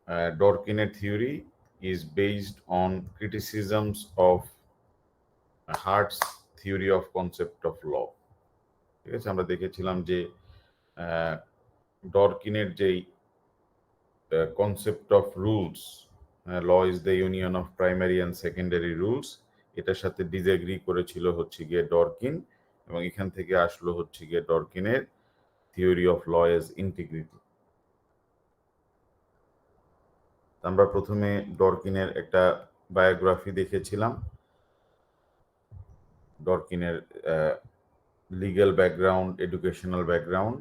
Dworkin theory is based on criticisms of Hart's theory of concept of law. ঠিক আছে, আমরা দেখেছিলাম যে ডরকিনের যেই concept of rules, law is the union of primary and secondary rules, এটার সাথে ডিসএগ্রি করেছিল হচ্ছে গিয়ে ডরকিন, এবং এখান থেকে আসলো হচ্ছে গিয়ে ডরকিনের theory of law as integrity. আমরা প্রথমে ডরকিনের একটা বায়োগ্রাফি দেখেছিলাম, ডরকিনের লিগ্যাল ব্যাকগ্রাউন্ড, এডুকেশনাল ব্যাকগ্রাউন্ড।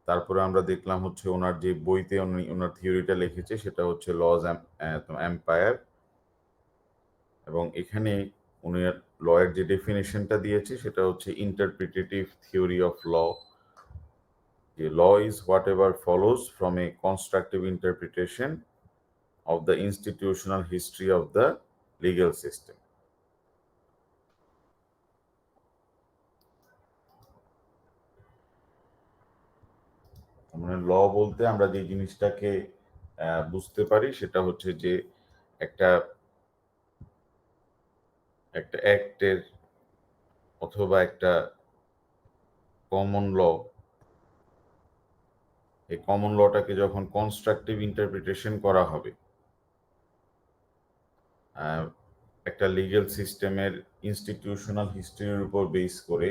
তারপরে আমরা দেখলাম হচ্ছে ওনার যে বইতে উনি ওনার থিওরিটা লিখেছে সেটা হচ্ছে লজ এম্পায়ার, এবং এখানে উনি লয়ের যে ডেফিনেশনটা দিয়েছে সেটা হচ্ছে ইন্টারপ্রিটেটিভ থিওরি অফ ল। যে law is whatever follows from a constructive interpretation of the institutional history of the legal system. মানে ল বলতে আমরা যে জিনিসটাকে বুঝতে পারি সেটা হচ্ছে যে একটা অ্যাক্টের অথবা একটা কমন ল, এই কমন লটাকে যখন কনস্ট্রাকটিভ ইন্টারপ্রিটেশন করা হবে একটা লিগ্যাল সিস্টেমের ইনস্টিটিউশনাল হিস্ট্রির উপর বেস করে,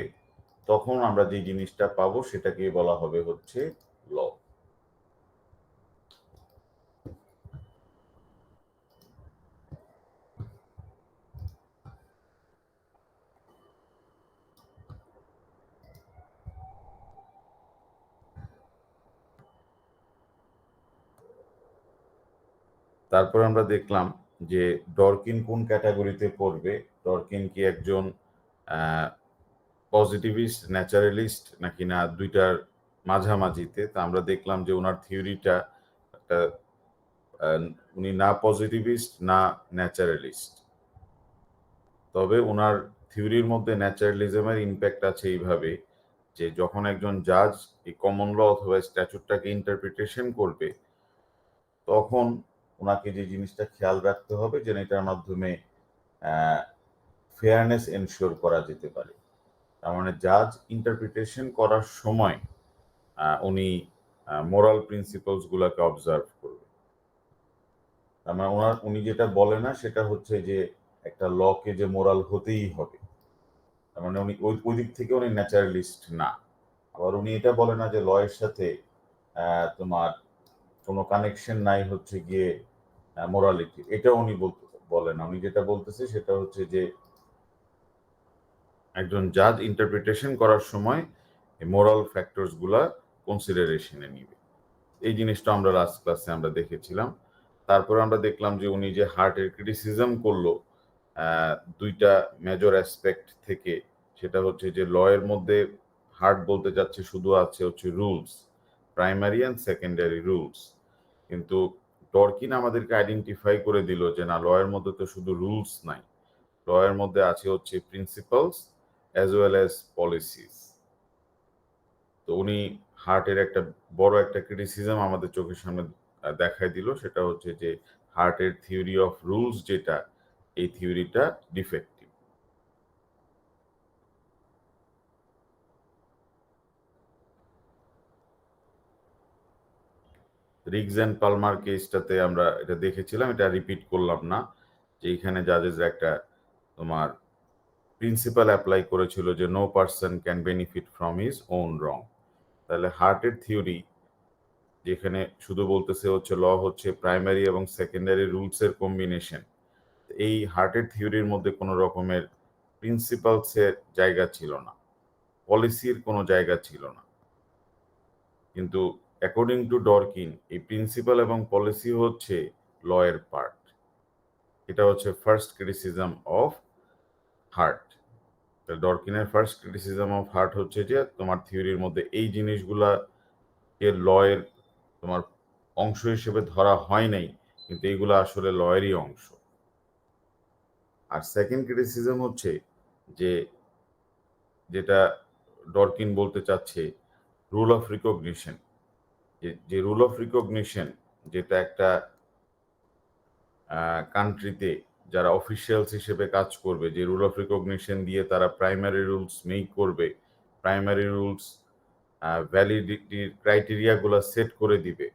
তখন আমরা যে জিনিসটা পাবো সেটাকে বলা হবে হচ্ছে ল। তারপর আমরা দেখলাম যে ডরকিন কোন ক্যাটাগরিতে পড়বে। ডরকিন কি একজন পজিটিভিস্ট, ন্যাচারালিস্ট নাকি না দুইটার মাঝামাঝিতে? তা আমরা দেখলাম যে ওনার থিওরিটা একটা উনি না পজিটিভিস্ট না ন্যাচারালিস্ট, তবে ওনার থিওরির মধ্যে ন্যাচারালিজমের ইম্প্যাক্ট আছে এইভাবে যে যখন একজন জাজ এই কমন ল অথবা স্ট্যাচুটটাকে ইন্টারপ্রিটেশন করবে, তখন ওনাকে যে জিনিসটা খেয়াল রাখতে হবে যেন এটার মাধ্যমে ফেয়ারনেস এনশিওর করা যেতে পারে। তার মানে জাজ ইন্টারপ্রিটেশন করার সময় উনি মোরাল প্রিন্সিপালস গুলাকে অবজার্ভ করবে। তার মানে উনি যেটা বলে না সেটা হচ্ছে যে একটা লকে যে মোরাল হতেই হবে, তার মানে উনি ওই দিক থেকে উনি ন্যাচারালিস্ট না। আবার উনি এটা বলে না যে ল এর সাথে তোমার কোনো কানেকশন নাই হচ্ছে গিয়ে মোরালিটি, এটা উনি বলে না। উনি যেটা বলতেছে সেটা হচ্ছে যে একজন জাজ ইন্টারপ্রিটেশন করার সময় মোরাল ফ্যাক্টরস গুলা কনসিডারেশনে নিবে। এই জিনিসটা আমরা লাস্ট ক্লাসে আমরা দেখেছিলাম। তারপরে আমরা দেখলাম যে উনি যে হার্টের ক্রিটিসিজম করলো দুইটা মেজর অ্যাসপেক্ট থেকে, সেটা হচ্ছে যে ল এর মধ্যে হার্ট বলতে যাচ্ছে শুধু আছে হচ্ছে rules, primary and secondary rules, কিন্তু ডরকিন আমাদেরকে আইডেন্টিফাই করে দিল যে না, ল এর মধ্যে তো শুধু রুলস নাই, ল এর মধ্যে আছে হচ্ছে principles as well as policies. তো উনি হার্টের একটা বড় একটা ক্রিটিসিজম আমাদের চোখের সামনে দেখাই দিল, সেটা হচ্ছে যে হার্টের থিওরি অফ রুলস যেটা, এই থিওরিটা ডিফেক্টিভ। রিগস অ্যান্ড পালমার কেসটাতে আমরা এটা দেখেছিলাম, এটা রিপিট করলাম না, যে এখানে জাজেসরা একটা তোমার প্রিন্সিপাল অ্যাপ্লাই করেছিল যে no person can benefit from his own wrong. তাহলে হার্টের থিওরি যেখানে শুধু বলতেছে হচ্ছে ল হচ্ছে প্রাইমারি এবং সেকেন্ডারি রুলসের কম্বিনেশন, এই হার্টের থিওরির মধ্যে কোনো রকমের প্রিন্সিপালসের জায়গা ছিল না, পলিসির কোনো জায়গা ছিল না। কিন্তু অ্যাকর্ডিং টু ডরকিন এই প্রিন্সিপাল এবং পলিসি হচ্ছে ল এর পার্ট। এটা হচ্ছে ফার্স্ট ক্রিটিসিজম অফ হার্ট। ডরকিনের ফার্স্ট ক্রিটিসিজম অফ হার্ট হচ্ছে যে তোমার থিওরির মধ্যে এই জিনিসগুলা কে ল এর তোমার অংশ হিসেবে ধরা হয় নাই, কিন্তু এইগুলো আসলে ল এরই অংশ। আর সেকেন্ড ক্রিটিসিজম হচ্ছে যে যেটা ডরকিন বলতে চাচ্ছে রুল অফ রিকগনিশন, যে রুল অফ রিকগনিশন যেটা একটা কান্ট্রিতে যারা অফিসিয়ালস হিসেবে কাজ করবে, যে রুল অফ রিকগনিশন দিয়ে তারা প্রাইমারি রুলস মেক করবে, প্রাইমারি রুলস ভ্যালিডিটির ক্রাইটেরিয়াগুলো সেট করে দিবে,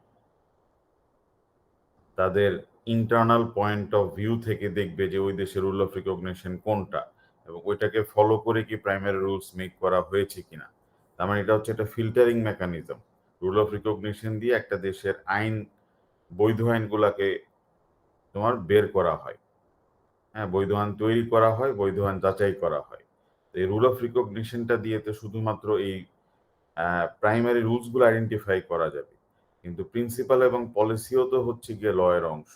তাদের ইন্টারনাল পয়েন্ট অফ ভিউ থেকে দেখবে যে ওই দেশের রুল অফ রিকগনিশন কোনটা এবং ওইটাকে ফলো করে কি প্রাইমারি রুলস মেক করা হয়েছে কিনা। তার মানে এটা হচ্ছে একটা filtering mechanism. Rule of recognition দিয়ে একটা দেশের আইন, বৈধ আইনগুলাকে তোমার বের করা হয়। হ্যাঁ, বৈধ আইন তৈরি করা হয়, বৈধ আইন যাচাই করা হয়। এই রুল অফ রিকগনিশনটা দিয়ে তো শুধুমাত্র এই প্রাইমারি রুলসগুলো আইডেন্টিফাই করা যাবে, কিন্তু প্রিন্সিপাল এবং পলিসিও তো হচ্ছে গিয়ে ল এর অংশ।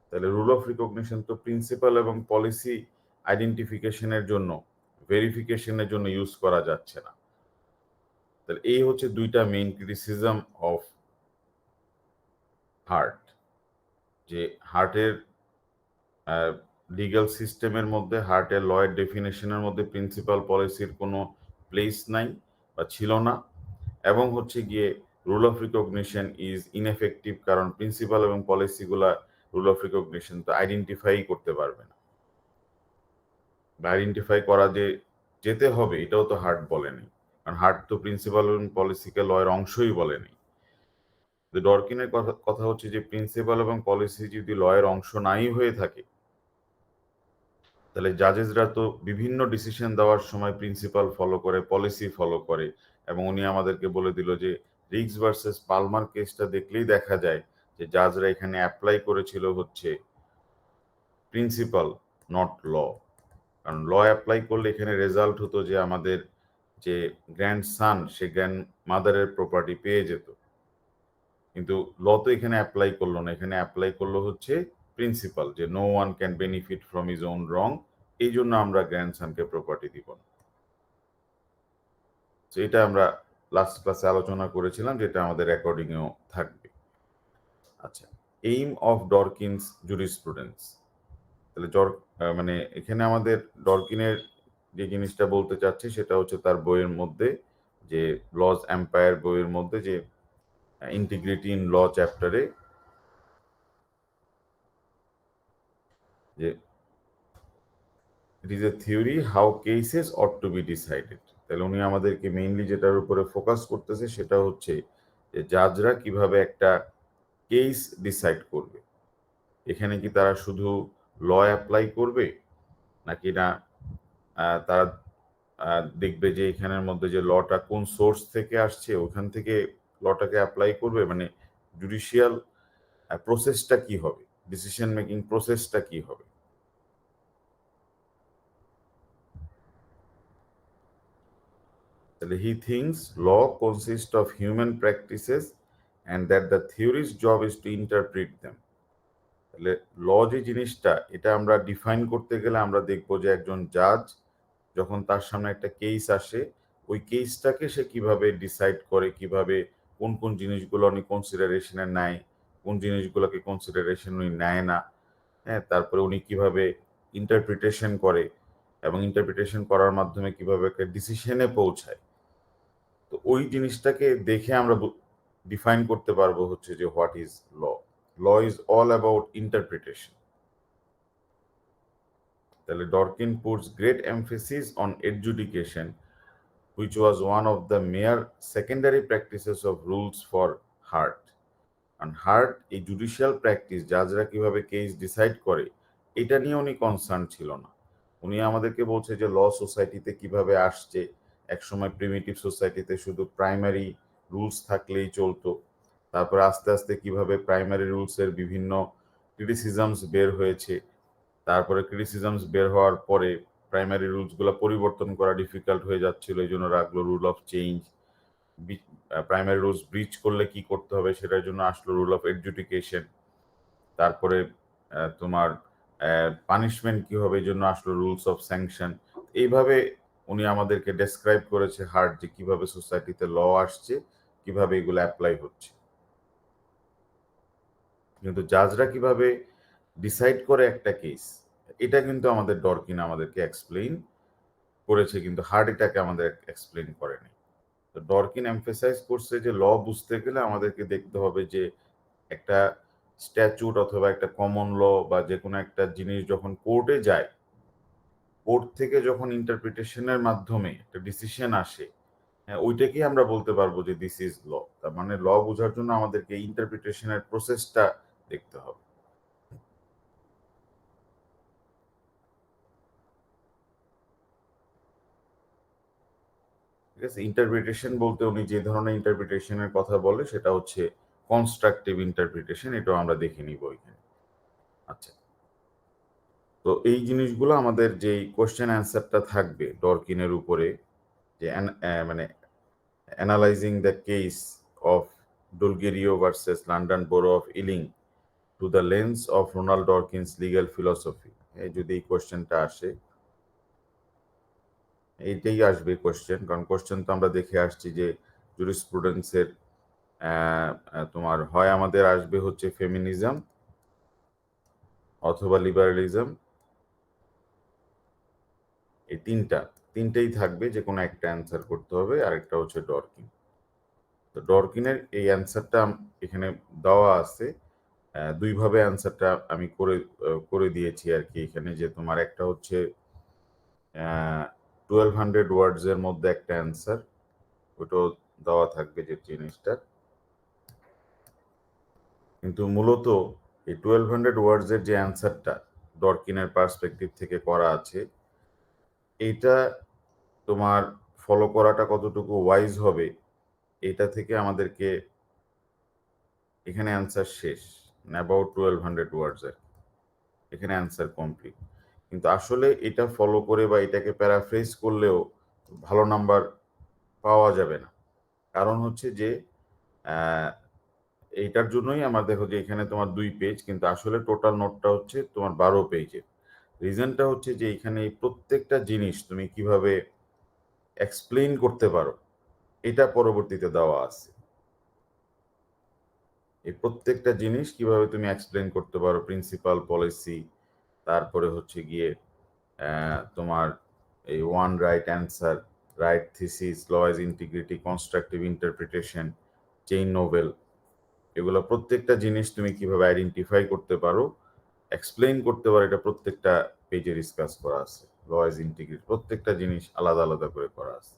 তাহলে রুল অফ রিকগনিশন তো প্রিন্সিপাল এবং পলিসি আইডেন্টিফিকেশনের জন্য, ভেরিফিকেশনের জন্য ইউজ করা যাচ্ছে না। তাহলে এই হচ্ছে দুইটা মেইন ক্রিটিসিজম অফ হার্ট, যে হার্টের লিগ্যাল সিস্টেমের মধ্যে, হার্টের লয়ের ডেফিনেশনের মধ্যে প্রিন্সিপাল পলিসির কোনো প্লেস নাই বা ছিল না, এবং হচ্ছে গিয়ে rule of recognition is ineffective, কারণ প্রিন্সিপাল এবং পলিসিগুলা রুল অফ রিকগনিশন তো আইডেন্টিফাই করতে পারবে না, বা আইডেন্টিফাই করা যে যেতে হবে এটাও তো হার্ট বলেনি, কারণ হার্ট তো প্রিন্সিপাল এবং পলিসিকে লয়ের অংশই বলেনি। ডরকিনের কথা হচ্ছে যে প্রিন্সিপাল এবং পলিসি যদি লয়ের অংশ নাই হয়ে থাকে, তাহলে জাজেসরা তো বিভিন্ন ডিসিশন দেওয়ার সময় প্রিন্সিপাল ফলো করে, পলিসি ফলো করে, এবং উনি আমাদেরকে বলে দিল যে রিগস ভার্সেস পালমার কেসটা দেখলেই দেখা যায় যে জাজরা এখানে অ্যাপ্লাই করেছিল হচ্ছে প্রিন্সিপাল, নট ল। কারণ ল অ্যাপ্লাই করলে এখানে রেজাল্ট হতো যে আমাদের যে গ্র্যান্ড সান, সে গ্র্যান্ড মাদারের প্রপার্টি পেয়ে যেত, কিন্তু ল তো এখানে অ্যাপ্লাই করলো না, এখানে অ্যাপ্লাই করলো হচ্ছে প্রিন্সিপাল, যে no one can benefit from his own wrong, এই জন্য আমরা গ্র্যান্ডসনকে প্রপার্টি দিব না। তো এটা আমরা লাস্ট ক্লাসে আলোচনা করেছিলাম, যেটা আমাদের রেকর্ডিংয়েও থাকবে। আচ্ছা, এইম অফ ডরকিনস জুরিসপ্রুডেন্স। তাহলে মানে এখানে আমাদের ডরকিনের যে জিনিসটা বলতে চাচ্ছি সেটা হচ্ছে তার বইয়ের মধ্যে, যে লজ এম্পায়ার বইয়ের মধ্যে, যে ইন্টিগ্রিটি ইন ল চ্যাপ্টারে, যে it is a theory how cases ought to be decided. তাহলে উনি আমাদেরকে মেইনলি যেটার উপরে ফোকাস করতেছে সেটা হচ্ছে যে জাজরা কিভাবে একটা কেস ডিসাইড করবে। এখানে কি তারা শুধু ল অ্যাপ্লাই করবে, নাকি না তারা দেখবে যে এখানের মধ্যে যে লটা কোন সোর্স থেকে আসছে ওখান থেকে লটাকে অ্যাপ্লাই করবে, মানে জুডিশিয়াল প্রসেসটা কি হবে, ডিসিশন মেকিং প্রসেসটা কি হবে। তাহলে he thinks law consist of human practices and that the theory's job is to interpret them. তাহলে ল যে জিনিসটা, এটা আমরা ডিফাইন করতে গেলে আমরা দেখবো যে একজন জাজ যখন তার সামনে একটা কেস আসে, ওই কেসটাকে সে কিভাবে ডিসাইড করে, কিভাবে কোন কোন জিনিসগুলো উনি কনসিডারেশনে নেয়, কোন জিনিসগুলোকে কনসিডারেশন উনি নেয় না। হ্যাঁ, তারপরে উনি কিভাবে ইন্টারপ্রিটেশন করে, এবং ইন্টারপ্রিটেশন করার মাধ্যমে কিভাবে একটা ডিসিশনে পৌঁছায়। তো ওই জিনিসটাকে দেখে আমরা ডিফাইন করতে পারবো হচ্ছে যে what is law. Law is all about interpretation. তাহলে Dworkin puts great emphasis on adjudication, which was one of the mere secondary practices of rules for Hart. And Hart, এই জুডিশিয়াল প্র্যাকটিস, জাজরা কিভাবে case decide করে, এটা নিয়ে উনি concern ছিল না। উনি আমাদেরকে বলছে যে ল সোসাইটিতে কিভাবে আসছে, একসময় প্রিমিটিভ সোসাইটিতে শুধু প্রাইমারি রুলস থাকলেই চলতো, তারপরে আস্তে আস্তে কিভাবে প্রাইমারি রুলসের বিভিন্ন ক্রিটিসিজমস বের হয়েছে, তারপরে ক্রিটিসিজমস বের হওয়ার পরে প্রাইমারি রুলসগুলো পরিবর্তন করা ডিফিকাল্ট হয়ে যাচ্ছিল, এই জন্য রাখলো rule of change. Primary rules breach করলে কি করতে হবে সেটার জন্য আসলো রুল অফ এডজুডিকেশন। তারপরে তোমার পানিশমেন্ট কি হবে, এই জন্য আসলো রুলস অফ স্যাংশন। এইভাবে উনি আমাদেরকে ডেসক্রাইব করেছে হার্ট, যে কিভাবে সোসাইটিতে ল আসছে, কিভাবে এগুলো অ্যাপ্লাই হচ্ছে। কিন্তু জাজরা কিভাবে ডিসাইড করে একটা কেস, এটা কিন্তু আমাদের ডরকিন আমাদেরকে এক্সপ্লেইন করেছে, কিন্তু হার্ট এটাকে আমাদের এক্সপ্লেইন করেনি। তো ডরকিন এমফেসাইজ করছে যে ল বুঝতে গেলে আমাদেরকে দেখতে হবে যে একটা স্ট্যাচুট অথবা একটা কমন ল বা যে কোনো একটা জিনিস যখন কোর্টে যায়, কোর্ট থেকে যখন ইন্টারপ্রিটেশনের মাধ্যমে একটা ডিসিশন আসে, হ্যাঁ, ওইটাকেই আমরা বলতে পারবো যে দিস ইজ ল। তার মানে ল বোঝার জন্য আমাদেরকে ইন্টারপ্রিটেশনের প্রসেসটা দেখতে হবে। ঠিক আছে, ইন্টারপ্রিটেশন বলতে উনি যে ধরনের ইন্টারপ্রিটেশনের কথা বলে সেটা হচ্ছে কনস্ট্রাকটিভ ইন্টারপ্রিটেশন, এটাও আমরা দেখে নিব এখানে। আচ্ছা, তো এই জিনিসগুলো আমাদের যেই কোশ্চেন অ্যান্সারটা থাকবে ডরকিনের উপরে, যে মানে analysing the case of Dulgheriu versus London borough of Ealing to the lens of Ronald Dworkin's legal philosophy, এই যদি এই কোশ্চেনটা আসে, এইটাই আসবে কোশ্চেন, কারণ কোশ্চেন তো আমরা দেখে আসছি যে জুরিসপ্রুডেন্সের তোমার হয় আমাদের আসবে হচ্ছে ফেমিনিজম অথবা লিবারালিজম, এই তিনটেই থাকবে, যে কোনো একটা অ্যান্সার করতে হবে, আরেকটা হচ্ছে ডরকিন। তো ডরকিনের এই অ্যান্সারটা এখানে দেওয়া আছে, দুইভাবে অ্যান্সারটা আমি করে দিয়েছি আর কি এখানে, যে তোমার একটা হচ্ছে 1200 ওয়ার্ডস এর মধ্যে একটা অ্যান্সার, ওটাও দেওয়া থাকবে যে জিনিসটা, কিন্তু মূলত এই 1200 ওয়ার্ডস এর যে অ্যান্সারটা ডরকিনের পার্সপেক্টিভ থেকে করা আছে, এইটা তোমার ফলো করাটা কতটুকু ওয়াইজ হবে, এটা থেকে আমাদেরকে এখানে অ্যান্সার শেষ, অ্যাবাউট 1200 ওয়ার্ডস এর এখানে অ্যান্সার কমপ্লিট। কিন্তু আসলে এটা ফলো করে বা এটাকে প্যারাফ্রেজ করলেও ভালো নাম্বার পাওয়া যাবে না, কারণ হচ্ছে যে এইটার জন্যই আমার দেখো যে এখানে তোমার 2 পেজ, কিন্তু আসলে টোটাল নোটটা হচ্ছে তোমার 12 পেজের। রিজনটা হচ্ছে যে এখানে এই প্রত্যেকটা জিনিস তুমি কিভাবে এক্সপ্লেইন করতে পারো এটা পরবর্তীতে দেওয়া আছে। এই প্রত্যেকটা জিনিস কিভাবে তুমি এক্সপ্লেইন করতে পারো, প্রিন্সিপাল, পলিসি, তারপরে হচ্ছে গিয়ে তোমার এই one right answer, right thesis, law as integrity, constructive interpretation, chain novel, এগুলো প্রত্যেকটা জিনিস তুমি কিভাবে আইডেন্টিফাই করতে পারো, এক্সপ্লেইন করতে পারো, এটা প্রত্যেকটা পেজে ডিসকাস করা আছে। ল এজ ইন্টিগ্রিটি প্রত্যেকটা জিনিস আলাদা আলাদা করে করা আছে।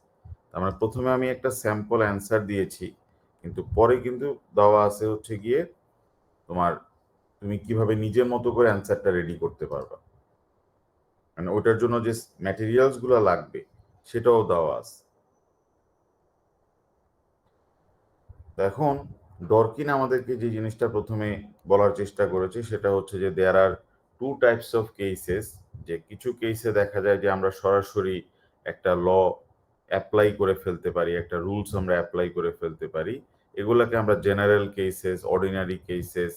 তার মানে প্রথমে আমি একটা স্যাম্পল অ্যান্সার দিয়েছি, কিন্তু পরে কিন্তু দেওয়া আছে হচ্ছে গিয়ে তোমার তুমি কিভাবে নিজের মতো করে অ্যান্সারটা রেডি করতে পারবা, মানে ওটার জন্য যে ম্যাটেরিয়ালস গুলো লাগবে সেটাও দেওয়া আছে। এখন ডরকিন আমাদেরকে যে জিনিসটা প্রথমে বলার চেষ্টা করেছে সেটা হচ্ছে যে দেয়ার আর 2 টাইপস অফ কেসেস, যে কিছু কেসে দেখা যায় যে আমরা সরাসরি একটা ল অ্যাপ্লাই করে ফেলতে পারি, একটা রুলস আমরা অ্যাপ্লাই করে ফেলতে পারি, এগুলোকে আমরা general cases, ordinary cases,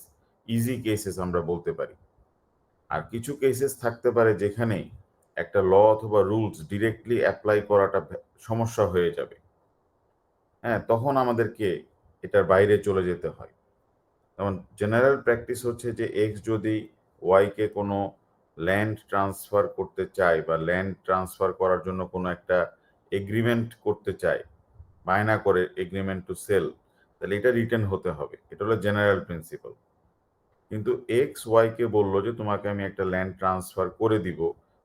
easy cases আমরা বলতে পারি। আর কিছু কেসেস থাকতে পারে যেখানে একটা ল অথবা রুলস ডিরেক্টলি অ্যাপ্লাই করাটা সমস্যা হয়ে যাবে, হ্যাঁ, তখন আমাদেরকে এটার বাইরে চলে যেতে হয়। যেমন জেনারেল প্র্যাকটিস হচ্ছে যে এক্স যদি ওয়াইকে কোনো ল্যান্ড ট্রান্সফার করতে চায় বা ল্যান্ড ট্রান্সফার করার জন্য কোনো একটা এগ্রিমেন্ট করতে চায়, বায়না করে এগ্রিমেন্ট টু সেল, তাহলে এটা রিটার্ন হতে হবে, এটা হলো জেনারেল প্রিন্সিপাল। কিন্তু এক্স ওয়াইকে বললো যে তোমাকে আমি একটা ল্যান্ড ট্রান্সফার করে দিব,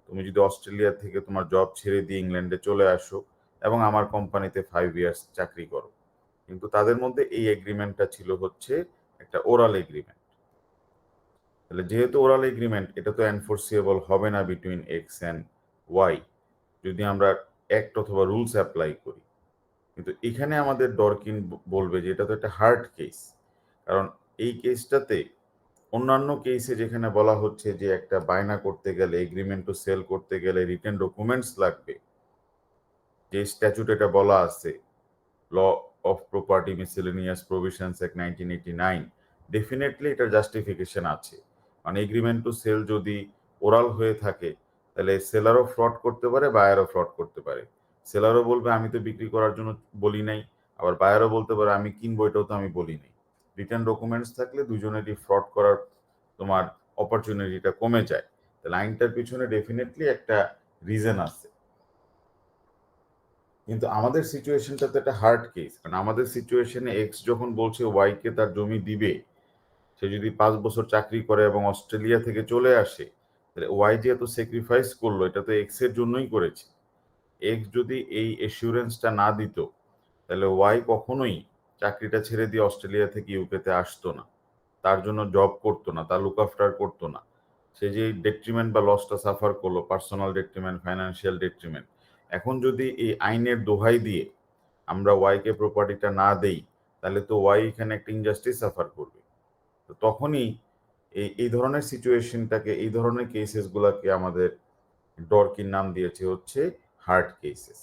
তুমি যদি অস্ট্রেলিয়া থেকে তোমার জব ছেড়ে দিয়ে ইংল্যান্ডে চলে আসো এবং আমার কোম্পানিতে 5 ইয়ার্স চাকরি করো, কিন্তু তাদের মধ্যে এই এগ্রিমেন্টটা ছিল হচ্ছে একটা ওরাল এগ্রিমেন্ট। তাহলে যেহেতু ওরাল এগ্রিমেন্ট, এটা তো এনফোর্সিয়েবল হবে না বিটুইন এক্স অ্যান্ড ওয়াই যদি আমরা অ্যাক্ট অথবা রুলস অ্যাপ্লাই করি। কিন্তু এখানে আমাদের ডরকিন বলবে যে এটা তো একটা হার্ড কেস, কারণ এই কেসটাতে অন্যান্য কেসে যেখানে বলা হচ্ছে যে একটা বায়না করতে গেলে, এগ্রিমেন্ট টু সেল করতে গেলে রিটেন ডকুমেন্টস লাগবে, যে স্ট্যাচুট এটা বলা আছে, law of property miscellaneous provisions act 1989, definitely এটার জাস্টিফিকেশন আছে। মানে এগ্রিমেন্ট টু সেল যদি ওরাল হয়ে থাকে, তাহলে সেলারও ফ্রড করতে পারে, বায়ারও ফ্রড করতে পারে। সেলারও বলবে আমি তো বিক্রি করার জন্য বলি নাই, আবার বায়ারও বলতে পারে আমি কিনবো, এটাও তো আমি বলি নাই। রিটার্ন ডকুমেন্টস থাকলে দুজনেরই ফ্রড করার তোমার অপরচুনিটিটা কমে যায়। তাহলে আইনটার পিছনে ডেফিনেটলি একটা রিজন আছে। কিন্তু আমাদের সিচুয়েশনটা তো একটা হার্ড কেস, কারণ আমাদের সিচুয়েশনে এক্স যখন বলছে ওয়াই কে তার জমি দিবে, সে যদি 5 বছর চাকরি করে এবং অস্ট্রেলিয়া থেকে চলে আসে, তাহলে ওয়াই যে এত স্যাক্রিফাইস করলো এটা তো এক্স এর জন্যই করেছে। এক্স যদি এই এসিউরেন্সটা না দিত, তাহলে ওয়াই কখনোই চাকরিটা ছেড়ে দিয়ে অস্ট্রেলিয়া থেকে ইউকেতে আসতো না, তার জন্য জব করতো না, তার লুক আফটার করতো না। সে যে ডেট্রিমেন্ট বা লসটা সাফার করলো, পার্সোনাল ডেট্রিমেন্ট, ফাইন্যান্সিয়াল ডেট্রিমেন্ট, এখন যদি এই আইনের দোহাই দিয়ে আমরা ওয়াইকে প্রপার্টিটা না দেই, তাহলে তো ওয়াই এখানে একটা ইনজাস্টিস সাফার করবে। তো তখনই এই ধরনের সিচুয়েশনটাকে, এই ধরনের কেসেসগুলোকে আমাদের ডরকির নাম দিয়েছে হচ্ছে হার্ড কেসেস।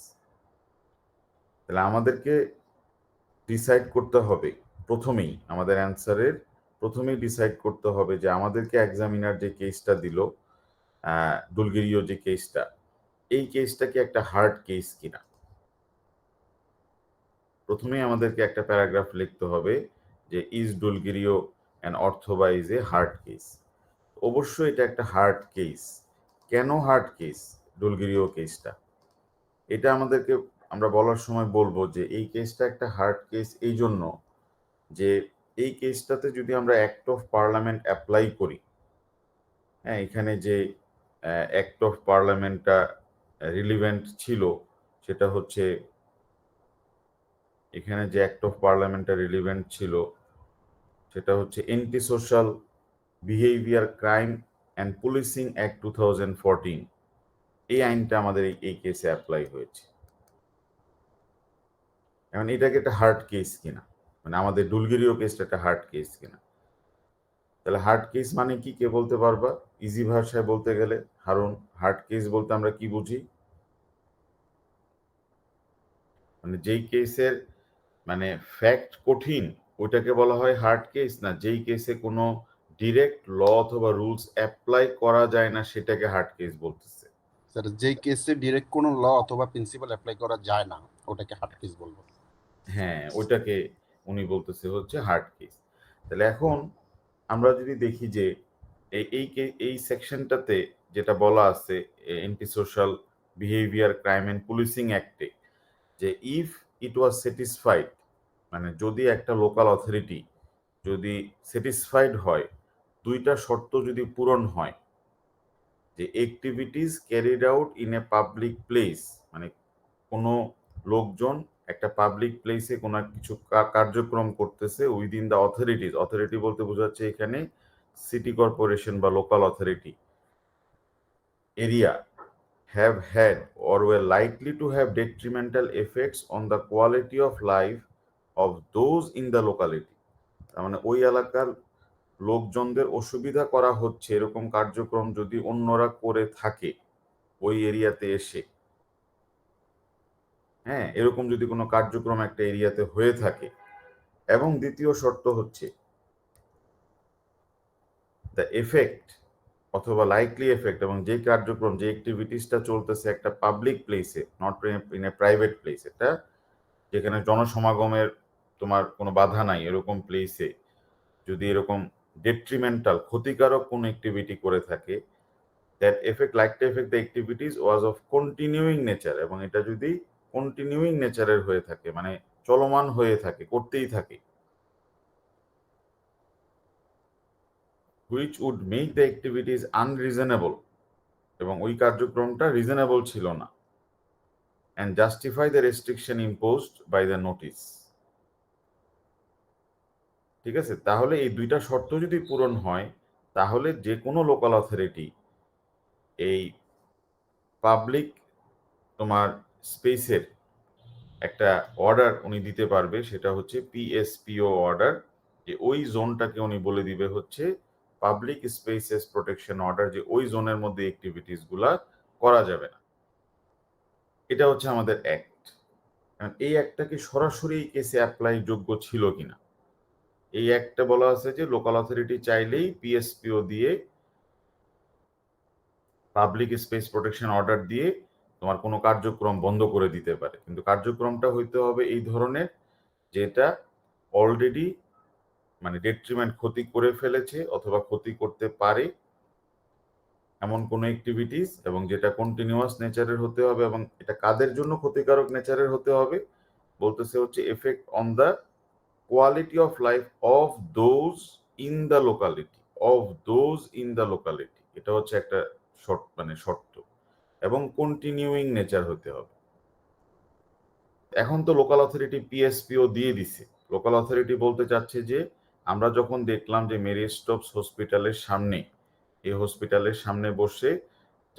তাহলে আমাদেরকে ডিসাইড করতে হবে প্রথমেই, আমাদের অ্যান্সারের প্রথমেই ডিসাইড করতে হবে যে আমাদেরকে এক্সামিনার যে কেসটা দিল, ডুলগিরিও যে কেসটা, এই কেসটা কি একটা হার্ড কেস কিনা। প্রথমেই আমাদেরকে একটা প্যারাগ্রাফ লিখতে হবে যে ইজ ডুলগিরিও অ্যান অথবা ইজ এ হার্ড কেস। অবশ্যই এটা একটা হার্ড কেস। কেন হার্ড কেস ডুলগিরিও কেসটা, এটা আমাদেরকে আমরা বলার সময় বলবো যে এই কেসটা একটা হার্ড কেস এই জন্য যে এই কেসটাতে যদি আমরা অ্যাক্ট অফ পার্লামেন্ট অ্যাপ্লাই করি, হ্যাঁ, এখানে যে অ্যাক্ট অফ পার্লামেন্টটা রিলিভেন্ট ছিল সেটা হচ্ছে, এখানে যে অ্যাক্ট অফ পার্লামেন্টটা রিলিভেন্ট ছিল সেটা হচ্ছে anti social behaviour crime and policing act 2014। এই আইনটা আমাদের এই কেসে অ্যাপ্লাই হয়েছে। এখন এটাকে একটা হার্ড কেস কিনা, মানে আমাদের ডুলগিরিও কেসটা একটা হার্ড কেস কিনা। তাহলে হার্ড কেস মানে কি, কে বলতে পারবা ইজি ভাষায় বলতে গেলে? হারুন, হার্ড কেস বলতে আমরা কি বুঝি? মানে যেই কেসের মানে ফ্যাক্ট কঠিন ওইটাকে বলা হয় হার্ড কেস, না যেই কেসে কোনো ডিরেক্ট ল অথবা রুলস অ্যাপ্লাই করা যায় না সেটাকে হার্ড কেস বলতেছে। স্যার, যেই কেসে ডিরেক্ট কোনো ল অথবা প্রিন্সিপাল অ্যাপ্লাই করা যায় না ওটাকে হার্ড কেস বলবো। হ্যাঁ, ওইটাকে উনি বলতেছে হচ্ছে হার্ড কেস। তাহলে এখন আমরা যদি দেখি যে এই সেকশনটাতে যেটা বলা আছে anti social behaviour crime and policing অ্যাক্টে, যে ইফ ইট ওয়াজ স্যাটিসফাইড, মানে যদি একটা লোকাল অথরিটি যদি স্যাটিসফাইড হয়, দুইটা শর্ত যদি পূরণ হয়, যে activities carried out in a public place, মানে কোনো লোকজন একটা পাবলিক প্লেসে কোনো কিছু কার্যক্রম করতেছে উইদিন দ্য অথরিটিস, অথরিটি বলতে বোঝাচ্ছে এখানে সিটি কর্পোরেশন বা local authority area, have had or were likely to have detrimental effects on the quality of life of those in the locality। তার মানে ওই এলাকার লোকজনদের অসুবিধা করা হচ্ছে এরকম কার্যক্রম যদি অন্যরা করে থাকে ওই এরিয়াতে এসে, হ্যাঁ, এরকম যদি কোনো কার্যক্রম একটা এরিয়াতে হয়ে থাকে, এবং দ্বিতীয় শর্ত হচ্ছে দ্য এফেক্ট অথবা লাইকলি এফেক্ট, এবং যে কার্যক্রম যে অ্যাক্টিভিটিসটা চলতেছে একটা পাবলিক প্লেসে, not in a private place, এটা যেখানে জনসমাগমের তোমার কোনো বাধা নাই এরকম প্লেসে যদি এরকম ডেট্রিমেন্টাল ক্ষতিকারক কোনো অ্যাক্টিভিটি করে থাকে, that effect like to effect the activities was of continuing nature, এবং এটা যদি কন্টিনিউইং নেচারের হয়ে থাকে মানে চলমান হয়ে থাকে, করতেই থাকে, which would make the activities unreasonable, এবং ওই কার্যক্রমটা রিজনেবল ছিল না, and justify the restriction imposed by the notice. ঠিক আছে, তাহলে এই দুইটা শর্ত যদি পূরণ হয় তাহলে যে কোনো লোকাল অথরিটি এই পাবলিক তোমার স্পেসের একটা অর্ডার উনি দিতে পারবে, সেটা হচ্ছে পিএসপিও অর্ডার, যে ওই জোনটাকে উনি বলে দিবে হচ্ছে পাবলিক স্পেসেস প্রোটেকশন অর্ডার, যে ওই জোনের মধ্যে অ্যাক্টিভিটিস গুলা করা যাবে না। এটা হচ্ছে আমাদের অ্যাক্ট। এই অ্যাক্টটা কি সরাসরি এই কেসে অ্যাপ্লাই যোগ্য ছিল কিনা? এই অ্যাক্টে বলা আছে যে লোকাল অথরিটি চাইলেই পিএসপিও দিয়ে, পাবলিক স্পেস প্রোটেকশন অর্ডার দিয়ে তোমার কোনো কার্যক্রম বন্ধ করে দিতে পারে, কিন্তু কার্যক্রমটা হইতে হবে এই ধরনের যেটা অলরেডি মানে ডেট্রিমেন্ট ক্ষতি করে ফেলেছে অথবা ক্ষতি করতে পারে এমন কোনো অ্যাক্টিভিটিস, এবং যেটা কন্টিনিউয়াস নেচারের হতে হবে, এবং এটা কাদের জন্য ক্ষতিকারক নেচারের হতে হবে বলতেছে হচ্ছে effect on the quality of life of those in the locality, of those in the locality, এটা হচ্ছে একটা শর্ত, এবং কন্টিনিউইং নেচার হতে হবে। এখন তো লোকাল অথরিটি পিএসপিও দিয়ে দিছে। লোকাল অথরিটি বলতে চাচ্ছে যে আমরা যখন দেখলাম যে মেরি স্টোপস হসপিটালের সামনে, এই হসপিটালের সামনে বসে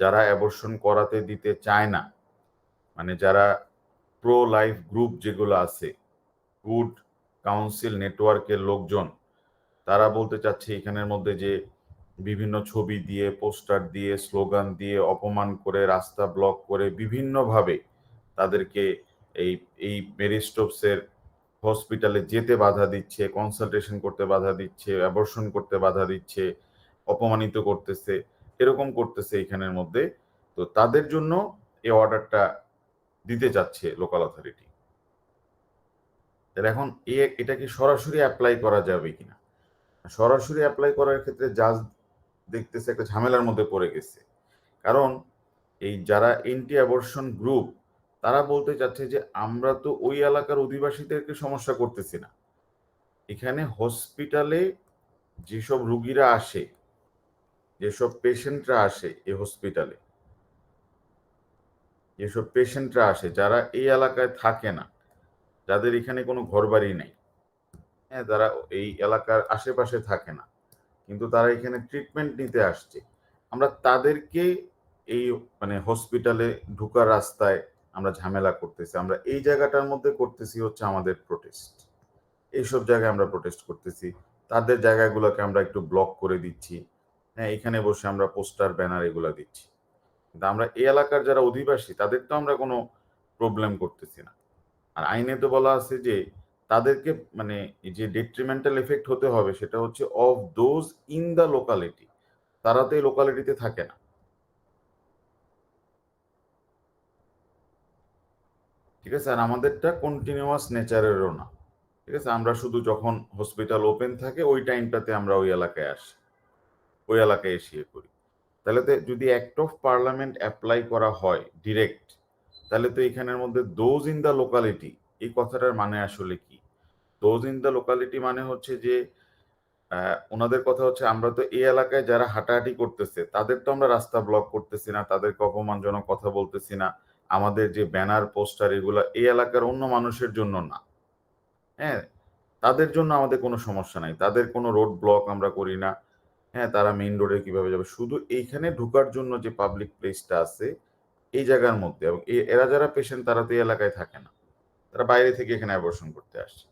যারা অ্যাবর্শন করাতে দিতে চায় না, মানে যারা প্রো লাইফ গ্রুপ যেগুলো আছে, গুড কাউন্সিল নেটওয়ার্কের লোকজন, তারা বলতে চাচ্ছে এখানের মধ্যে যে বিভিন্ন ছবি দিয়ে, পোস্টার দিয়ে, স্লোগান দিয়ে, অপমান করে, রাস্তা ব্লক করে, বিভিন্নভাবে তাদেরকে এই এই মেরি স্টোপসের হসপিটালে যেতে বাধা দিচ্ছে, কনসালটেশন করতে বাধা দিচ্ছে, অ্যাবর্শন করতে বাধা দিচ্ছে, অপমানিত করতেছে, এরকম করতেছে এখানের মধ্যে। তো তাদের জন্য এই অর্ডারটা দিতে চাচ্ছে লোকাল অথরিটি। এখন এটা কি সরাসরি অ্যাপ্লাই করা যাবে কিনা? সরাসরি অ্যাপ্লাই করার ক্ষেত্রে জাজ দেখতেছে একটা ঝামেলার মধ্যে পড়ে গেছে। কারণ এই যারা এন্টি অ্যাবর্শন গ্রুপ, তারা বলতে চাচ্ছে যে আমরা তো ওই এলাকার অধিবাসীদেরকে সমস্যা করতেছি না। এখানে হসপিটালে যেসব রুগীরা আসে, যেসব পেশেন্টরা আসে এই হসপিটালে, যেসব পেশেন্টরা আসে যারা এই এলাকায় থাকে না, যাদের এখানে কোনো ঘরবাড়ি নেই, হ্যাঁ, তারা এই এলাকার আশেপাশে থাকে না, কিন্তু তারা এখানে ট্রিটমেন্ট নিতে আসছে, আমরা তাদেরকে এই হসপিটালে ঢুকার রাস্তায় আমরা ঝামেলা করতেছি। আমরা এই জায়গাটার মধ্যে করতেছি হচ্ছে আমাদের প্রোটেস্ট, এইসব জায়গায় আমরা প্রোটেস্ট করতেছি, তাদের জায়গাগুলোকে আমরা একটু ব্লক করে দিচ্ছি, হ্যাঁ, এখানে বসে আমরা পোস্টার ব্যানার এগুলা দিচ্ছি, কিন্তু আমরা এই এলাকার যারা অধিবাসী তাদের তো আমরা কোনো প্রবলেম করতেছি না। আর আইনে তো বলা আছে যে তাদেরকে যে ডেট্রিমেন্টাল এফেক্ট হতে হবে সেটা হচ্ছে of those in the locality, তারা তো এই লোকালিটিতে থাকে না। ঠিক আছে, আর আমাদেরটা কন্টিনিউয়াস নেচারেরও না। ঠিক আছে, আমরা শুধু যখন হসপিটাল ওপেন থাকে ওই টাইমটাতে আমরা ওই এলাকায় আসি, ওই এলাকায় এসে করি। তাহলে তো যদি অ্যাক্ট অফ পার্লামেন্ট অ্যাপ্লাই করা হয় ডিরেক্ট, তাহলে তো এখানের মধ্যে দোজ ইন দ্য লোকালিটি, এই কথাটার মানে আসলে কি? দোজ ইন দ্য লোকালিটি মানে হচ্ছে যে ওনাদের কথা হচ্ছে আমরা তো এই এলাকায় যারা হাঁটাহাঁটি করতেছে তাদের তো আমরা রাস্তা ব্লক করতেছি না, তাদেরকে অপমানজনক কথা বলতেছি না, আমাদের যে ব্যানার পোস্টার এগুলো এই এলাকার অন্য মানুষের জন্য না, হ্যাঁ, তাদের জন্য আমাদের কোনো সমস্যা নাই, তাদের কোনো রোড ব্লক আমরা করি না, হ্যাঁ, তারা মেইন রোডে কিভাবে যাবে, শুধু এইখানে ঢুকার জন্য যে পাবলিক প্লেসটা আছে এই জায়গার মধ্যে, এবং এরা যারা পেশেন্ট তারা তো এই এলাকায় থাকে না, তারা বাইরে থেকে এখানে অ্যাবর্শন করতে আসছে।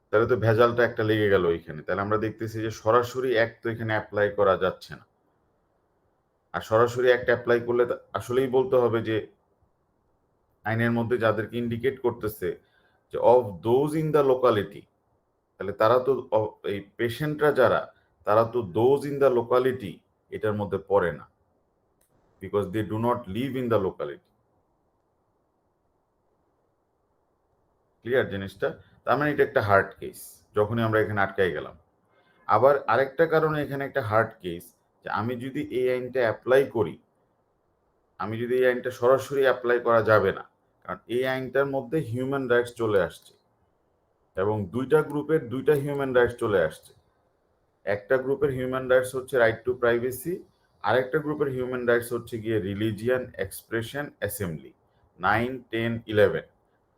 তাহলে তো ভেজালটা একটা লেগে গেল এখানে। তাহলে আমরা দেখতেছি যে সরাসরি অ্যাক্ট তো এখানে অ্যাপ্লাই করা যাচ্ছে না। আর সরাসরি অ্যাক্ট অ্যাপ্লাই করলে আসলেই বলতে হবে যে আইনের মধ্যে যাদেরকে ইন্ডিকেট করতেছে যে of those in the locality, তাহলে তারা তো এই পেশেন্টরা যারা, তারা তো দোজ ইন দ্য লোকালিটি এটার মধ্যে পড়ে না, because they do not live in the locality. Clear জিনিসটা? তার মানে এটা একটা হার্ড কেস, যখনই আমরা এখানে আটকাই গেলাম। আবার আরেকটা কারণে এখানে একটা হার্ড কেস, যে আমি যদি এই আইনটা অ্যাপ্লাই করি, আমি যদি এই আইনটা সরাসরি অ্যাপ্লাই করা যাবে না, কারণ এই আইনটার মধ্যে হিউম্যান রাইটস চলে আসছে, এবং দুইটা গ্রুপের দুইটা হিউম্যান রাইটস চলে আসছে। একটা গ্রুপের হিউম্যান রাইটস হচ্ছে রাইট টু প্রাইভেসি, আরেকটা গ্রুপের হিউম্যান রাইটস হচ্ছে গিয়ে রিলিজিয়ান, এক্সপ্রেশন, অ্যাসেম্বলি, 9, 10, 11,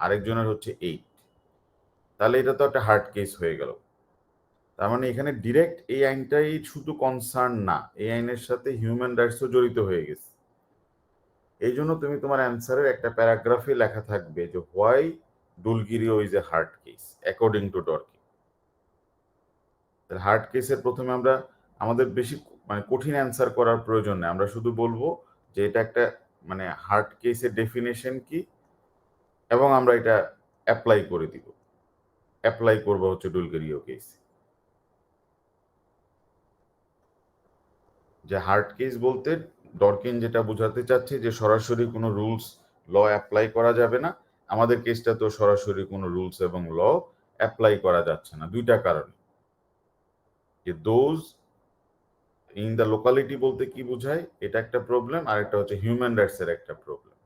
আরেকজনের হচ্ছে 8। তাহলে এটা তো একটা হার্ড কেস হয়ে গেল। তার মানে এখানে ডিরেক্ট এই আইনটাই শুধু কনসার্ন না, এই আইনের সাথে হিউম্যান রাইটসও জড়িত হয়ে গেছে। এই জন্য তুমি তোমার অ্যান্সারের একটা প্যারাগ্রাফে লেখা থাকবে যে why Dulgheriu is a hard case according to Dworkin. Hard কেসের প্রথমে আমরা আমাদের বেশি কঠিন অ্যান্সার করার প্রয়োজন নেই, আমরা শুধু বলবো যে এটা একটা হার্ড কেসের ডেফিনেশন কি, এবং আমরা এটা অ্যাপ্লাই করে দিব, অ্যাপ্লাই করবো হচ্ছে ডুলগিরিও কেস। যে হার্ড কেস বলতে ডরকিন যেটা বোঝাতে চাচ্ছে যে সরাসরি কোনো রুলস ল অ্যাপ্লাই করা যাবে না, আমাদের কেসটা তো সরাসরি কোনো রুলস এবং ল অ্যাপ্লাই করা যাচ্ছে না, দুইটা কারণে। যে দোজ ইন দ্য লোকালিটি বলতে কি বোঝায় এটা একটা প্রবলেম, আর একটা হচ্ছে হিউম্যান রাইটস এর একটা প্রবলেম।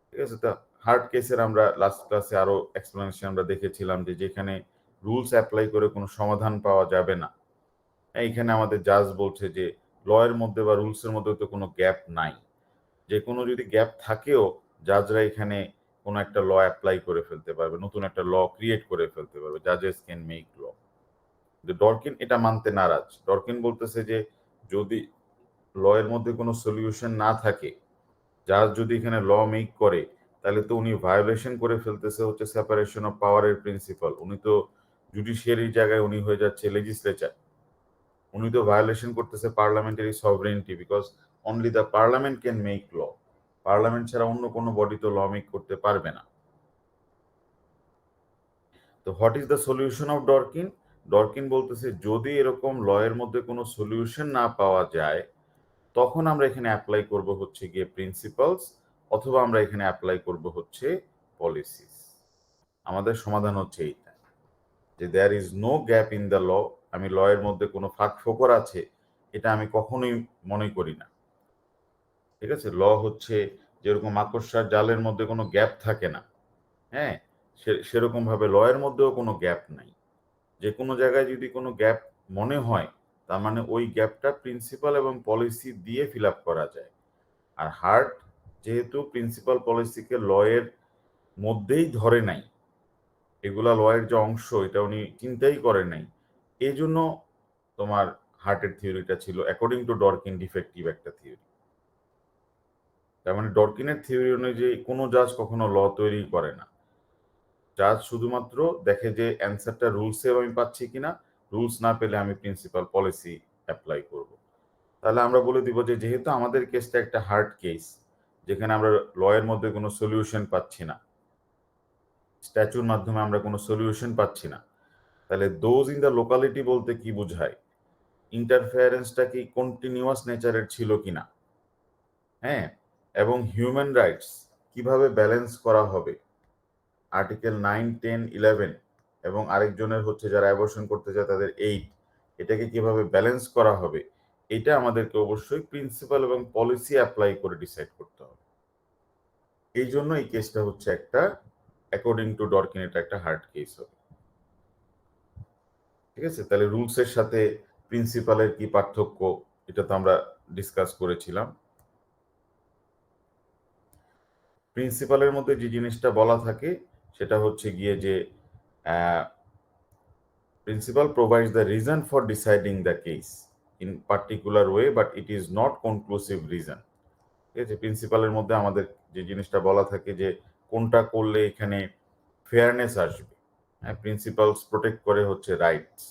ঠিক আছে, তো হার্ড কেসের আমরা লাস্ট ক্লাসে আরো এক্সপ্লেনেশন আমরা দেখেছিলাম যে যেখানে রুলস অ্যাপ্লাই করে কোনো সমাধান পাওয়া যাবে না। এইখানে আমাদের জাজ বলছে যে লয়ের মধ্যে বা রুলসের মধ্যে তো কোনো গ্যাপ নাই, যে কোনো যদি গ্যাপ থাকেও জাজরা এখানে কোনো একটা ল অ্যাপ্লাই করে ফেলতে পারবে, নতুন একটা ল ক্রিয়েট করে ফেলতে পারবে, জাজেস ক্যান মেক ল। ডরকিন এটা মানতে নারাজ। ডরকিন বলতেছে যে যদি ল এর মধ্যে কোনো সলিউশন না থাকে, জাজ যদি এখানে ল মেক করে, তাহলে তো উনি ভায়োলেশন করে ফেলতেছে হচ্ছে সেপারেশন অফ পাওয়ারের প্রিন্সিপাল। উনি তো জুডিশিয়ারির জায়গায় উনি হয়ে যাচ্ছে লেজিসলেচার। উনি তো ভায়োলেশন করতেছে parliamentary sovereignty, because only the parliament can make law. Parliament ছাড়া অন্য কোনো বডি তো ল মেক করতে পারবে না। তো what is the solution of Dworkin? Dworkin বলতেছে যদি এরকম ল এর মধ্যে কোনো সলিউশন না পাওয়া যায়, তখন আমরা এখানে অ্যাপ্লাই করব হচ্ছে গিয়ে প্রিন্সিপালস, অথবা আমরা এখানে অ্যাপ্লাই করব হচ্ছে পলিসিস। আমাদের সমাধান হচ্ছে এইটা, যে there is no gap in the law. আমি ল এর মধ্যে কোনো ফাঁক ফোকর আছে এটা আমি কখনোই মনে করি না। ঠিক আছে, ল হচ্ছে যেরকম মাকড়সার জালের মধ্যে কোনো গ্যাপ থাকে না, হ্যাঁ, সেরকম ভাবে ল এর মধ্যেও কোনো গ্যাপ নাই। যে কোনো জায়গায় যদি কোনো গ্যাপ মনে হয়, তার মানে ওই গ্যাপটা প্রিন্সিপাল এবং পলিসি দিয়ে ফিল আপ করা যায়। আর হার্ট যেহেতু প্রিন্সিপাল পলিসিকে ল এর মধ্যেই ধরে নাই, এগুলা ল এর যে অংশ এটা উনি চিন্তাই করে নাই, এই জন্য তোমার হার্টের থিওরিটা ছিল অ্যাকর্ডিং টু ডরকিন ডিফেক্টিভ একটা থিওরি। তার মানে ডরকিনের থিওরি অনুযায়ী কোনো জাজ কখনো ল তৈরি করে না। জাজ শুধুমাত্র দেখে যে অ্যান্সারটা রুলসে আমি পাচ্ছি কিনা, রুলস না পেলে আমি প্রিন্সিপাল পলিসি অ্যাপ্লাই করব। তাহলে আমরা বলে দিব যে যেহেতু আমাদের কেসটা একটা হার্ড কেস, যেখানে আমরা ল এর মধ্যে কোনো সলিউশন পাচ্ছি না, স্ট্যাচুর মাধ্যমে আমরা কোনো সলিউশন পাচ্ছি না, তাহলে দোজ ইন দ্য লোকালিটি বলতে কি বোঝায়? ইন্টারফেয়ারেন্সটা কি কন্টিনিউয়াস নেচারের ছিল কিনা, হ্যাঁ, এবং হিউম্যান রাইটস কিভাবে ব্যালেন্স করা হবে, আর্টিকেল 9, 10, 11 এবং আরেকজনের হচ্ছে যারা অ্যাবর্শন করতে চায় তাদের 8, এটাকে কিভাবে ব্যালেন্স করা হবে, এটা আমাদেরকে অবশ্যই প্রিন্সিপাল এবং পলিসি অ্যাপ্লাই করে ডিসাইড করতে হবে। এই জন্য এই কেসটা হচ্ছে একটা অ্যাকর্ডিং টু ডরকিন এটা একটা হার্ড কেস হবে। ঠিক আছে, তাহলে রুলসের সাথে প্রিন্সিপালের কি পার্থক্য, এটা তো আমরা ডিসকাস করেছিলাম। প্রিন্সিপালের মধ্যে যে জিনিসটা বলা থাকে সেটা হচ্ছে গিয়ে যে principal provides the reason for deciding the case in particular way but it is not conclusive reason। ঠিক আছে, প্রিন্সিপালের মধ্যে আমাদের যে জিনিসটা বলা থাকে যে কোনটা করলে এখানে ফেয়ারনেস আসবে। হ্যাঁ, প্রিন্সিপালস প্রোটেক্ট করে হচ্ছে রাইটস।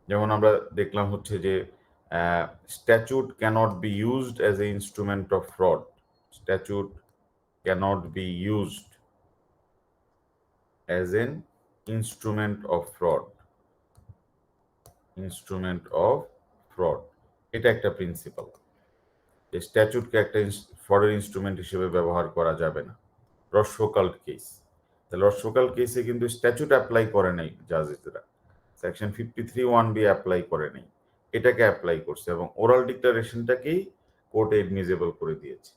যেমন আমরা দেখলাম হচ্ছে যে statute cannot be used as a instrument of fraud. Statute cannot be used as an instrument of fraud. Instrument of fraud, এটা একটা প্রিন্সিপাল, যে স্ট্যাচুটকে একটা ফ্রডের ইনস্ট্রুমেন্ট হিসেবে ব্যবহার করা যাবে না। রস্বকাল্ট কেস, তাহলে রস্বকাল্ট কেসে কিন্তু স্ট্যাচুট অ্যাপ্লাই করে নাই জাজেসরা, সেকশন 53(1)B অ্যাপ্লাই করে নাই, এটাকে অ্যাপ্লাই করছে এবং ওরাল ডিক্লারেশনটাকেই কোর্টে এডমিজেবল করে দিয়েছে।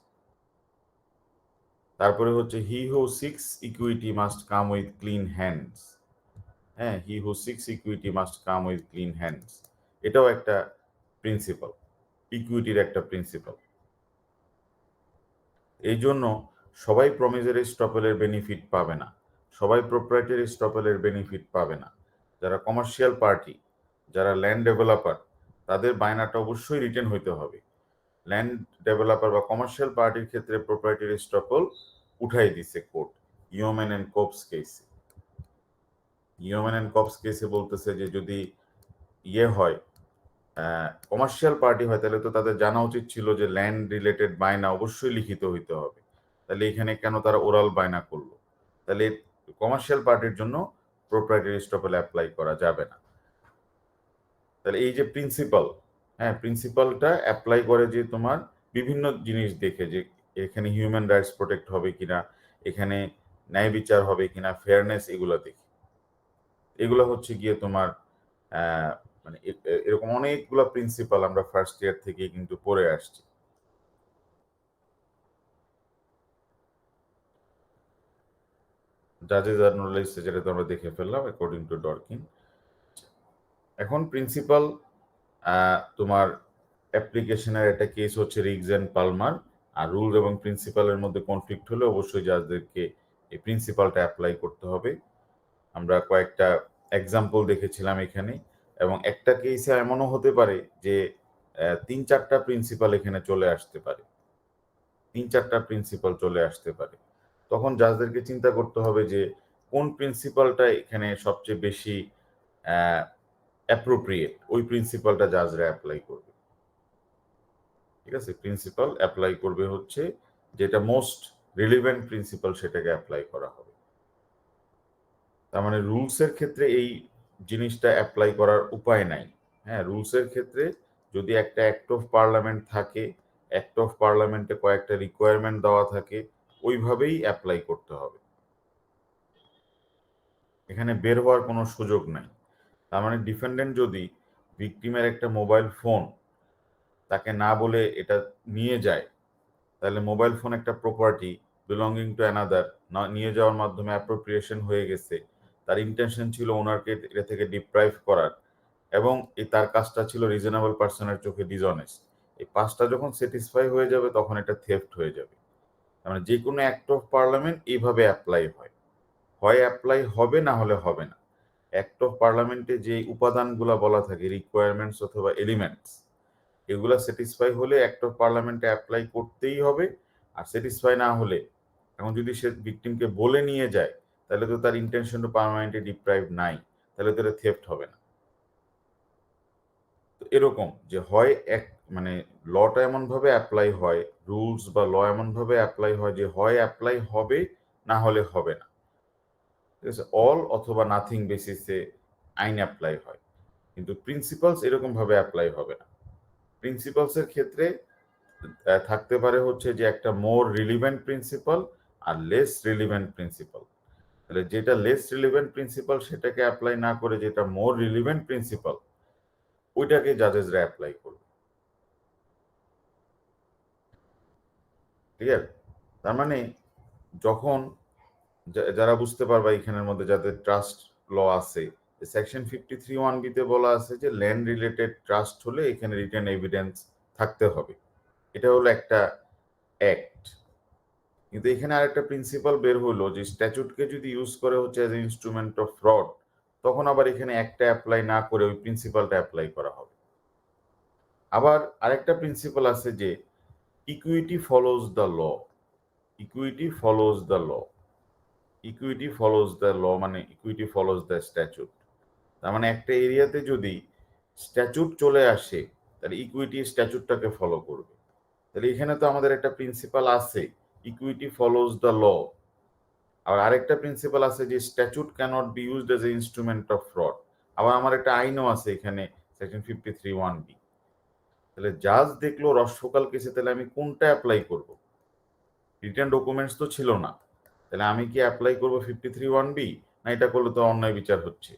তারপরে হচ্ছে he who seeks equity must come with clean hands. হ্যাঁ, he who seeks equity must come with clean hands, এটাও একটা প্রিন্সিপাল, ইকুইটির একটা প্রিন্সিপাল। এই জন্য সবাই প্রমিসারি স্টপেলের বেনিফিট পাবে না, সবাই প্রোপ্রাইটারি স্টপেলের বেনিফিট পাবে না। যারা কমার্শিয়াল পার্টি, যারা ল্যান্ড ডেভেলপার, তাদের বায়নাটা অবশ্যই রিটেন হইতে হবে। ল্যান্ড ডেভেলপার বা কমার্শিয়াল পার্টির ক্ষেত্রে প্রোপ্রাইটারি স্টপল উঠাই দিছে কোর্ট ইয়োমেন অ্যান্ড কোপস কেসে। ইয়োমেন অ্যান্ড কোপস কেসে বলতেছে যে যদি ইয়ে হয়, কমার্শিয়াল পার্টি হয়, তাহলে তো তাদের জানা উচিত ছিল যে ল্যান্ড রিলেটেড বায়না অবশ্যই লিখিত হইতে হবে, তাহলে এখানে কেন তারা ওরাল বায়না করলো? তাহলে কমার্শিয়াল পার্টির জন্য প্রোপ্রাইটারি স্টপেল অ্যাপ্লাই করা যাবে না। তাহলে এই যে প্রিন্সিপাল, হ্যাঁ, প্রিন্সিপালটা অ্যাপ্লাই করে যে তোমার বিভিন্ন জিনিস দেখে, যে এখানে হিউম্যান রাইটস প্রোটেক্ট হবে কিনা, এখানে ন্যায় বিচার হবে কিনা, ফেয়ারনেস, এগুলো দেখে। এগুলো হচ্ছে গিয়ে তোমার মানে এরকম অনেকগুলো প্রিন্সিপাল আমরা ফার্স্ট ইয়ার থেকে কিন্তু পড়ে আসছি। জাজেস আর নোলেজ যেটা তো আমরা দেখে ফেললাম অ্যাকর্ডিং টু ডরকিন। এখন প্রিন্সিপাল তোমার অ্যাপ্লিকেশনের একটা কেস হচ্ছে রিগস এন্ড পালমার, আর রুল এবং প্রিন্সিপালের মধ্যে কনফ্লিক্ট হলে অবশ্যই জাজদেরকে এই প্রিন্সিপালটা অ্যাপ্লাই করতে হবে। আমরা কয়েকটা এক্সাম্পল দেখেছিলাম এখানে, এবং একটা কেসে এমনও হতে পারে যে 3-4টা প্রিন্সিপাল এখানে চলে আসতে পারে, 3-4টা প্রিন্সিপাল চলে আসতে পারে। তখন জাজদেরকে চিন্তা করতে হবে যে কোন প্রিন্সিপালটা এখানে সবচেয়ে বেশি অ্যাপ্রোপ্রিয়েট, ওই প্রিন্সিপালটা জাজরা অ্যাপ্লাই করবে। ঠিক আছে, প্রিন্সিপাল অ্যাপ্লাই করবে হচ্ছে যেটা মোস্ট রিলিভেন্ট প্রিন্সিপাল, সেটাকে অ্যাপ্লাই করা হবে। তার মানে রুলসের ক্ষেত্রে এই জিনিসটা অ্যাপ্লাই করার উপায় নাই। হ্যাঁ, রুলসের ক্ষেত্রে যদি একটা অ্যাক্ট অফ পার্লামেন্ট থাকে, অ্যাক্ট অফ পার্লামেন্টে কয়েকটা রিকোয়ারমেন্ট দেওয়া থাকে, ওইভাবেই অ্যাপ্লাই করতে হবে, এখানে বের হওয়ার কোনো সুযোগ নাই। তার মানে ডিফেন্ডেন্ট যদি ভিকটিমের একটা মোবাইল ফোন তাকে না বলে এটা নিয়ে যায়, তাহলে মোবাইল ফোন একটা প্রপার্টি বিলঙ্গিং টু অ্যানাদার, নিয়ে যাওয়ার মাধ্যমে অ্যাপ্রোপ্রিয়েশন হয়ে গেছে, তার ইন্টেনশন ছিল ওনারকে এটা থেকে ডিপ্রাইভ করার, এবং এই তার কাজটা ছিল রিজনেবল পার্সনের চোখে ডিসঅনেস্ট। এই পাঁচটা যখন স্যাটিসফাই হয়ে যাবে তখন এটা থেফট হয়ে যাবে। মানে যে কোনো অ্যাক্ট অফ পার্লামেন্ট এইভাবে অ্যাপ্লাই হয়, হয় অ্যাপ্লাই হবে না হলে হবে না। অ্যাক্ট অফ পার্লামেন্টে যে উপাদানগুলো বলা থাকে, রিকোয়ারমেন্টস অথবা এলিমেন্টস, এগুলা স্যাটিসফাই হলে অ্যাক্ট অফ পার্লামেন্টে অ্যাপ্লাই করতেই হবে। আর স্যাটিসফাই না হলে, এখন যদি সে ভিকটিমকে বলে নিয়ে যায়, তাহলে তো তার ইন্টেনশন টু পার্মানেন্টলি ডিপ্রাইভ নাই, তাহলে তো এটা থেফট হবে না। তো এরকম যে হয় এক মানে লটা এমন ভাবে অ্যাপ্লাই হয়, রুলস বা ল এমন ভাবে অ্যাপ্লাই হয় যে হয় অ্যাপ্লাই হবে না হলে হবে না। ঠিক আছে, অল অথবা নাথিং বেসিসে আইন অ্যাপ্লাই হয়, কিন্তু প্রিন্সিপালস এরকম ভাবে অ্যাপ্লাই হবে না। প্রিন্সিপালসের ক্ষেত্রে থাকতে পারে হচ্ছে যে একটা মোর রিলিভেন্ট প্রিন্সিপাল আর লেস রিলিভেন্ট প্রিন্সিপাল। তাহলে যেটা লেস রিলিভেন্ট প্রিন্সিপাল সেটাকে অ্যাপ্লাই না করে যেটা মোর রিলিভেন্ট প্রিন্সিপাল, ওইটাকে জাজেসরা অ্যাপ্লাই করবে। ঠিক আছে, তার মানে যখন যারা বুঝতে পারবা এখানের মধ্যে যাদের ট্রাস্ট ল আছে, সেকশন 53(1)(b) তে বলা আছে যে ল্যান্ড রিলেটেড ট্রাস্ট হলে এখানে রিটেন এভিডেন্স থাকতে হবে, এটা হলো একটা অ্যাক্ট। কিন্তু এখানে আরেকটা প্রিন্সিপাল বের হলো যে স্ট্যাচুটকে যদি ইউজ করে হচ্ছে as a instrument of fraud, তখন আবার এখানে একটা অ্যাপ্লাই না করে ওই প্রিন্সিপালটা অ্যাপ্লাই করা হবে। আবার আরেকটা প্রিন্সিপাল আছে যে equity follows the law, equity follows the law, equity follows the law মানে ইকুইটি ফলোজ দ্য স্ট্যাচুট। তার মানে একটা এরিয়াতে যদি স্ট্যাচুট চলে আসে, তাহলে ইকুইটি স্ট্যাচুটটাকে ফলো করবে। তাহলে এখানে তো আমাদের একটা প্রিন্সিপাল আছে, ইকুইটি ফলোজ দ্য ল। আর আরেকটা প্রিন্সিপাল আছে যে statute cannot be used as a instrument of fraud. আবার আমার একটা আইনও আছে এখানে, সেকশন 53(1)(b)। তাহলে জাজ দেখলো রসফোকাল কেসে, তাহলে আমি কোনটা অ্যাপ্লাই করব? রিটার্ন ডকুমেন্টস তো ছিল না, তাহলে আমি কি অ্যাপ্লাই করব 53(1)(b), না এটা করলে তো অন্যায় বিচার হচ্ছে?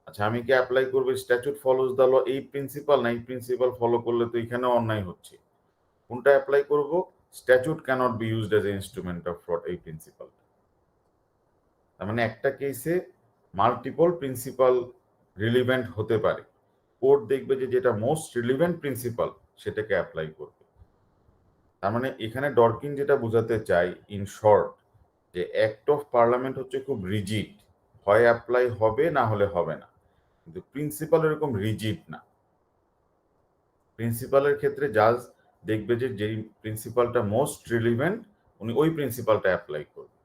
আচ্ছা, আমি কি অ্যাপ্লাই করবো স্ট্যাচুট ফলোজ দ্য ল এই প্রিন্সিপাল, না এই প্রিন্সিপাল ফলো করলে তো এখানেও অন্যায় হচ্ছে? কোনটা অ্যাপ্লাই করব? Statute cannot be used as a instrument of fraud, এই প্রিন্সিপাল। তার মানে একটা কেসে মাল্টিপল প্রিন্সিপাল রিলিভেন্ট হতে পারে, কোর্ট দেখবে যে যেটা মোস্ট রিলিভেন্ট প্রিন্সিপাল সেটাকে অ্যাপ্লাই করবে। তার মানে এখানে ডরকিন যেটা বোঝাতে চাই ইন শর্ট, যে অ্যাক্ট অফ পার্লামেন্ট হচ্ছে খুব রিজিড, হয় অ্যাপ্লাই হবে না হলে হবে না, কিন্তু প্রিন্সিপাল এরকম রিজিড না। প্রিন্সিপালের ক্ষেত্রে জাজ দেখবে যে যেই প্রিন্সিপালটা মোস্ট রিলিভেন্ট উনি ওই প্রিন্সিপালটা অ্যাপ্লাই করবে।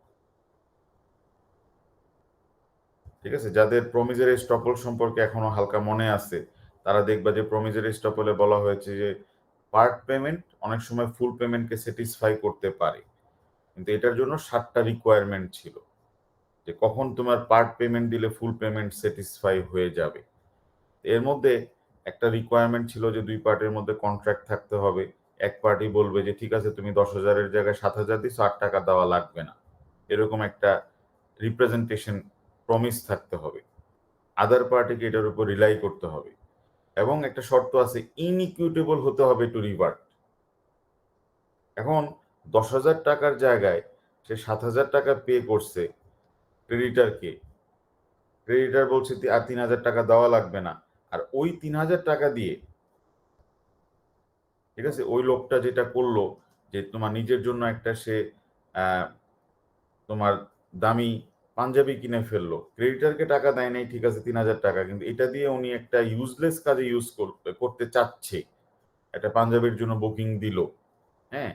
ঠিক আছে, যাদের প্রমিজারি এস্টপল সম্পর্কে এখনো হালকা মনে আছে, তারা দেখবা যে প্রমিজারি এস্টপলে বলা হয়েছে যে পার্ট পেমেন্ট অনেক সময় ফুল পেমেন্টকে স্যাটিসফাই করতে পারে, কিন্তু এটার জন্য 7টা রিকোয়ারমেন্ট ছিল যে কখন তোমার পার্ট পেমেন্ট দিলে ফুল পেমেন্ট স্যাটিসফাই হয়ে যাবে। এর মধ্যে একটা রিকোয়ারমেন্ট ছিল যে দুই পার্টির মধ্যে কন্ট্রাক্ট থাকতে হবে। এক পার্টি বলবে যে ঠিক আছে তুমি 10,000-এর জায়গায় 7,000 দিছো, 8 টাকা দেওয়া লাগবে না, এরকম একটা রিপ্রেজেন্টেশন প্রমিস থাকতে হবে। আদার পার্টিকে এটার উপর রিলাই করতে হবে, এবং একটা শর্ত আছে ইনইকুইটেবল হতে হবে টু রিভার্ট। এখন 10,000 টাকার জায়গায় সে 7,000 টাকা পে করছে, ক্রেডিটারকে, ক্রেডিটার বলছে আর 3,000 টাকা দেওয়া লাগবে না, আর ওই 3,000 টাকা দিয়ে, ঠিক আছে, ওই লোকটা যেটা করলো যে তোমার নিজের জন্য একটা সে তোমার দামি পাঞ্জাবি কিনে ফেললো, ক্রেডিটারকে টাকা দেয় নাই, ঠিক আছে, 3,000 টাকা, কিন্তু এটা দিয়ে উনি একটা ইউজলেস কাজে করতে চাচ্ছে, একটা পাঞ্জাবির জন্য বুকিং দিল, হ্যাঁ,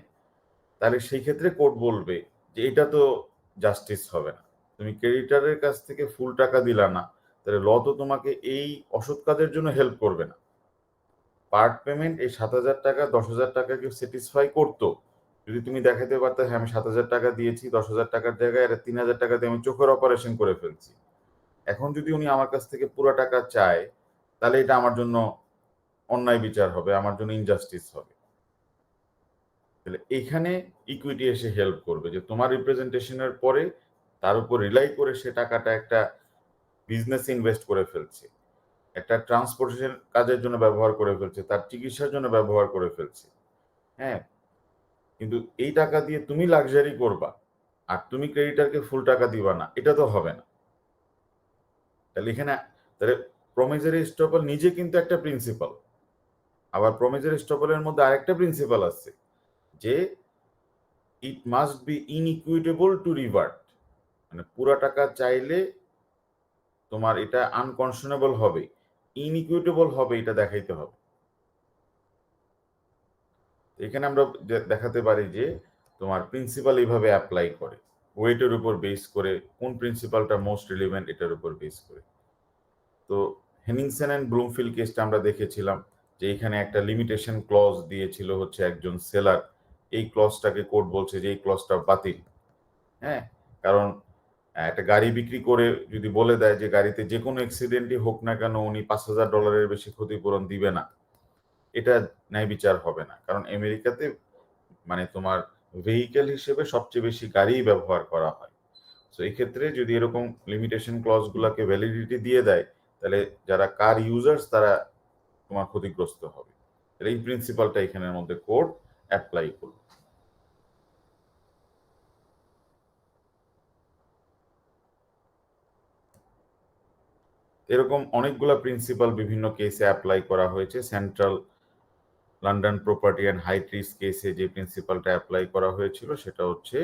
তাহলে সেই ক্ষেত্রে কোর্ট বলবে যে এটা তো জাস্টিস হবে না, তুমি ক্রেডিটারের কাছ থেকে ফুল টাকা দিলা না, তাহলে ল তো তোমাকে এই অসৎ কাজের জন্য হেল্প করবে না। পার্ট পেমেন্ট এই 7,000 টাকা 10,000 টাকাকে স্যাটিসফাই করতো যদি তুমি দেখাতে পারতে, হ্যাঁ আমি 7,000 টাকা দিয়েছি, 10,000 টাকার জায়গায় 3,000 টাকা দিয়ে আমি চোখের অপারেশন করে ফেলছি। এখন যদি উনি আমার কাছ থেকে পুরো টাকা চায়, তাহলে এটা আমার জন্য অন্যায় বিচার হবে, আমার জন্য ইনজাস্টিস হবে। তাহলে এখানে ইকুইটি এসে হেল্প করবে যে তোমার রিপ্রেজেন্টেশনের পরে তার উপর রিলাই করে সে টাকাটা একটা বিজনেস ইনভেস্ট করে ফেলছে, একটা ট্রান্সপোর্টেশন কাজের জন্য ব্যবহার করে ফেলছে, তার চিকিৎসার জন্য ব্যবহার করে ফেলছে, হ্যাঁ, কিন্তু এই টাকা দিয়ে তুমি লাক্সারি করবা আর তুমি ক্রেডিটারকে ফুল টাকা দিবা না, এটা তো হবে না। তাহলে এখানে তাহলে প্রমিসারি এস্টপল নিজে কিন্তু একটা প্রিন্সিপাল, আবার প্রমিসারি এস্টপলের মধ্যে আরেকটা প্রিন্সিপাল আছে যে it must be inequitable to revert, মানে পুরা টাকা চাইলে তোমার এটা আনকনশনেবল হবে, ইনইকুইটেবল হবে, এটা দেখাইতে হবে। এখানে আমরা দেখাতে পারি যে তোমার প্রিন্সিপাল এইভাবে অ্যাপ্লাই করে, ওয়েটের উপর বেস করে, কোন প্রিন্সিপালটা মোস্ট রিলিভেন্ট এটার উপর বেস করে। তো হেনিংসেন অ্যান্ড ব্লুমফিল্ড কেসটা আমরা দেখেছিলাম যে এখানে একটা লিমিটেশন ক্লজ দিয়েছিল হচ্ছে একজন সেলার, এই ক্লজটাকে কোর্ট বলছে যে এই ক্লজটা বাতিল, হ্যাঁ, কারণ একটা গাড়ি বিক্রি করে যদি বলে দেয় যে গাড়িতে যে কোনো অ্যাক্সিডেন্টই হোক না কেন উনি $5,000 বেশি ক্ষতিপূরণ দিবে না, এটা ন্যায় বিচার হবে না, কারণ আমেরিকাতে মানে তোমার ভেহিকেল হিসেবে সবচেয়ে বেশি গাড়িই ব্যবহার করা হয়। তো এই ক্ষেত্রে যদি এরকম লিমিটেশন ক্লজ গুলাকে ভ্যালিডিটি দিয়ে দেয়, তাহলে যারা কার ইউজার্স তারা তোমার ক্ষতিগ্রস্ত হবে। এই প্রিন্সিপালটা এখানের মধ্যে কোর্ট অ্যাপ্লাই করবে। এরকম অনেকগুলা প্রিন্সিপাল বিভিন্ন কেসে অ্যাপ্লাই করা হয়েছে। Central London property and high রিস্ক কেসে যে প্রিন্সিপালটা অ্যাপ্লাই করা হয়েছিল সেটা হচ্ছে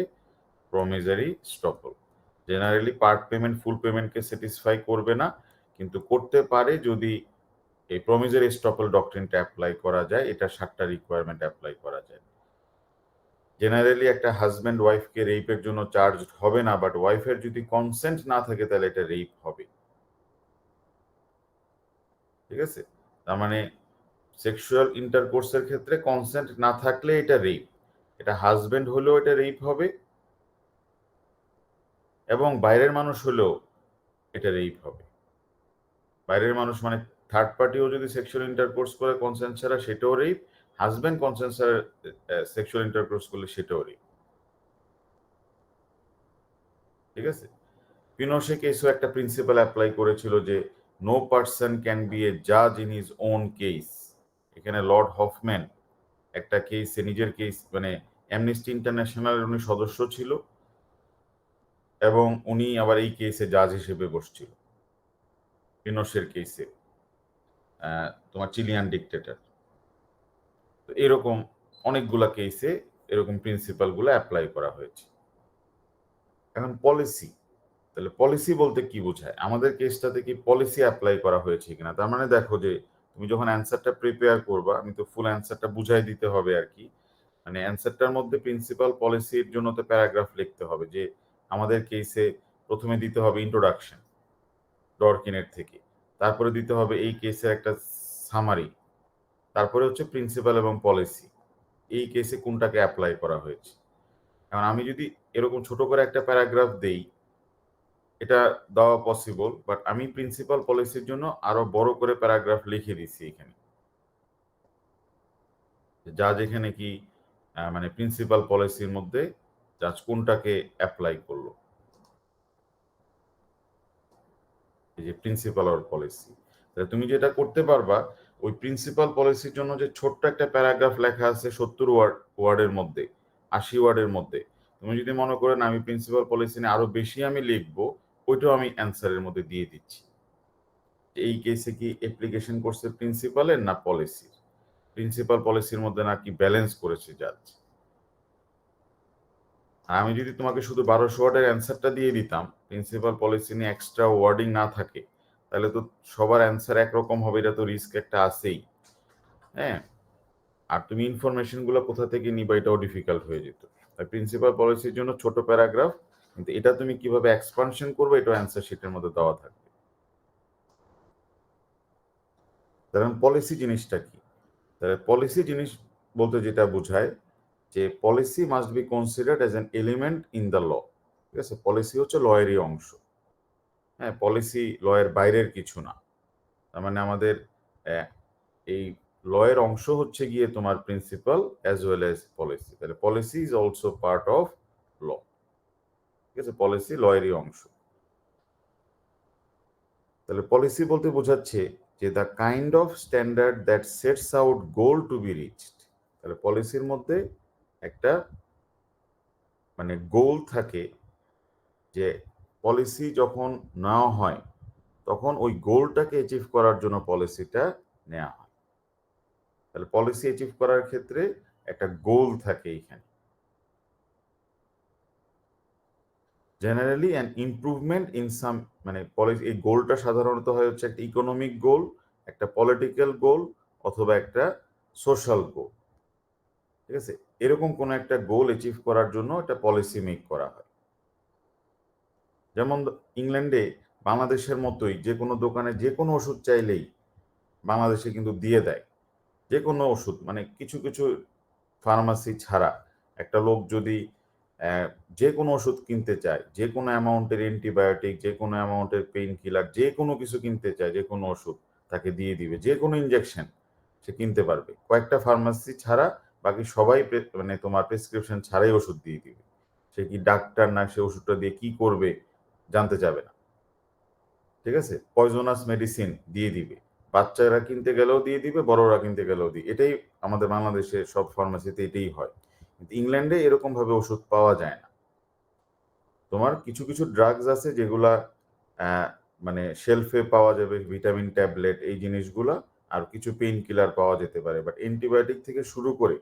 promissory estoppel. Generally part payment full পেমেন্টকে স্যাটিসফাই করবে না, কিন্তু করতে পারে যদি এই প্রমিসারি স্টপল ডক্ট্রিনটা অ্যাপ্লাই করা যায়, এটা 7টা রিকোয়ারমেন্ট অ্যাপ্লাই করা যায়। জেনারেলি একটা হাজব্যান্ড ওয়াইফকে রেপের জন্য চার্জ হবে না, বাট ওয়াইফের যদি কনসেন্ট না থাকে তাহলে এটা রেপ হবে, ঠিক আছে, তার মানে সেক্সুয়াল ইন্টারকোর্সের ক্ষেত্রে কনসেন্ট না থাকলে এটা রেপ, এটা হাজব্যান্ড হলেও এটা রেপ হবে, এবং বাইরের মানুষ হলেও এটা রেপ হবে। বাইরের মানুষ মানে থার্ড পার্টিও যদি সেক্সুয়াল ইন্টারকোর্স করে কনসেন্ট ছাড়া সেটাও রেপ, হাজব্যান্ড কনসেন্ট ছাড়া সেক্সুয়াল ইন্টারকোর্স করলে সেটাও রেপ, ঠিক আছে। পিনোশে কেসও একটা প্রিন্সিপাল অ্যাপ্লাই করেছিল যে no person can be a জাজ ইন হিজ ওন কেস। এখানে লর্ড হফম্যান একটা কেসে নিজের কেস মানে অ্যামনেস্টি ইন্টারন্যাশনালের উনি সদস্য ছিল এবং উনি আবার এই কেসে জাজ হিসেবে বসছিল, পিনোশের কেসে, তোমার চিলিয়ান ডিক্টেটর। তো এরকম অনেকগুলা কেসে এরকম প্রিন্সিপাল গুলো অ্যাপ্লাই করা হয়েছে। এখন পলিসি, তাহলে পলিসি বলতে কি বোঝায়, আমাদের কেসটাতে কি পলিসি অ্যাপ্লাই করা হয়েছে কিনা। তার মানে দেখো যে তুমি যখন অ্যান্সারটা প্রিপেয়ার করবা, আমি তো ফুল অ্যান্সারটা বুঝাই দিতে হবে আর কি, মানে অ্যান্সারটার মধ্যে প্রিন্সিপাল পলিসির জন্য তো প্যারাগ্রাফ লিখতে হবে, যে আমাদের কেসে প্রথমে দিতে হবে ইন্ট্রোডাকশন ডরকিনের থেকে, তারপরে দিতে হবে এই কেসের একটা সামারি, তারপরে হচ্ছে প্রিন্সিপাল এবং পলিসি, এই কেসে কোনটাকে অ্যাপ্লাই করা হয়েছে। কারণ আমি যদি এরকম ছোট করে একটা প্যারাগ্রাফ দেই এটা দেওয়া পসিবল, বাট আমি প্রিন্সিপাল পলিসির জন্য আরো বড় করে প্যারাগ্রাফ লিখে দিছি এখানে, জাজ এখানে কি মানে প্রিন্সিপাল পলিসির মধ্যে জাজ কোনটাকে অ্যাপ্লাই করলো, এই যে প্রিন্সিপাল অর পলিসি। তাহলে তুমি যেটা করতে পারবা, ওই প্রিন্সিপাল পলিসির জন্য যে ছোট্ট একটা প্যারাগ্রাফ লেখা আছে 70 ওয়ার্ডের মধ্যে, 80 ওয়ার্ডের মধ্যে, তুমি যদি মনে করেন আমি প্রিন্সিপাল পলিসি নিয়ে আরো বেশি আমি লিখবো, ওইটাও আমি অ্যান্সারের মধ্যে দিয়ে দিচ্ছি। এই কেসে কি অ্যাপ্লিকেশন করছে প্রিন্সিপালের না পলিসির, প্রিন্সিপাল পলিসির মধ্যে নাকি ব্যালেন্স করেছে জাজ। আর আমি যদি তোমাকে শুধু 1200 ওয়ার্ডের অ্যান্সারটা দিয়ে দিতাম, প্রিন্সিপাল পলিসি নিয়ে এক্সট্রা ওয়ার্ডিং না থাকে, তাহলে তো সবার অ্যান্সার একরকম হবে, এটা তো রিস্ক একটা আছেই। হ্যাঁ, আর তুমি ইনফরমেশনগুলো কোথা থেকে নিবা এটাও ডিফিকাল্ট হয়ে যেত। তাই প্রিন্সিপাল পলিসির জন্য ছোট প্যারাগ্রাফ, কিন্তু এটা তুমি কিভাবে এক্সপানশন করবে এটাও অ্যান্সার শিটের মধ্যে দেওয়া থাকবে। কারণ পলিসি জিনিসটা কি, পলিসি জিনিস বলতে যেটা বোঝায় যে policy must be considered as an element in the law. ঠিক আছে, পলিসি হচ্ছে লয়েরই অংশ। হ্যাঁ, পলিসি লয়ের বাইরের কিছু না। তার মানে আমাদের এই লয়ের অংশ হচ্ছে গিয়ে তোমার principle as well as policy. তাহলে policy is also part of law. ঠিক আছে, পলিসি লয়েরই অংশ। তাহলে পলিসি বলতে বোঝাচ্ছে যে the kind of standard that sets out goal to be reached. তাহলে পলিসির মধ্যে একটা মানে গোল থাকে, যে পলিসি যখন নেওয়া হয় তখন ওই গোলটাকে অ্যাচিভ করার জন্য পলিসিটা নেওয়া হয়। তাহলে পলিসি অ্যাচিভ করার ক্ষেত্রে একটা গোল থাকে এখানে। Generally an improvement in some, মানে পলিসি এই গোলটা সাধারণত হয় হচ্ছে একটা ইকোনমিক গোল, একটা পলিটিক্যাল গোল, অথবা একটা সোশ্যাল গোল। ঠিক আছে, এরকম কোনো একটা গোল অ্যাচিভ করার জন্য একটা পলিসি মেক করা হয়। যেমন ইংল্যান্ডে বাংলাদেশের মতোই যে কোনো দোকানে যে কোনো ওষুধ চাইলেই বাংলাদেশে কিন্তু দিয়ে দেয়। যে কোনো ওষুধ, মানে কিছু কিছু ফার্মাসি ছাড়া একটা লোক যদি যে কোনো ওষুধ কিনতে চায়, যে কোনো অ্যামাউন্টের অ্যান্টিবায়োটিক, যে কোনো অ্যামাউন্টের পেইন কিলার, যে কোনো কিছু কিনতে চায়, যে কোনো ওষুধ তাকে দিয়ে দিবে। যে কোনো ইনজেকশন সে কিনতে পারবে, কয়েকটা ফার্মাসি ছাড়া বাকি সবাই মানে তোমার প্রেসক্রিপশন ছাড়াই ওষুধ দিয়ে দিবে। সে কি ডাক্তার না, সে ওষুধটা দিয়ে কি করবে জানতে যাবে না। ঠিক আছে, পয়জনাস মেডিসিন দিয়ে দিবে, বাচ্চারা কিনতে গেলেও দিয়ে দিবে, বড়রা কিনতে গেলেও দিয়ে। এটাই আমাদের বাংলাদেশে সব ফার্মাসিতে এটাই হয়, কিন্তু ইংল্যান্ডে এরকম ভাবে ওষুধ পাওয়া যায় না। তোমার কিছু কিছু ড্রাগস আছে যেগুলা মানে শেলফে পাওয়া যাবে, ভিটামিন ট্যাবলেট এই জিনিসগুলা, আর কিছু পেইন কিলার পাওয়া যেতে পারে, বাট অ্যান্টিবায়োটিক থেকে শুরু করে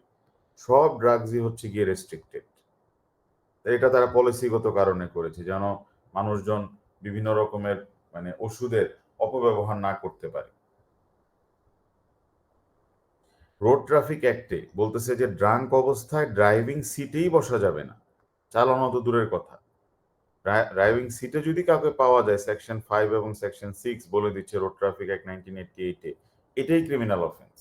সব ড্রাগসই হচ্ছে গিয়ে রেস্ট্রিক্টেড। এটা তারা পলিসিগত কারণে করেছে, যেন মানুষজন বিভিন্ন রকমের মানে ওষুধের অপব্যবহার না করতে পারে। রোড ট্রাফিক অ্যাক্টে বলতেছে যে ড্রাঙ্ক অবস্থায় ড্রাইভিং সিটেই বসা যাবে না, চালানো তো দূরের কথা, ড্রাইভিং সিটে যদি কাউকে পাওয়া যায়, সেকশন 5 এবং সেকশন 6 বলে দিচ্ছে রোড ট্রাফিক অ্যাক্ট 1988-এ, এটাই ক্রিমিনাল অফেন্স।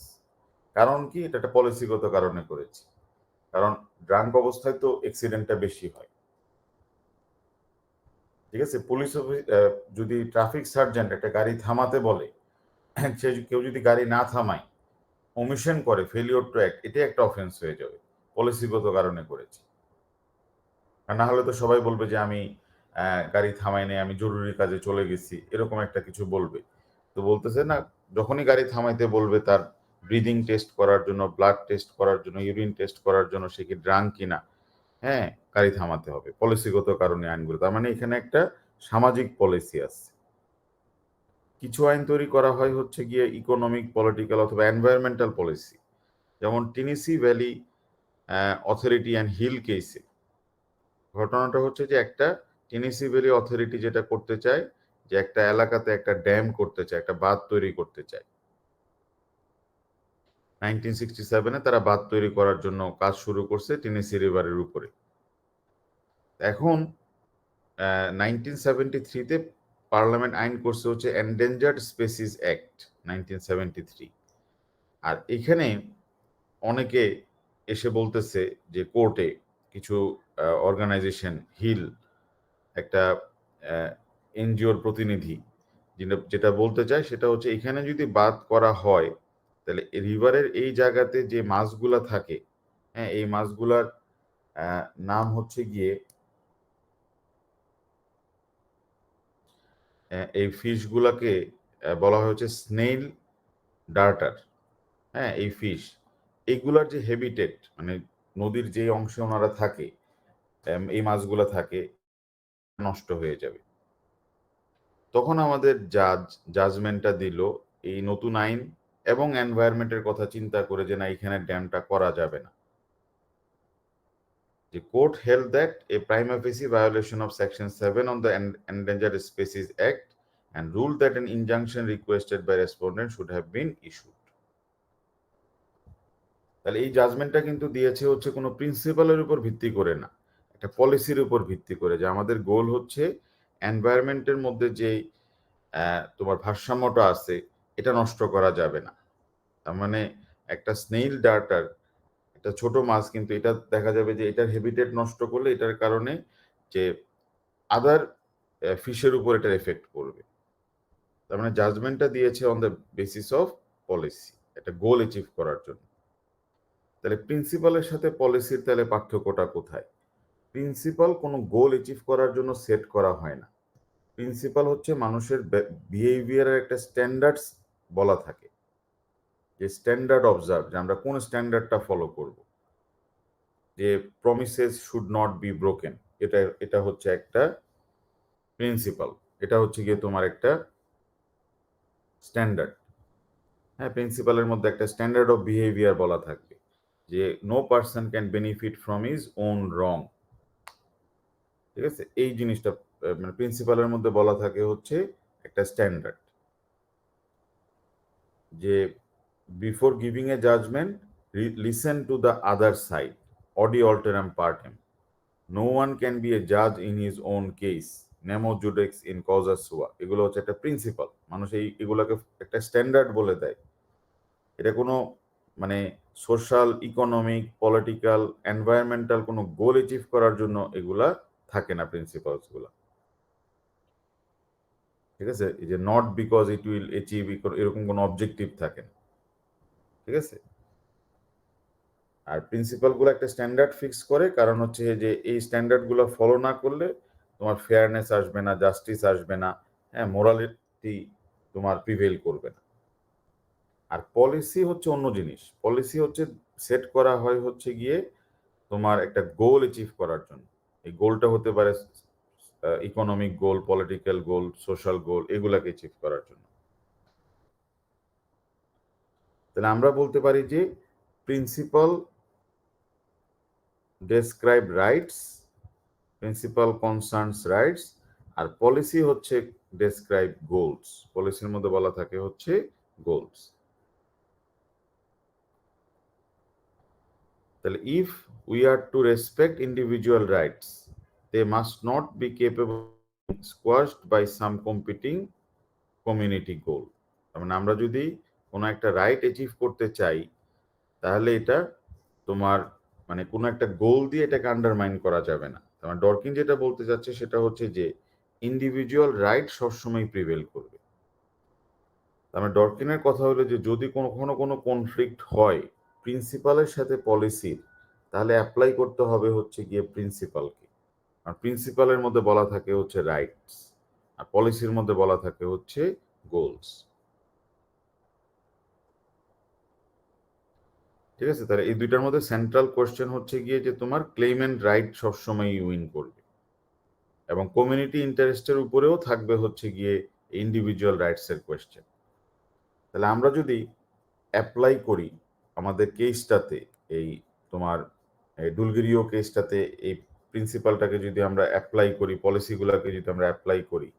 কারণ কি, এটা একটা পলিসিগত কারণে করেছে, কারণ ড্রাঙ্ক অবস্থায় তো অ্যাক্সিডেন্টটা বেশি হয়। ঠিক আছে, পুলিশ যদি ট্রাফিক সার্জেন্ট একটা গাড়ি থামাতে বলে, সে কেউ যদি গাড়ি না থামায়, ওমিশন করে, ফেলিওর টু অ্যাক্ট, এটাই একটা অফেন্স হয়ে যাবে, পলিসিগত কারণে করেছে। আর না হলে তো সবাই বলবে যে আমি গাড়ি থামাই নাই, আমি জরুরি কাজে চলে গেছি, এরকম একটা কিছু বলবে। তো বলতেছে না, যখনই গাড়ি থামাইতে বলবে তার ব্রিদিং টেস্ট করার জন্য, ব্লাড টেস্ট করার জন্য, ইউরিন টেস্ট করার জন্য, সে কি ড্রাঙ্ক কিনা, হ্যাঁ, গাড়ি থামাতে হবে, পলিসিগত কারণে আইনগুলো। তার মানে এখানে একটা সামাজিক পলিসি আছে। কিছু আইন তৈরি করা হয় হচ্ছে গিয়ে ইকোনমিক, পলিটিক্যাল অথবা এনভায়রনমেন্টাল পলিসি। যেমন Tennessee Valley Authority and Hill কেসে ঘটনাটা হচ্ছে যে একটা টেনেসি ভ্যালি অথরিটি যেটা করতে চায়, যে একটা এলাকাতে একটা ড্যাম করতে চায়, একটা বাঁধ তৈরি করতে চায়। 1967-এ তারা বাঁধ তৈরি করার জন্য কাজ শুরু করছে টেনেসি রিভারের উপরে। এখন 1973-তে পার্লামেন্ট আইন করছে হচ্ছে এন্ডেঞ্জার্ড স্পেসিস অ্যাক্ট 1973। আর এখানে অনেকে এসে বলতেছে যে কোর্টে কিছু অর্গানাইজেশন, হিল একটা এনজিওর প্রতিনিধি, যেটা বলতে চায় সেটা হচ্ছে এখানে যদি বাদ করা হয়, তাহলে রিভারের এই জায়গাতে যে মাছগুলা থাকে, হ্যাঁ, এই মাছগুলার নাম হচ্ছে গিয়ে এই ফিশগুলাকে বলা হয়েছে স্নেইল ডার্টার। হ্যাঁ, এই ফিশ, এইগুলার যে হেবিটেট, মানে নদীর যে অংশে ওনারা থাকে, এই মাছগুলা থাকে, নষ্ট হয়ে যাবে। তখন আমাদের জাজমেন্টটা দিল এই নতুন আইন এবং এনভায়রনমেন্টের কথা চিন্তা করে যে না এখানে ড্যামটা করা যাবে না। The court held that a prima facie violation of Section 7 on the Endangered Species Act and ruled that an injunction requested by respondent should have been issued. তাহলে এই জাজমেন্টটা কিন্তু দিয়েছে হচ্ছে কোনো প্রিন্সিপালের উপর ভিত্তি করে না, একটা পলিসির উপর ভিত্তি করে, যে আমাদের গোল হচ্ছে এনভায়রনমেন্টের মধ্যে যে তোমার ভারসাম্যটা আছে এটা নষ্ট করা যাবে না। তার মানে একটা স্নেইল ডার্টার, একটা ছোট মাছ, কিন্তু এটা দেখা যাবে যে এটার হ্যাবিটেট নষ্ট করলে এটার কারণে যে আদার ফিশের উপর এটার এফেক্ট পড়বে। তার মানে জাজমেন্টটা দিয়েছে on the basis of policy, একটা গোল অ্যাচিভ করার জন্য। তাহলে প্রিন্সিপালের সাথে পলিসির তাহলে পার্থক্যটা কোথায়? প্রিন্সিপাল কোনো গোল অ্যাচিভ করার জন্য সেট করা হয় না। প্রিন্সিপাল হচ্ছে মানুষের বিহেভিয়ারের একটা স্ট্যান্ডার্ডস বলা থাকে, যে স্ট্যান্ডার্ড অবজার্ভ, যে আমরা কোন স্ট্যান্ডার্ডটা ফলো করব, যে promises should not be broken, এটা হচ্ছে একটা প্রিন্সিপাল, এটা হচ্ছে গিয়ে তোমার একটা স্ট্যান্ডার্ড। হ্যাঁ, প্রিন্সিপালের মধ্যে একটা স্ট্যান্ডার্ড অফ বিহেভিয়ার বলা থাকবে, যে no person can benefit from his own wrong. ঠিক আছে, এই জিনিসটা মানে প্রিন্সিপালের মধ্যে বলা থাকে হচ্ছে একটা স্ট্যান্ডার্ড, যে before giving a judgement listen to the other side, audi alteram partem, no one can be a জাজ in his own case, nemo judex in causa sua. এগুলো হচ্ছে একটা প্রিন্সিপাল, মানুষ এগুলোকে একটা স্ট্যান্ডার্ড বলে দেয়। এটা কোনো মানে সোশ্যাল, ইকোনমিক, পলিটিক্যাল, এনভায়রনমেন্টাল কোনো গোল অ্যাচিভ করার জন্য এগুলা থাকে না প্রিন্সিপালস গুলা। ঠিক আছে, এই যে not because it will achieve, এরকম কোনো অবজেক্টিভ থাকে না। ঠিক আছে, আর প্রিন্সিপাল গুলো একটা স্ট্যান্ডার্ড ফিক্স করে, কারণ হচ্ছে যে এই স্ট্যান্ডার্ড গুলো ফলো না করলে তোমার ফেয়ারনেস আসবে না, জাস্টিস আসবে না, হ্যাঁ, মোরালিটি তোমার প্রিভেল করবে না। আর পলিসি হচ্ছে অন্য জিনিস। পলিসি হচ্ছে সেট করা হয় হচ্ছে গিয়ে তোমার একটা গোল অ্যাচিভ করার জন্য। এই গোলটা হতে পারে economic goal, political goal, social goal, এগুলাকে অ্যাচিভ করার জন্য। তাহলে আমরা বলতে পারি যে principle describe rights, principle concerns rights, আর পলিসি হচ্ছে ডেসক্রাইব গোলস। পলিসির মধ্যে বলা থাকে হচ্ছে গোলস। তাহলে if we are to respect individual rights, they must not be capable squashed by some competing community goal. তার মানে আমরা যদি কোনো একটা রাইট অ্যাচিভ করতে চাই, তাহলে এটা তোমার মানে কোনো একটা গোল দিয়ে এটাকে আন্ডারমাইন করা যাবে না। তার মানে ডরকিন যেটা বলতে যাচ্ছে সেটা হচ্ছে যে ইন্ডিভিজুয়াল রাইট সবসময় প্রিভেল করবে। তার মানে ডরকিনের কথা হলো যে যদি কখনো কোনো কনফ্লিক্ট হয় প্রিন্সিপালের সাথে পলিসির, তাহলে অ্যাপ্লাই করতে হবে হচ্ছে গিয়ে প্রিন্সিপালকে। আর প্রিন্সিপালের মধ্যে বলা থাকে হচ্ছে রাইটস, আর পলিসির মধ্যে বলা থাকে হচ্ছে গোলস। ঠিক আছে, তাহলে এই দুইটার মধ্যে সেন্ট্রাল কোয়েশ্চেন হচ্ছে গিয়ে যে তোমার ক্লেইমেন্ট রাইট সবসময় উইন করবে, এবং কমিউনিটি ইন্টারেস্টের উপরেও থাকবে হচ্ছে গিয়ে ইন্ডিভিজুয়াল রাইটস এর কোয়েশ্চেন। তাহলে আমরা যদি অ্যাপ্লাই করি আমাদের কেসটাতে, এই তোমার ডুলগেরিও কেসটাতে এই প্রিন্সিপালটাকে যদি আমরা অ্যাপ্লাই করি, পলিসিগুলোকে যদি আমরা অ্যাপ্লাই করি,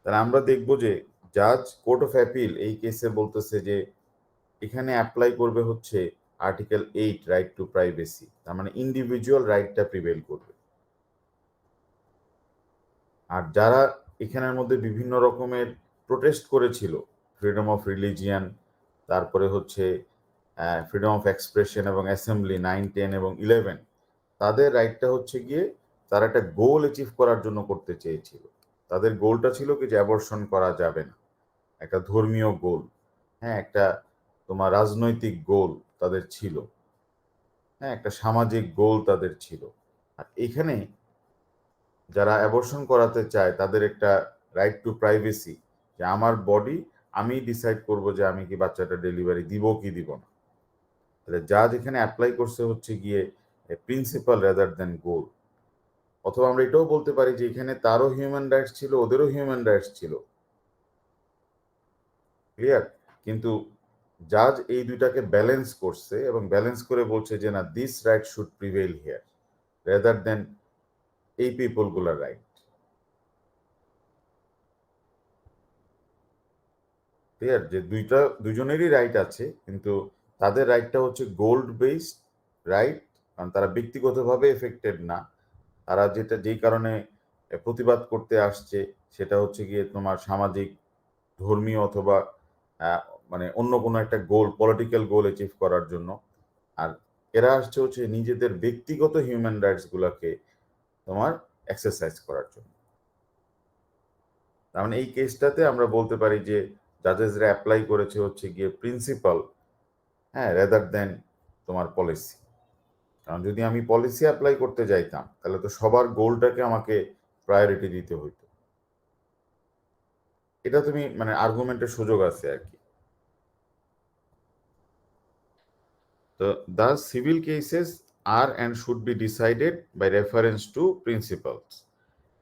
তাহলে আমরা দেখব যে জাজ কোর্ট অফ অ্যাপিল এই কেসে বলতেছে যে এখানে অ্যাপ্লাই করবে হচ্ছে আর্টিকেল 8 রাইট টু প্রাইভেসি। তার মানে ইন্ডিভিজুয়াল রাইটটা প্রিভেল করবে। আর যারা এখানের মধ্যে বিভিন্ন রকমের প্রোটেস্ট করেছিল, ফ্রিডম অফ রিলিজিয়ান, তারপরে হচ্ছে ফ্রিডম অফ এক্সপ্রেশন এবং অ্যাসেম্বলি 9, 10 এবং 11, তাদের রাইটটা হচ্ছে গিয়ে তারা একটা গোল অ্যাচিভ করার জন্য করতে চেয়েছিল। তাদের গোলটা ছিল কি যে অ্যাবর্শন করা যাবে না, একটা ধর্মীয় গোল, হ্যাঁ, একটা তোমার রাজনৈতিক গোল তাদের ছিল, হ্যাঁ, একটা সামাজিক গোল তাদের ছিল। আর এখানে যারা অ্যাবর্শন করাতে চায় তাদের একটা রাইট টু প্রাইভেসি, যে আমার বডি আমি ডিসাইড করব যে আমি কি বাচ্চাটা ডেলিভারি দিব কি দিব না। তাহলে জাজ এখানে অ্যাপ্লাই করছে হচ্ছে গিয়ে প্রিন্সিপাল রেদার দেন গোল। অথবা আমরা এটাও বলতে পারি যে এখানে তারও হিউম্যান রাইটস ছিল, ওদেরও হিউম্যান রাইটস ছিল, ক্লিয়ার? কিন্তু জাজ এই দুইটাকে ব্যালেন্স করছে এবং ব্যালেন্স করে বলছে যে না, this right should prevail here rather than এই পিপল গুলার রাইট। ক্লিয়ার? যে দুজনেরই রাইট আছে, কিন্তু তাদের রাইটটা হচ্ছে গোল্ড বেসড রাইট, কারণ তারা ব্যক্তিগতভাবে এফেক্টেড না। তারা যেই কারণে প্রতিবাদ করতে আসছে সেটা হচ্ছে গিয়ে তোমার সামাজিক, ধর্মীয় অথবা আহ, মানে অন্য কোনো একটা গোল, পলিটিক্যাল গোল অ্যাচিভ করার জন্য। আর এরা আসছে হচ্ছে নিজেদের ব্যক্তিগত হিউম্যান রাইটস গুলাকে তোমার এক্সারসাইজ করার জন্য। তার মানে এই কেসটাতে আমরা বলতে পারি যে জাজেসরা অ্যাপ্লাই করেছে হচ্ছে গিয়ে প্রিন্সিপাল, হ্যাঁ, রেদার দেন তোমার পলিসি। কারণ যদি আমি পলিসি অ্যাপ্লাই করতে যাইতাম তাহলে তো সবার গোলটাকে আমাকে প্রায়োরিটি দিতে হইতো। এটা তুমি মানে আর্গুমেন্টের সুযোগ আছে আর কি। তো the civil cases are and should be decided by reference to principles.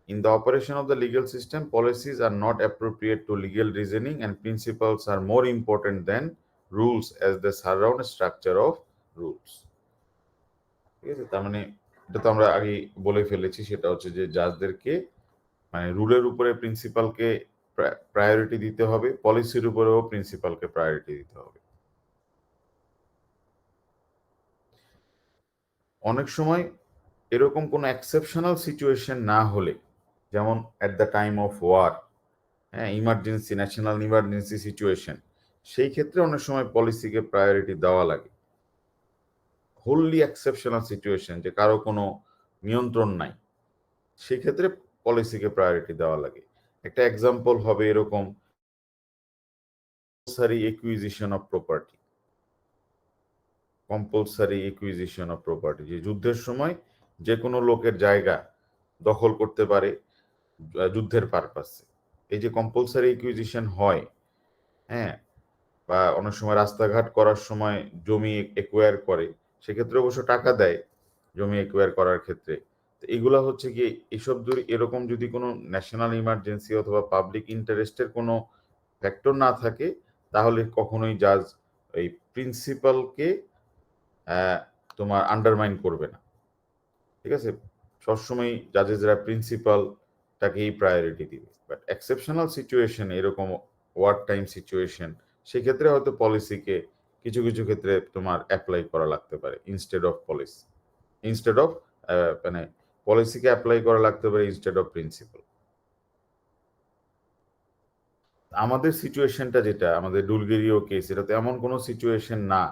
In the operation of the legal system, policies are not appropriate to legal reasoning and principles are more important than rules as they surround a structure of rules. ঠিক আছে? তার মানে এটা তো আমরা আগে বলে ফেলেছি, সেটা হচ্ছে যে জাজদেরকে মানে রুলের উপরে প্রিন্সিপালকে প্রায়োরিটি দিতে হবে, পলিসির উপরেও প্রিন্সিপালকে প্রায়োরিটি দিতে হবে। অনেক সময় এরকম কোনো এক্সেপশনাল সিচুয়েশন না হলে, যেমন at the time of war, হ্যাঁ, ইমার্জেন্সি, ন্যাশনাল ইমার্জেন্সি সিচুয়েশন, সেই ক্ষেত্রে অনেক সময় পলিসিকে প্রায়োরিটি দেওয়া লাগে। হোললি এক্সেপশনাল সিচুয়েশন, যে কারো কোনো নিয়ন্ত্রণ নাই, সেক্ষেত্রে পলিসিকে প্রায়োরিটি দেওয়া লাগে। একটা এক্সাম্পল হবে এরকম, compulsory acquisition of property. Compulsory acquisition of property, যে যুদ্ধের সময় যে কোনো লোকের জায়গা দখল করতে পারে যুদ্ধের পারপাসে। এই যে কম্পালসারি একুইজিশন হয়, হ্যাঁ, বা অনেক সময় রাস্তাঘাট করার সময় জমি একুয়ার করে, সেক্ষেত্রে অবশ্য টাকা দেয় জমি একুয়ার করার ক্ষেত্রে। তো এগুলা হচ্ছে কি, এসব এরকম যদি কোনো ন্যাশনাল ইমার্জেন্সি অথবা পাবলিক ইন্টারেস্টের কোনো ফ্যাক্টর না থাকে, তাহলে কখনোই জাজ এই প্রিন্সিপালকে তোমার আন্ডারমাইন করবে না। ঠিক আছে? সবসময় জাজেসরা প্রিন্সিপালটাকেই প্রায়োরিটি দিবে। বাট এক্সেপশনাল সিচুয়েশন, এরকম ওয়ার টাইম সিচুয়েশন, সেক্ষেত্রে হয়তো পলিসিকে কিছু কিছু ক্ষেত্রে তোমার অ্যাপ্লাই করা লাগতে পারে instead of policy, instead of মানে পলিসিকে অ্যাপ্লাই করা লাগতে পারে ইনস্টেড অফ প্রিন্সিপাল। আমাদের সিচুয়েশনটা যেটা, আমাদের ডুলগেরিও কেস, এটা তো এমন কোনো সিচুয়েশন না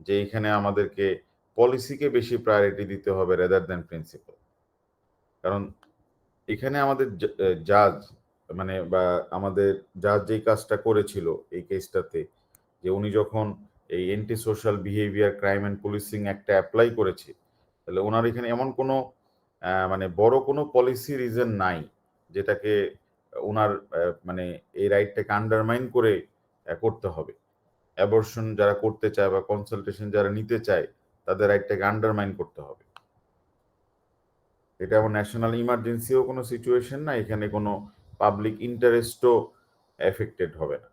যে এখানে আমাদেরকে পলিসিকে বেশি প্রায়োরিটি দিতে হবে রেদার দেন প্রিন্সিপাল। কারণ এখানে আমাদের জাজ মানে বা আমাদের জাজ যেই কাজটা করেছিল এই কেসটাতে, যে উনি যখন এই anti social behaviour crime and policing একটা অ্যাপ্লাই করেছে, তাহলে ওনার এখানে এমন কোনো মানে বড় কোনো পলিসি রিজন নাই যেটাকে ওনার মানে এই রাইটটাকে আন্ডারমাইন করে করতে হবে। অ্যাবর্শন যারা করতে চায় বা কনসালটেশন যারা নিতে চায়, তাদের রাইটটাকে আন্ডারমাইন করতে হবে। এটা আমার ন্যাশনাল ইমার্জেন্সিও কোনো সিচুয়েশন না, এখানে কোনো পাবলিক ইন্টারেস্টও এফেক্টেড হবে না।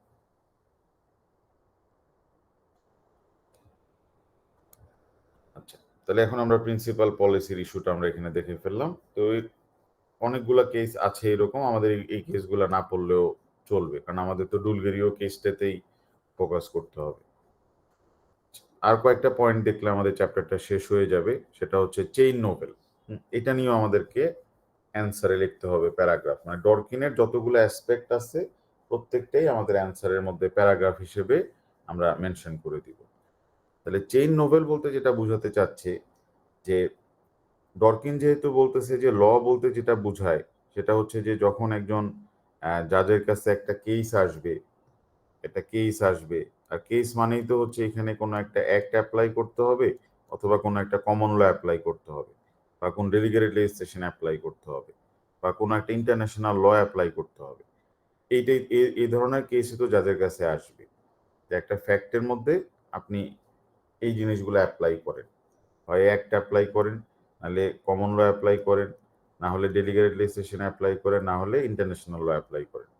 আচ্ছা, তাহলে এখন আমরা প্রিন্সিপাল পলিসির ইস্যুটা আমরা এখানে দেখে ফেললাম। তো অনেকগুলা কেস আছে এরকম, আমাদের এই কেসগুলো না পড়লেও চলবে, কারণ আমাদের তো ডুলগেরিও কেসটাতেই ফোকাস করতে হবে। আর কয়েকটা পয়েন্ট দেখলে আমাদের চ্যাপ্টারটা শেষ হয়ে যাবে, সেটা হচ্ছে চেইন নোবেল। এটা নিয়েও আমাদেরকে অ্যান্সারে লিখতে হবে প্যারাগ্রাফ, মানে ডরকিনের যতগুলো অ্যাসপেক্ট আছে প্রত্যেকটাই আমাদের অ্যান্সারের মধ্যে প্যারাগ্রাফ হিসেবে আমরা মেনশন করে দিব। তাহলে চেইন নোবেল বলতে যেটা বোঝাতে চাচ্ছে, যে ডরকিন যেহেতু বলতেছে যে ল বলতে যেটা বোঝায় সেটা হচ্ছে যে যখন একজন জাজের কাছে একটা কেস আসবে, আর কেস মানেই তো হচ্ছে এখানে কোনো একটা অ্যাক্ট অ্যাপ্লাই করতে হবে, অথবা কোনো একটা কমন ল অ্যাপ্লাই করতে হবে, বা কোন ডেলিগেটেড লেজিসলেশন অ্যাপ্লাই করতে হবে, বা কোনো একটা ইন্টারন্যাশনাল ল অ্যাপ্লাই করতে হবে। এইটাই এই ধরনের কেসই তো যাদের কাছে আসবে, যে একটা ফ্যাক্টের মধ্যে আপনি এই জিনিসগুলো অ্যাপ্লাই করেন, হয় অ্যাক্ট অ্যাপ্লাই করেন, নাহলে কমন ল অ্যাপ্লাই করেন, না হলে ডেলিগেটেড লেজিসলেশন অ্যাপ্লাই করেন, না হলে ইন্টারন্যাশনাল ল অ্যাপ্লাই করেন।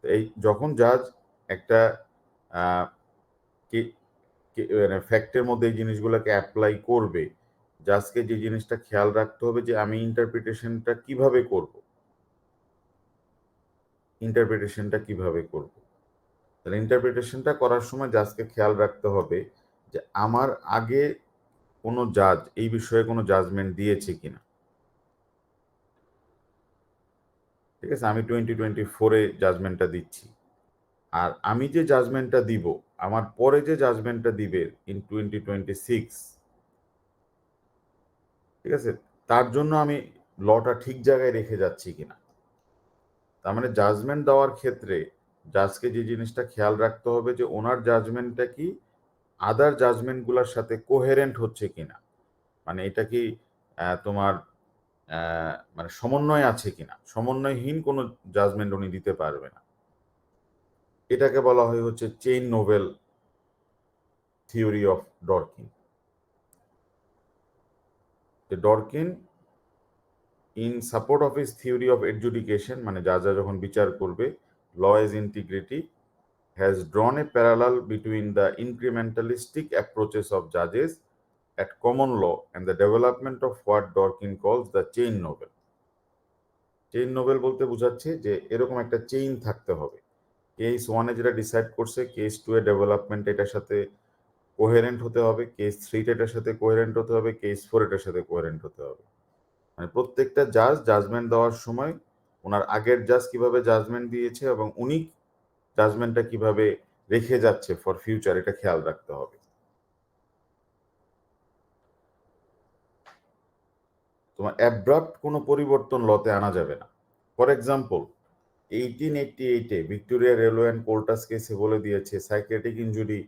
এই যখন জাজ একটা মানে ফ্যাক্টের মধ্যে এই জিনিসগুলোকে অ্যাপ্লাই করবে, জাজকে যে জিনিসটা খেয়াল রাখতে হবে যে আমি ইন্টারপ্রিটেশনটা কিভাবে করব, তাহলে ইন্টারপ্রিটেশনটা করার সময় জাজকে খেয়াল রাখতে হবে যে আমার আগে কোনো জাজ এই বিষয়ে কোনো জাজমেন্ট দিয়েছে কিনা। ঠিক আছে, আমি 2024-এ জাজমেন্টটা দিচ্ছি, আর আমি যে জাজমেন্টটা দিব, আমার পরে যে জাজমেন্টটা দিবে ইন 2026, ঠিক আছে, তার জন্য আমি লটা ঠিক জায়গায় রেখে যাচ্ছি কিনা। তার মানে জাজমেন্ট দেওয়ার ক্ষেত্রে জাজকে যে জিনিসটা খেয়াল রাখতে হবে যে ওনার জাজমেন্টটা কি আদার জাজমেন্টগুলোর সাথে কোহেরেন্ট হচ্ছে কিনা, মানে এটা কি তোমার মানে সমন্বয় আছে কিনা, সমন্বয়হীন কোনো জাজমেন্ট উনি দিতে পারবে না। এটাকে বলা হয় হচ্ছে chain novel theory of Dworkin. Dworkin in support of his theory of adjudication, মানে যা যা যখন বিচার করবে, law as integrity has drawn a parallel between the incrementalistic approaches of judges at common law and the development of what Dworkin calls the chain novel. Chain Nobel বলতে বোঝাচ্ছে যে এরকম একটা চেইন থাকতে হবে, কেস ওয়ানে যেটা ডিসাইড করছে কেস টু এর ডেভেলপমেন্ট এটার সাথে কোহেরেন্ট হতে হবে, কেস থ্রিটা এটার সাথে কোহেরেন্ট হতে হবে, কেস ফোর এটার সাথে কোহেরেন্ট হতে হবে। মানে প্রত্যেকটা জাজ জাজমেন্ট দেওয়ার সময় ওনার আগের জাজ কিভাবে জাজমেন্ট দিয়েছে এবং উনি জাজমেন্টটা কিভাবে রেখে যাচ্ছে ফর ফিউচার, এটা খেয়াল রাখতে হবে। তোমার অ্যাব্রাপ্ট কোনো পরিবর্তন লতে আনা যাবে না। ফর এক্সাম্পল 1888-এ ভিক্টোরিয়া রেলওয়ে অ্যান্ড কোল্টাস কেসে বলে দিয়েছে সাইকিয়াট্রিক ইনজুরি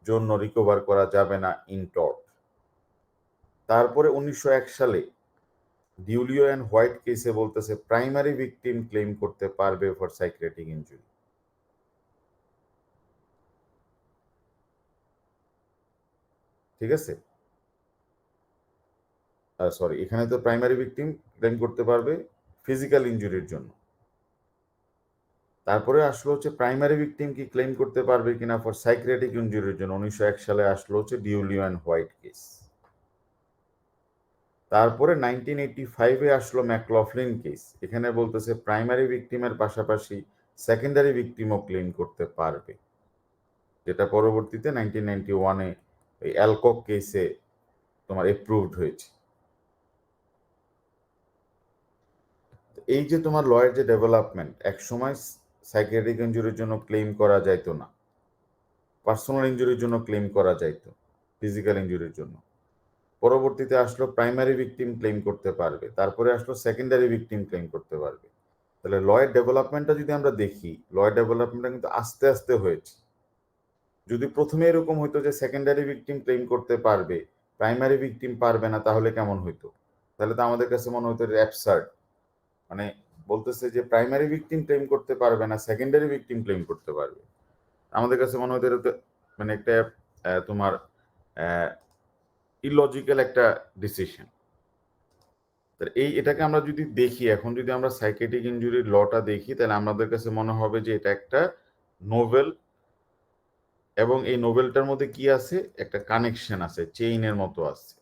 জন্য রিকভার করা যাবে না ইন টর্ট। তারপরে 1901 সালে ডিউলিও অ্যান্ড হোয়াইট কেসে বলতেছে প্রাইমারি ভিকটিম ক্লেম করতে পারবে ফর সাইকিয়াট্রিক ইনজুরি। ঠিক আছে, সরি, এখানে তো প্রাইমারি ভিকটিম ক্লেম করতে পারবে ফিজিক্যাল ইনজুরির জন্য। তারপরে আসলো হচ্ছে প্রাইমারি ভিকটিম কি ক্লেম করতে পারবে কিনা ফর সাইকিয়াট্রিক ইনজুরির জন্য, 1901 সালে আসলো হচ্ছে ডিউলিও অ্যান্ড হোয়াইট কেস। তারপরে 1985-এ আসলো ম্যাকলফলিন কেস, এখানে বলতেছে প্রাইমারি ভিকটিমের পাশাপাশি সেকেন্ডারি ভিকটিমও ক্লেম করতে পারবে, যেটা পরবর্তীতে 1991-এ এই অ্যালকক কেসে তোমার এপ্রুভড হয়েছে। এই যে তোমার লয়ের যে ডেভেলপমেন্ট, এক সময় সাইকিয়াট্রিক ইনজুরির জন্য ক্লেম করা যাইতো না, পার্সোনাল ইনজুরির জন্য ক্লেম করা যাইতো, ফিজিক্যাল ইনজুরির জন্য। পরবর্তীতে আসলো প্রাইমারি ভিকটিম ক্লেম করতে পারবে, তারপরে আসলো সেকেন্ডারি ভিকটিম ক্লেম করতে পারবে। তাহলে লয়ের ডেভেলপমেন্টটা যদি আমরা দেখি, লয়ের ডেভেলপমেন্টটা কিন্তু আস্তে আস্তে হয়েছে। যদি প্রথমে এরকম হইতো যে সেকেন্ডারি ভিকটিম ক্লেম করতে পারবে, প্রাইমারি ভিকটিম পারবে না, তাহলে কেমন হইতো? তাহলে তো আমাদের কাছে মনে হতো অ্যাবসার্ড, মানে বলতেছে যে প্রাইমারি ভিকটিম ক্লেম করতে পারবে না, সেকেন্ডারি ভিকটিম ক্লেম করতে পারবে। আমাদের কাছে মনে হতো এটা মানে একটা তোমার ইলজিক্যাল একটা ডিসিশন। এটাকে আমরা যদি দেখি, এখন যদি আমরা সাইকিয়াট্রিক ইনজুরির লটা দেখি, তাহলে আমাদের কাছে মনে হবে যে এটা একটা নোভেল, এবং এই নোভেলটার মধ্যে কি আছে, একটা কানেকশন আছে, চেইনের মতো আছে,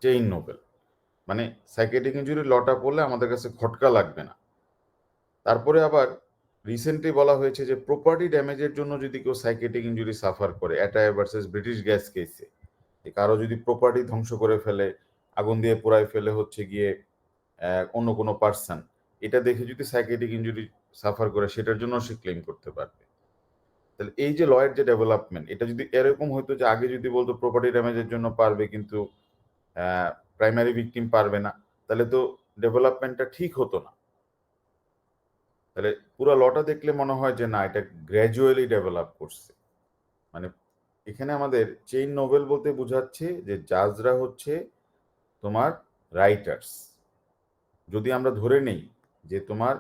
চেইন নোভেল। মানে সাইকিয়াট্রিক ইনজুরির লটা পড়লে আমাদের কাছে খটকা লাগবে না। তারপরে আবার রিসেন্টলি বলা হয়েছে যে প্রপার্টি ড্যামেজের জন্য যদি কেউ সাইকিয়াট্রিক ইনজুরি সাফার করে, অ্যাটায়ার ভার্সেস ব্রিটিশ গ্যাস কেসে, কারো যদি প্রপার্টি ধ্বংস করে ফেলে, আগুন দিয়ে পোড়ায় ফেলে হচ্ছে গিয়ে অন্য কোনো পার্সন, এটা দেখে যদি সাইকিয়াট্রিক ইনজুরি সাফার করে, সেটার জন্য সে ক্লেম করতে পারবে। তাহলে এই যে লয়ের যে ডেভেলপমেন্ট, এটা যদি এরকম হইতো যে আগে যদি বলতো প্রপার্টি ড্যামেজের জন্য পারবে কিন্তু প্রাইমারি ভিকটিম পারবে না, তাহলে তো ডেভেলপমেন্টটা ঠিক হতো না। তাহলে পুরো লটা দেখলে মনে হয় যে না, এটা গ্র্যাজুয়ালি ডেভেলপ করছে। মানে এখানে আমাদের চেইন নোভেল বলতে বোঝাচ্ছে যে জাজরা হচ্ছে তোমার রাইটার্স। যদি আমরা ধরে নেই যে তোমার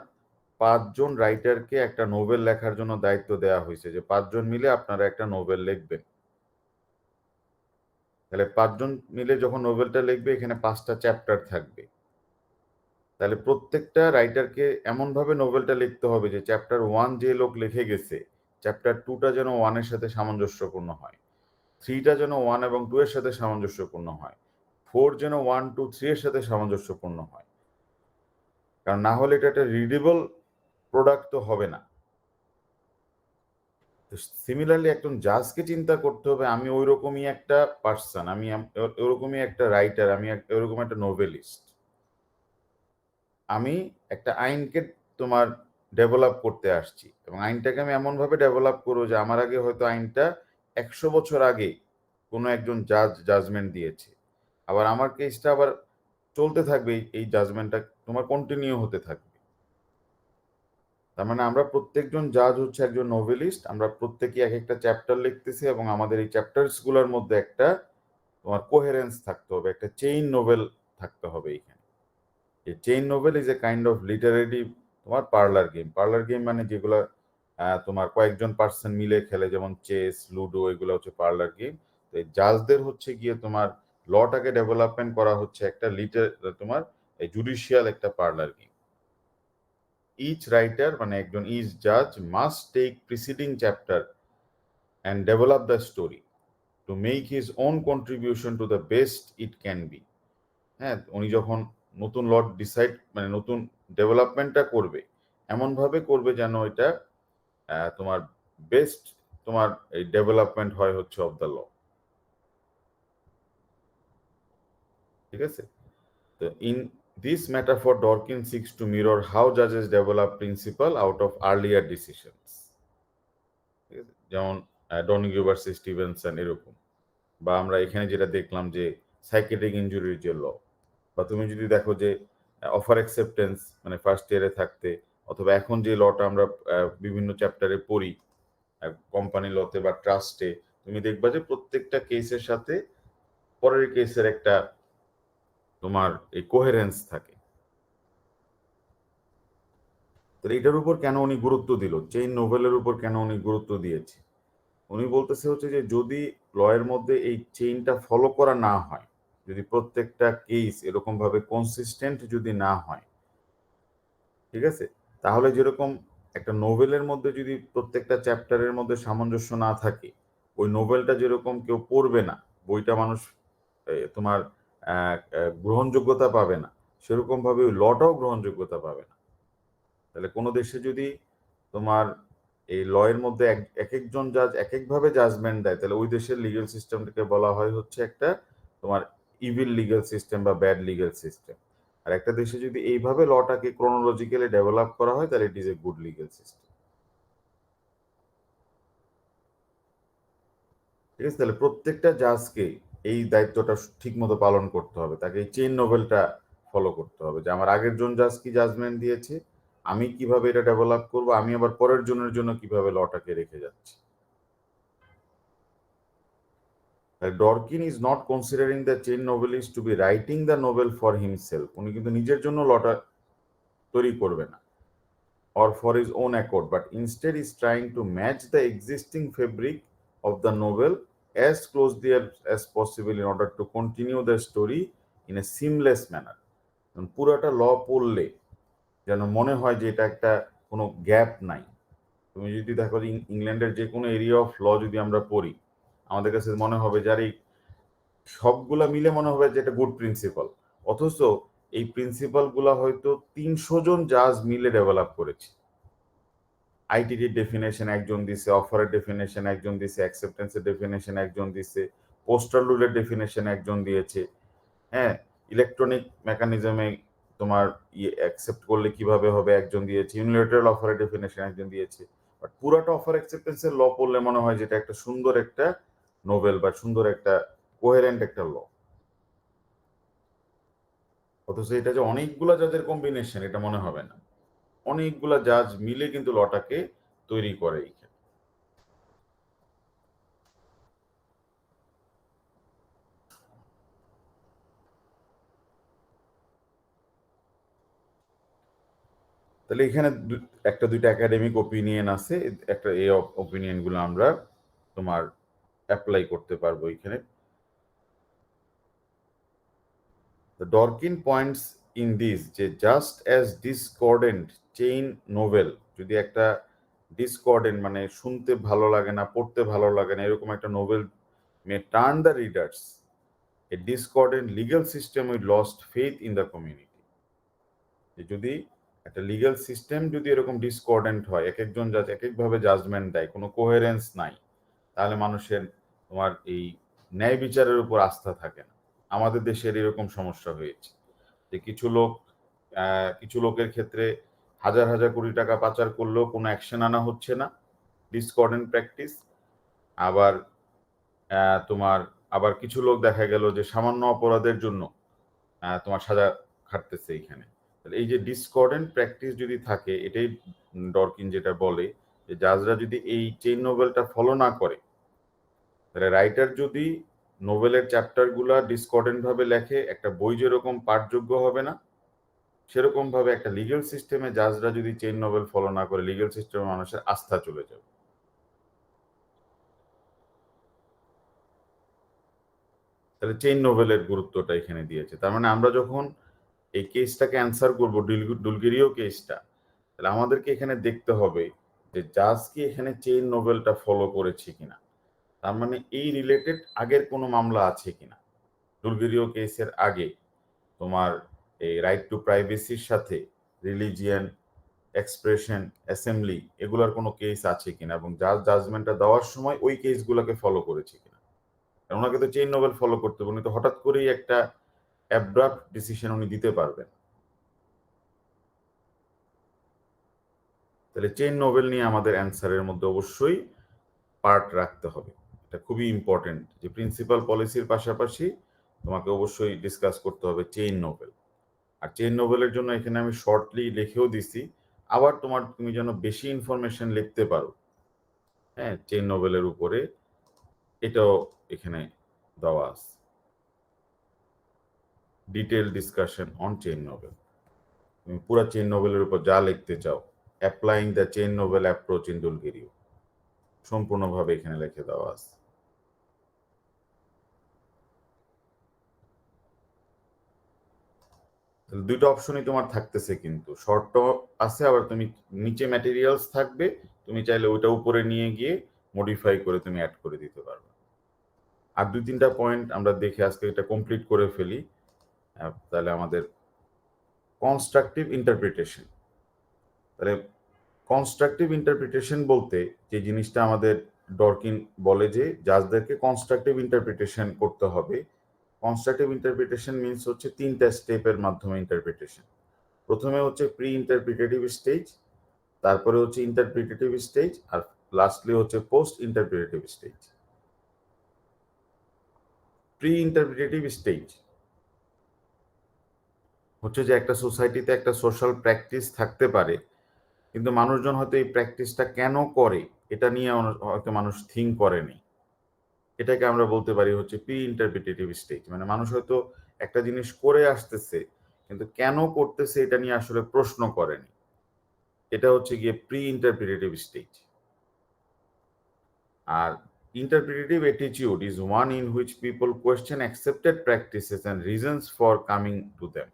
5 জন রাইটারকে একটা নোভেল লেখার জন্য দায়িত্ব দেওয়া হয়েছে, যে 5 জন মিলে আপনারা একটা নোভেল লিখবেন, তাহলে 5 জন মিলে যখন নোভেলটা লিখবে, এখানে 5টা চ্যাপ্টার থাকবে। তাহলে প্রত্যেকটা রাইটারকে এমনভাবে নোভেলটা লিখতে হবে যে চ্যাপ্টার 1 যে লোক লিখে গেছে, চ্যাপ্টার 2টা যেন 1-এর সাথে সামঞ্জস্যপূর্ণ হয়, 3টা যেন 1 এবং 2 এর সাথে সামঞ্জস্যপূর্ণ হয়, 4 যেন 1, 2, 3 এর সাথে সামঞ্জস্যপূর্ণ হয়। কারণ না হলে এটা একটা রিডেবল প্রোডাক্ট তো হবে না। সিমিলারলি একজন জাজকে চিন্তা করতে হবে, আমি ওই রকমই একটা পার্সন, আমি ওরকমই একটা রাইটার, আমি ওরকম একটা নোভেলিস্ট, আমি একটা আইনকে তোমার ডেভেলপ করতে আসছি এবং আইনটাকে আমি এমনভাবে ডেভেলপ করবো যে আমার আগে হয়তো আইনটা 100 বছর আগে কোনো একজন জাজমেন্ট দিয়েছে, আবার আমার কেসটা আবার চলতে থাকবে, এই জাজমেন্টটা তোমার কন্টিনিউ হতে থাকবে। তার মানে আমরা প্রত্যেকজন জাজ হচ্ছে একজন নোভেলিস্ট, আমরা প্রত্যেকেই এক একটা চ্যাপ্টার লিখতেছি এবং আমাদের এই চ্যাপ্টার্স গুলোর মধ্যে একটা তোমার কোহেরেন্স থাকতে হবে, একটা চেইন নোভেল থাকতে হবে এইখানে। এই chain novel is a kind of literary তোমার পার্লার গেম। পার্লার গেম মানে যেগুলো তোমার কয়েকজন পার্সন মিলে খেলে, যেমন চেস, লুডো, এগুলো হচ্ছে পার্লার গেম। তো এই জাজদের হচ্ছে গিয়ে তোমার লটাকে ডেভেলপমেন্ট করা হচ্ছে একটা তোমার এই জুডিশিয়াল একটা পার্লার গেম। ইচ রাইটার মানে একজন ইচ জাজ must take preceding chapter and develop the story to make his own contribution to the best it can be. হ্যাঁ, উনি যখন নতুন লট ডিসাইড মানে নতুন ডেভেলপমেন্টটা করবে, এমনভাবে করবে যেন এটা তোমার বেস্ট তোমার এই ডেভেলপমেন্ট হয় হচ্ছে অফ দ্য ল। ঠিক আছে? তো in this metaphor Dworkin seeks to mirror how জাজেস develop principle out of earlier decisions. ঠিক আছে? যেমন ডনিগু ভার্সেস স্টিভেনসন এরকম, বা আমরা এখানে যেটা দেখলাম যে সাইকেট্রিক ইনজুরির যে ল, বা তুমি যদি দেখো যে অফার অ্যাকসেপ্টেন্স মানে ফার্স্ট ইয়ারে থাকতে, অথবা এখন যে লটা আমরা বিভিন্ন চ্যাপ্টারে পড়ি কোম্পানি লতে বা ট্রাস্টে, তুমি দেখবা যে প্রত্যেকটা কেসের সাথে পরের কেসের একটা তোমার এই কোহেরেন্স থাকে। তো এটার উপর কেন উনি গুরুত্ব দিল, চেইন নোভেলের উপর কেন উনি গুরুত্ব দিয়েছে? উনি বলতেছে হচ্ছে যে যদি লয়ের মধ্যে এই চেইনটা ফলো করা না হয়, যদি প্রত্যেকটা কেস এরকম ভাবে কনসিস্টেন্ট যদি না হয়, ঠিক আছে, তাহলে যেরকম একটা নোভেলের মধ্যে যদি প্রত্যেকটা চ্যাপ্টারের মধ্যে সামঞ্জস্য না থাকে, ওই নোভেলটা যেরকম কেউ পড়বে না, বইটা মানুষ তোমার গ্রহণযোগ্যতা পাবে না, সেরকম ভাবে ওই লটাও গ্রহণযোগ্যতা পাবে না। তাহলে কোনো দেশে যদি তোমার এই লয়ের মধ্যে এক একজন জাজ এক একভাবে জাজমেন্ট দেয়, তাহলে ওই দেশের লিগ্যাল সিস্টেমটাকে বলা হয় হচ্ছে একটা তোমার ইভিল লিগ্যাল সিস্টেম বা ব্যাড লিগ্যাল সিস্টেম। আর একটা দেশে যদি এইভাবে লটাকে ক্রোনোলজিক্যালি ডেভেলপ করা হয়, তাহলে ইট is a good legal system. ঠিক আছে? তাহলে প্রত্যেকটা জাজকে এই দায়িত্বটা ঠিক মতো পালন করতে হবে, তাকে এই চেইন নোভেলটা ফলো করতে হবে যে আমার আগের জন জাজ কি জাজমেন্ট দিয়েছে, আমি কিভাবে এটা ডেভেলপ করব, আমি আবার পরের জনের জন্য কিভাবে লটাকে রেখে যাচ্ছি। Dworkin is not considering the chain novelist to be writing the novel for himself. উনি কিন্তু নিজের জন্য লটা তৈরি করবে না, or for his own accord, but instead is trying to match the existing fabric of the novel as closely as possible in order to continue the story in a seamless manner. পুরোটা ল পড়লে যেন মনে হয় যে এটা একটা কোনো gap নাই। তুমি যদি দেখো যে ইংল্যান্ডের যে কোনো এরিয়া অফ ল যদি আমরা পড়ি, আমাদের কাছে মনে হবে যে এই সবগুলা মিলে মনে হবে যে এটা গুড প্রিন্সিপাল, অথচ এই প্রিন্সিপাল গুলা হয়তো 300 জন জাজ মিলে ডেভেলপ করেছে। আইটিডির ডেফিনেশন একজন দিছে, অফারের ডেফিনেশন একজন দিছে, অ্যাকসেপ্টেন্সের ডেফিনেশন একজন দিছে, পোস্টাল রুলের ডেফিনেশন একজন দিয়েছে, হ্যাঁ, ইলেকট্রনিক মেকানিজমে তোমার অ্যাকসেপ্ট করলে কিভাবে হবে একজন দিয়েছে, ইউনিলেটারাল অফারের ডেফিনেশন একজন দিয়েছে। বাট পুরাটা অফার অ্যাকসেপ্টেন্সের ল পড়লে মনে হয় যেটা একটা সুন্দর একটা নোভেল বা সুন্দর একটা কোহেরেন্ট একটা ল, অথচ এটা যে অনেকগুলা জাজের কম্বিনেশন এটা মনে হবে না, অনেকগুলা জাজ মিলে কিন্তু লটাকে তৈরি করে এইখানে। তাহলে এখানে একটা দুইটা একাডেমিক ওপিনিয়ন আছে, একটা এই ওপিনিয়ন গুলো আমরা তোমার অ্যাপ্লাই করতে পারবো এখানে। The Dworkin points in this যে just as discordant chain novel, যদি একটা ডিসকর্ডেন্ট মানে শুনতে ভালো লাগে না, পড়তে ভালো লাগে না, এরকম একটা novel May turn the readers A ডিসকর্ডেন্ট legal system with lost faith in the community. যদি একটা লিগ্যাল সিস্টেম যদি এরকম ডিসকর্ডেন্ট হয়, এক একজন জাজ এক একভাবে জাজমেন্ট দেয়, কোনো কোহেরেন্স নাই, তাহলে মানুষের তোমার এই ন্যায় বিচারের উপর আস্থা থাকে না। আমাদের দেশের এরকম সমস্যা হয়েছে যে কিছু লোকের ক্ষেত্রে হাজার হাজার কোটি টাকা পাচার করলেও কোনো অ্যাকশন আনা হচ্ছে না, ডিসকর্ডেন্ট প্র্যাকটিস। আবার তোমার আবার কিছু লোক দেখা গেল যে সামান্য অপরাধের জন্য তোমার সাজা খাটতেছে এইখানে। তাহলে এই যে ডিসকর্ডেন্ট প্র্যাকটিস যদি থাকে, এটাই ডরকিন যেটা বলে যে জাজরা যদি এই চেইন নোবেলটা ফলো না করে, তাহলে রাইটার যদি নোবেলের চ্যাপ্টারগুলা ডিসকর্ডেন্ট ভাবে লেখে, একটা বই যেরকম পাঠযোগ্য হবে না, সেরকম ভাবে একটা লিগ্যাল সিস্টেমে জাজরা যদি চেইন নোবেল ফলো না করে, লিগ্যাল সিস্টেমে মানুষের আস্থা চলে যাবে। তাহলে চেইন নোবেলের গুরুত্বটা এখানে দিয়েছে। তার মানে আমরা যখন এই কেসটাকে অ্যান্সার করবো, ডুলগেরিও কেসটা, তাহলে আমাদেরকে এখানে দেখতে হবে যে জাজ কি এখানে চেইন নোবেলটা ফলো করেছে কিনা, তার মানে এই রিলেটেড আগের কোনো মামলা আছে কিনা। ডুলগেরিও কেসের আগে তোমার এই রাইট টু প্রাইভেসির সাথে রিলিজিয়ান, এক্সপ্রেশন, অ্যাসেম্বলি, এগুলার কোনো কেস আছে কিনা, এবং জাজ জাজমেন্টটা দেওয়ার সময় ওই কেসগুলোকে ফলো করেছে কিনা। ওনাকে তো চেইন নোবেল ফলো করতে হবে, উনি তো হঠাৎ করেই একটা অ্যাব্রাপ্ট ডিসিশন উনি দিতে পারবেন। তাহলে চেইন নোবেল নিয়ে আমাদের অ্যান্সারের মধ্যে অবশ্যই পার্ট রাখতে হবে। এটা খুবই ইম্পর্টেন্ট যে প্রিন্সিপাল পলিসির পাশাপাশি তোমাকে অবশ্যই ডিসকাস করতে হবে চেইন নোবেল। আর চেইন নোবেলের জন্য এখানে আমি শর্টলি লিখেও দিছি, আবার তুমি যেন বেশি ইনফরমেশন লিখতে পারো, হ্যাঁ, চেইন নোবেলের উপরে, এটাও এখানে দেওয়া আছে, detail discussion on chain novel. তুমি পুরো চেইন নোবেলের উপর যা লিখতে চাও, applying the chain novel approach in ডুলগেরিও, সম্পূর্ণভাবে এখানে লিখে দেওয়া আছে। দুইটা অপশনই তোমার থাকতেছে, কিন্তু শর্টও আছে, আবার তুমি নিচে ম্যাটেরিয়ালস থাকবে, তুমি চাইলে ওইটা উপরে নিয়ে গিয়ে মডিফাই করে তুমি অ্যাড করে দিতে পারবে। আর দুই তিনটা পয়েন্ট আমরা দেখে আজকে এটা কমপ্লিট করে ফেলি। তাহলে আমাদের কনস্ট্রাকটিভ ইন্টারপ্রিটেশন, তাহলে কনস্ট্রাকটিভ ইন্টারপ্রিটেশন বলতে যে জিনিসটা আমাদের ডরকিন বলে যে জাজদেরকে কনস্ট্রাকটিভ ইন্টারপ্রিটেশন করতে হবে। কনস্ট্রাকটিভ ইন্টারপ্রিটেশন মিনস হচ্ছে তিনটা স্টেপের মাধ্যমে ইন্টারপ্রিটেশন। প্রথমে হচ্ছে প্রি ইন্টারপ্রিটেটিভ স্টেজ, তারপরে হচ্ছে ইন্টারপ্রিটেটিভ স্টেজ, আর লাস্টলি হচ্ছে post interpretative stage. Pre interpretative stage হচ্ছে যে একটা সোসাইটিতে একটা সোশ্যাল প্র্যাকটিস থাকতে পারে, কিন্তু মানুষজন হয়তো এই প্র্যাকটিসটা কেন করে এটা নিয়ে হয়তো মানুষ থিঙ্ক করেনি। এটাকে আমরা বলতে পারি হচ্ছে প্রি ইন্টারপ্রিটেটিভ স্টেজ। মানে মানুষ হয়তো একটা জিনিস করে আসতেছে, কিন্তু কেন করতেছে এটা নিয়ে আসলে প্রশ্ন করেনি। এটা হচ্ছে গিয়ে প্রি ইন্টারপ্রিটেটিভ স্টেজ। আর interpretative attitude is one in which people question accepted practices and reasons for coming to them.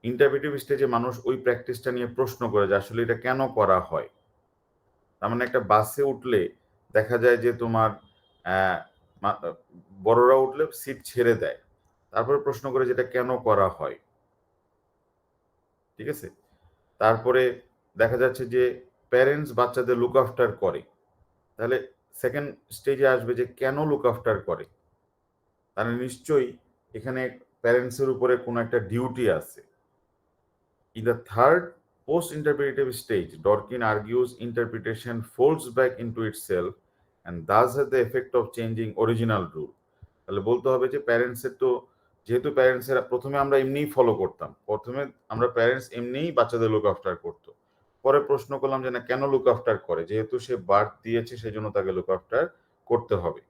ইন্টারপ্রিটিভ স্টেজে মানুষ ওই প্র্যাকটিসটা নিয়ে প্রশ্ন করে যে আসলে এটা কেন করা হয়। তার মানে একটা বাসে উঠলে দেখা যায় যে তোমার বড়রা উঠলে সিট ছেড়ে দেয়, তারপরে প্রশ্ন করে যেটা কেন করা হয়, ঠিক আছে। তারপরে দেখা যাচ্ছে যে প্যারেন্টস বাচ্চাদের লুক আফটার করে, তাহলে সেকেন্ড স্টেজে আসবে যে কেন লুক আফটার করে, তাহলে নিশ্চয়ই এখানে প্যারেন্টসের উপরে কোনো একটা ডিউটি আছে। In the third post-interpretative stage, Dworkin argues interpretation folds back into itself and thus has the effect of changing original rule. তাহলে বলতে হবে যে প্যারেন্টসের তো, যেহেতু প্যারেন্টসেরা প্রথমে আমরা এমনিই ফলো করতাম, প্রথমে আমরা প্যারেন্টস এমনিই বাচ্চাদের লুক আফটার করতো, পরে প্রশ্ন করলাম যে না কেন লুক আফটার করে, যেহেতু সে বার্থ দিয়েছে সেজন্য তাকে লুক আফটার করতে হবে,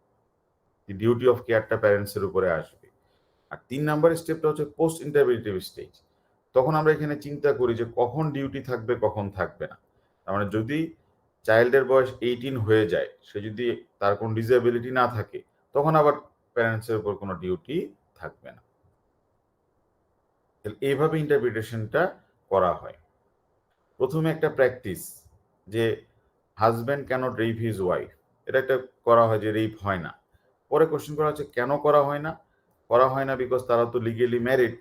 ডিউটি অফ কেয়ারটা প্যারেন্টসের উপরে আসবে। আর 3 নাম্বার স্টেপটা হচ্ছে পোস্ট ইন্টারপ্রিটেটিভ স্টেজ। তখন আমরা এখানে চিন্তা করি যে কখন ডিউটি থাকবে কখন থাকবে না। তার মানে যদি চাইল্ডের বয়স 18 হয়ে যায়, সে যদি তার কোনো ডিসএবিলিটি না থাকে, তখন আবার প্যারেন্টসের উপর কোনো ডিউটি থাকবে না। এইভাবে ইন্টারপ্রিটেশনটা করা হয়। প্রথমে একটা প্র্যাকটিস যে husband cannot rape his wife, এটা একটা করা হয় যে রেপ হয় না। পরে কোশ্চেন করা হচ্ছে কেন করা হয় না? করা হয় না বিকজ তারা তো লিগেলি ম্যারিড।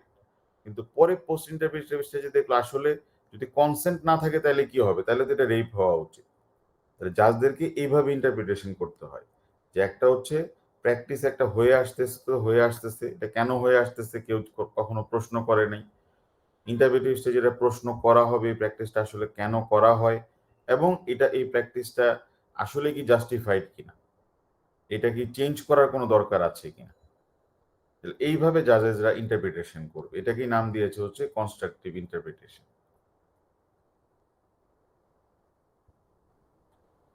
কিন্তু পরে পোস্ট ইন্টারপ্রিটিভ স্টেজে দেখলো আসলে যদি কনসেন্ট না থাকে তাহলে কি হবে? তাহলে তো এটা রেপ হওয়া উচিত। তাহলে জাজদেরকে এইভাবে ইন্টারপ্রিটেশন করতে হয় যে একটা হচ্ছে প্র্যাকটিস একটা হয়ে আসতেছে, এটা কেন হয়ে আসতেছে কেউ কখনো প্রশ্ন করে নাই। ইন্টারপ্রিটিভ স্টেজে এটা প্রশ্ন করা হবে এই প্র্যাকটিসটা আসলে কেন করা হয় এবং এই প্র্যাকটিসটা আসলে কি জাস্টিফাইড কিনা, এটা কি চেঞ্জ করার কোনো দরকার আছে কিনা। এইভাবে জাজেসরা ইন্টারপ্রিটেশন করবে, এটাকেই নাম দিয়েছে হচ্ছে কনস্ট্রাকটিভ ইন্টারপ্রিটেশন।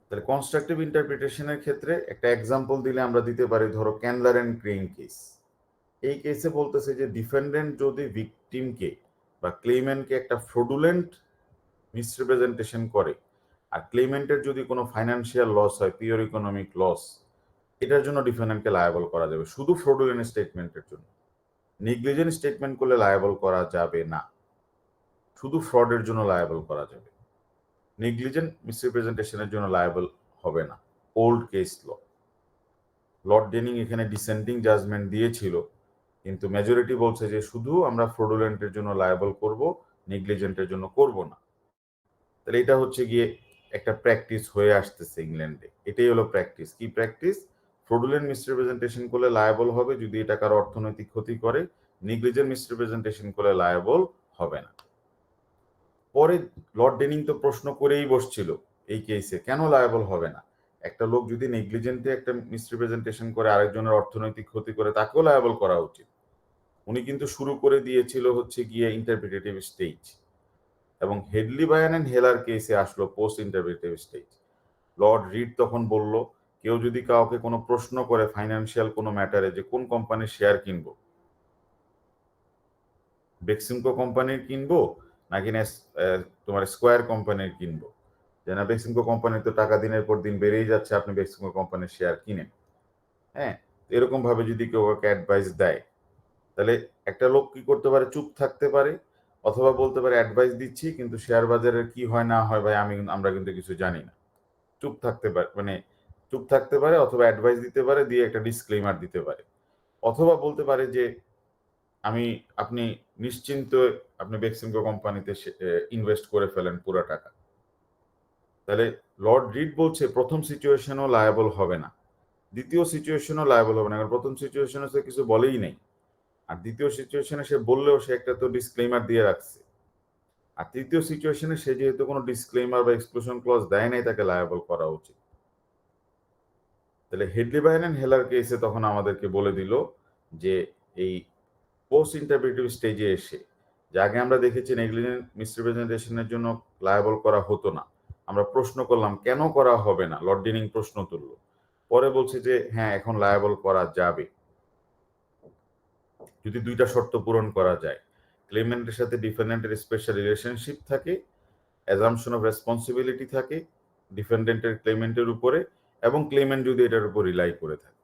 তাহলে কনস্ট্রাকটিভ ইন্টারপ্রিটেশনের ক্ষেত্রে একটা এক্সাম্পল দিলে আমরা দিতে পারি, ধরো ক্যান্ডলার অ্যান্ড ক্রেইন কেস। এই কেসে বলতেছে যে ডিফেন্ডেন্ট যদি ভিকটিমকে বা ক্লেইমেন্টকে একটা ফ্রডুলেন্ট মিসরিপ্রেজেন্টেশন করে আর ক্লেইমেন্টের যদি কোনো ফাইন্যান্সিয়াল লস হয়, পিওর ইকোনমিক লস, এটার জন্য ডিফেন্ডেন্টকে লায়াবল করা যাবে শুধু ফ্রডুলেন্ট স্টেটমেন্টের জন্য। নেগলিজেন্ট স্টেটমেন্ট করলে লায়াবল করা যাবে না, শুধু ফ্রডের জন্য লায়াবল করা যাবে। নেগলিজেন্ট মিসরিপ্রেজেন্টেশনের জন্য লায়াবল হবে না। ওল্ড কেস লর্ড ডেনিং এখানে ডিসেন্ডিং জাজমেন্ট দিয়েছিল, কিন্তু মেজরিটি বলছে যে শুধু আমরা ফ্রডুলেন্টের জন্য লায়াবল করব, নেগলিজেন্টের জন্য করব না। তাহলে এটা হচ্ছে গিয়ে একটা প্র্যাকটিস হয়ে আসতেছে ইংল্যান্ডে। এটাই হলো প্র্যাকটিস। কি প্র্যাকটিস? ফ্রডুলেন্ট মিসরিপ্রেজেন্টেশন করলে লায়াবল হবে যদি এটা কারো অর্থনৈতিক ক্ষতি করে, নেগলিজেন্ট মিসরিপ্রেজেন্টেশন করলে লায়াবল হবে না। পরে লর্ড ডেনিং তো প্রশ্ন করেই বসছিল এই কেসে কেন লায়াবল হবে না। একটা লোক যদি নেগলিজেন্টে একটা মিসরিপ্রেজেন্টেশন করে আরেকজনের অর্থনৈতিক ক্ষতি করে তাকেও লায়াবল করা উচিত। উনি কিন্তু শুরু করে দিয়েছিল হচ্ছে গিয়ে ইন্টারপ্রিটেটিভ স্টেজ, এবং হেডলি বায়ান এন্ড হেলার কেসে আসলো post interpretative stage. Lord read তখন বলল কেউ যদি কাউকে কোনো প্রশ্ন করে ফাইন্যান্সিয়াল কোনো ম্যাটারে যে কোন কোম্পানির শেয়ার কিনবো, বেক্সিমকো কোম্পানির কিনবো নাকি না তোমার স্কোয়ার কোম্পানির কিনবো, যে না বেক্সিমকো কোম্পানির তো টাকা দিনের পর দিন বেড়েই যাচ্ছে, আপনি বেক্সিমকো কোম্পানির শেয়ার কিনেন। হ্যাঁ, এরকম ভাবে যদি কেউ ওকে অ্যাডভাইস দেয়, তাহলে একটা লোক কি করতে পারে? চুপ থাকতে পারে, অথবা বলতে পারে অ্যাডভাইস দিচ্ছি কিন্তু শেয়ার বাজারের কি হয় না হয় ভাই আমরা কিন্তু কিছু জানি না। চুপ থাকতে পারে, মানে চুপ থাকতে পারে, অথবা অ্যাডভাইস দিতে পারে দিয়ে একটা ডিসক্লেমার দিতে পারে, অথবা বলতে পারে যে আপনি নিশ্চিন্ত আপনি বেক্সিমকো কোম্পানিতে ইনভেস্ট করে ফেলেন পুরো টাকা। তাহলে লর্ড রিড বলছে প্রথম সিচুয়েশনও লায়াবল হবে না, দ্বিতীয় সিচুয়েশনও লায়াবল হবে না, কারণ প্রথম সিচুয়েশনে সে কিছু বলেই নাই, আর দ্বিতীয় সিচুয়েশনে সে বললেও সে একটা তো ডিসক্লেমার দিয়ে রাখছে, আর তৃতীয় সিচুয়েশনে সে যেহেতু কোনো ডিসক্লেমার বা এক্সক্লুশন ক্লজ দেয় নাই, তাকে লায়াবল করা উচিত। তাহলে হেডলি বায়ান এন্ড হেলার কেসে তখন আমাদেরকে বলে দিল যে এই পোস্ট ইন্টারপ্রিটিভ স্টেজে এসে, যে আগে আমরা দেখেছি নেগলিজেন্ট মিসরিপ্রেজেন্টেশনের জন্য লায়াবল করা হতো না, আমরা প্রশ্ন করলাম কেন করা হবে না, লর্ড ডেনিং প্রশ্ন তুলল, পরে বলছে যে হ্যাঁ এখন লায়াবল করা যাবে যদি দুইটা শর্ত পূরণ করা যায়। ক্লেমেন্টের সাথে ডিফেন্ডেন্টের স্পেশাল রিলেশনশিপ থাকে, অ্যাজাম্পশন অফ রেসপন্সিবিলিটি থাকে ডিফেন্ডেন্টের ক্লেমেন্টের উপরে, এবং ক্লেমেন্ট যদি এটার উপর রিলাই করে থাকে।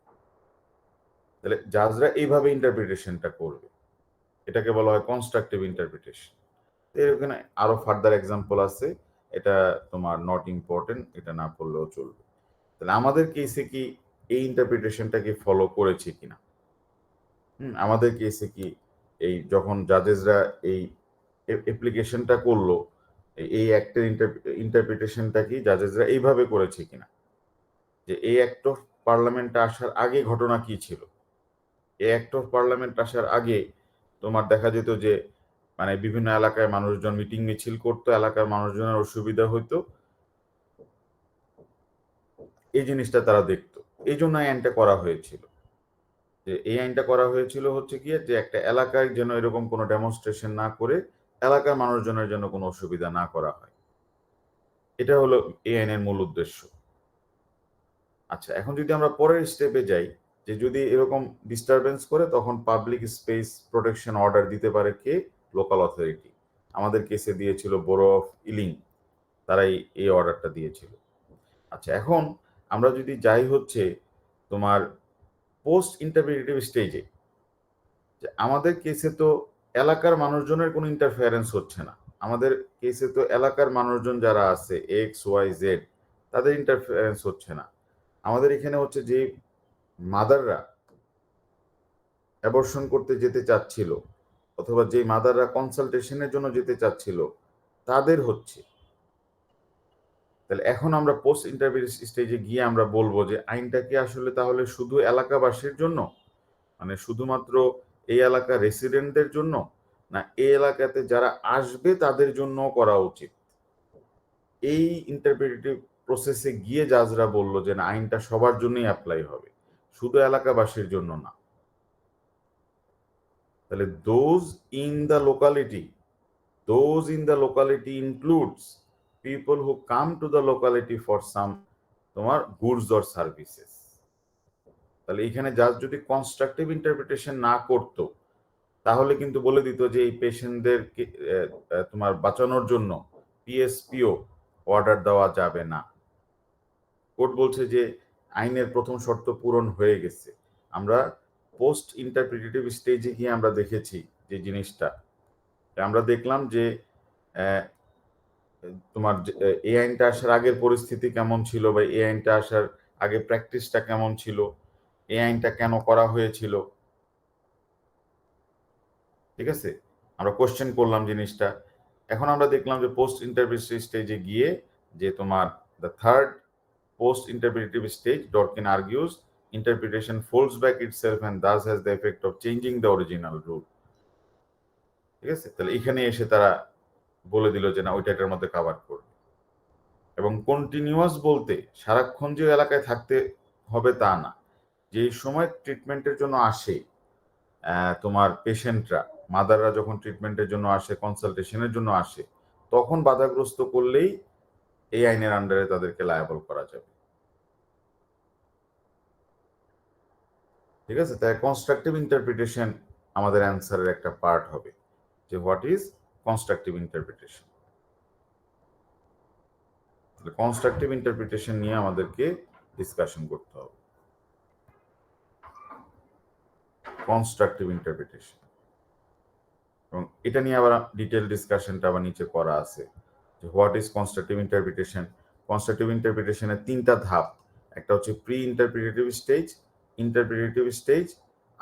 তাহলে জাজরা এইভাবে ইন্টারপ্রিটেশনটা করবে, এটাকে বলা হয় কনস্ট্রাকটিভ ইন্টারপ্রিটেশন। এখানে আরো ফার্দার এক্সাম্পল আছে, এটা তোমার নট ইম্পর্টেন্ট, এটা না পড়লেও চলবে। তাহলে আমাদের কেসে কি এই ইন্টারপ্রিটেশনটাকে ফলো করেছে কিনা? আমাদের কেসে কি এই যখন জাজেসরা এই অ্যাপ্লিকেশনটা করলো, এই অ্যাক্টের ইন্টারপ্রিটেশনটা কি জাজেসরা এইভাবে করেছে কিনা? যে এই অ্যাক্ট অফ পার্লামেন্ট আসার আগে ঘটনা কি ছিল? এই অ্যাক্ট অফ পার্লামেন্ট আসার আগে তোমার দেখা যেত যে মানে বিভিন্ন এলাকায় মানুষজন মিটিং মিছিল করতো, এলাকার মানুষজনের অসুবিধা হইতো, এই জিনিসটা তারা দেখতো। এই জন্য আইনটা করা হয়েছিল। যে এই আইনটা করা হয়েছিল হচ্ছে গিয়ে যে একটা এলাকায় যেন এরকম কোনো ডেমনস্ট্রেশন না করে এলাকার মানুষজনের জন্য কোনো অসুবিধা না করা হয়। এটা হলো এই আইনের মূল উদ্দেশ্য। আচ্ছা, এখন যদি আমরা পরের স্টেপে যাই, যে যদি এরকম ডিস্টারবেন্স করে তখন পাবলিক স্পেস প্রোটেকশন অর্ডার দিতে পারে কে? Local authority. আমাদের কেসে দিয়েছিল বোরো অফ ইলিং, তারাই এই অর্ডারটা দিয়েছিল। আচ্ছা, এখন আমরা যদি যাই হচ্ছে তোমার পোস্ট ইন্টারপ্রিটেটিভ স্টেজে, যে আমাদের কেসে তো এলাকার মানুষজনের কোনো ইন্টারফেয়ারেন্স হচ্ছে না। আমাদের কেসে তো এলাকার মানুষজন যারা আছে এক্স ওয়াই জেড, তাদের ইন্টারফেয়ারেন্স হচ্ছে না। আমাদের এখানে হচ্ছে যে মাদাররা অ্যাবর্শন করতে যেতে চাচ্ছিল, অথবা যে মাদাররা কনসালটেশনের জন্য যেতে চাচ্ছিল, তাদের হচ্ছে। তাহলে এখন আমরা পোস্ট ইন্টারভিউ স্টেজে গিয়ে আমরা বলবো যে আইনটা কি আসলে তাহলে শুধু এলাকাবাসীর জন্য, মানে শুধুমাত্র এই এলাকার রেসিডেন্টদের জন্য, না এই এলাকাতে যারা আসবে তাদের জন্য করা উচিত? এই ইন্টারপ্রিটেটিভ প্রসেসে গিয়ে জাজরা বলল যে না, আইনটা সবার জন্যই অ্যাপ্লাই হবে, শুধু এলাকাবাসীর জন্য না। তাহলে those in the locality includes people who come to the locality for some তোমার গুডস অর সার্ভিসেস। তাহলে এখানে জাজ যদি কনস্ট্রাকটিভ ইন্টারপ্রিটেশন না করতো, তাহলে কিন্তু বলে দিত যে এই পেশেন্টদেরকে তোমার বাঁচানোর জন্য পিএসপিও অর্ডার দেওয়া যাবে না। কোর্ট বলছে যে আইনের প্রথম শর্ত পূরণ হয়ে গেছে। আমরা পোস্ট ইন্টারপ্রিটেটিভ স্টেজে গিয়ে আমরা দেখেছি যে জিনিসটা, আমরা দেখলাম যে তোমার এই আইনটা আসার আগের পরিস্থিতি কেমন ছিল, বা এই আইনটা আসার আগে প্র্যাকটিসটা কেমন ছিল, এই আইনটা কেন করা হয়েছিল। ঠিক আছে, আমরা কোশ্চেন করলাম জিনিসটা। এখন আমরা দেখলাম যে পোস্ট ইন্টারপ্রিটেটিভ স্টেজে গিয়ে যে তোমার the third post interpretative stage, Dworkin argues interpretation folds back itself and thus has the effect of changing the original rule. ঠিক আছে, তাহলে এখানে এসে তারা বলে দিল যে না, ওইটা এটার মধ্যে কভার করবে। এবং কন্টিনিউয়াস বলতে সারাক্ষণ যে এলাকায় থাকতে হবে তা না। যে সময় ট্রিটমেন্টের জন্য আসে তোমার পেশেন্টরা, মাদাররা যখন ট্রিটমেন্টের জন্য আসে, কনসালটেশনের জন্য আসে, তখন বাধাগ্রস্ত করলেই এই আইনের আন্ডারে তাদেরকে লায়াবল করা যাবে। ঠিক আছে, তাই কনস্ট্রাকটিভ ইন্টারপ্রিটেশন আমাদের অ্যান্সারের একটা পার্ট হবে, যে what is constructive interpretation. Constructive interpretation নিয়ে আমাদেরকে ডিসকাশন করতে হবে। কনস্ট্রাকটিভ ইন্টারপ্রিটেশন, এবং এটা নিয়ে আবার ডিটেল ডিসকাশনটা আবার নিচে করা আছে যে what is constructive interpretation. Constructive ইন্টারপ্রিটেশনের 3টা ধাপ, একটা হচ্ছে pre interpretative stage, interpretative stage,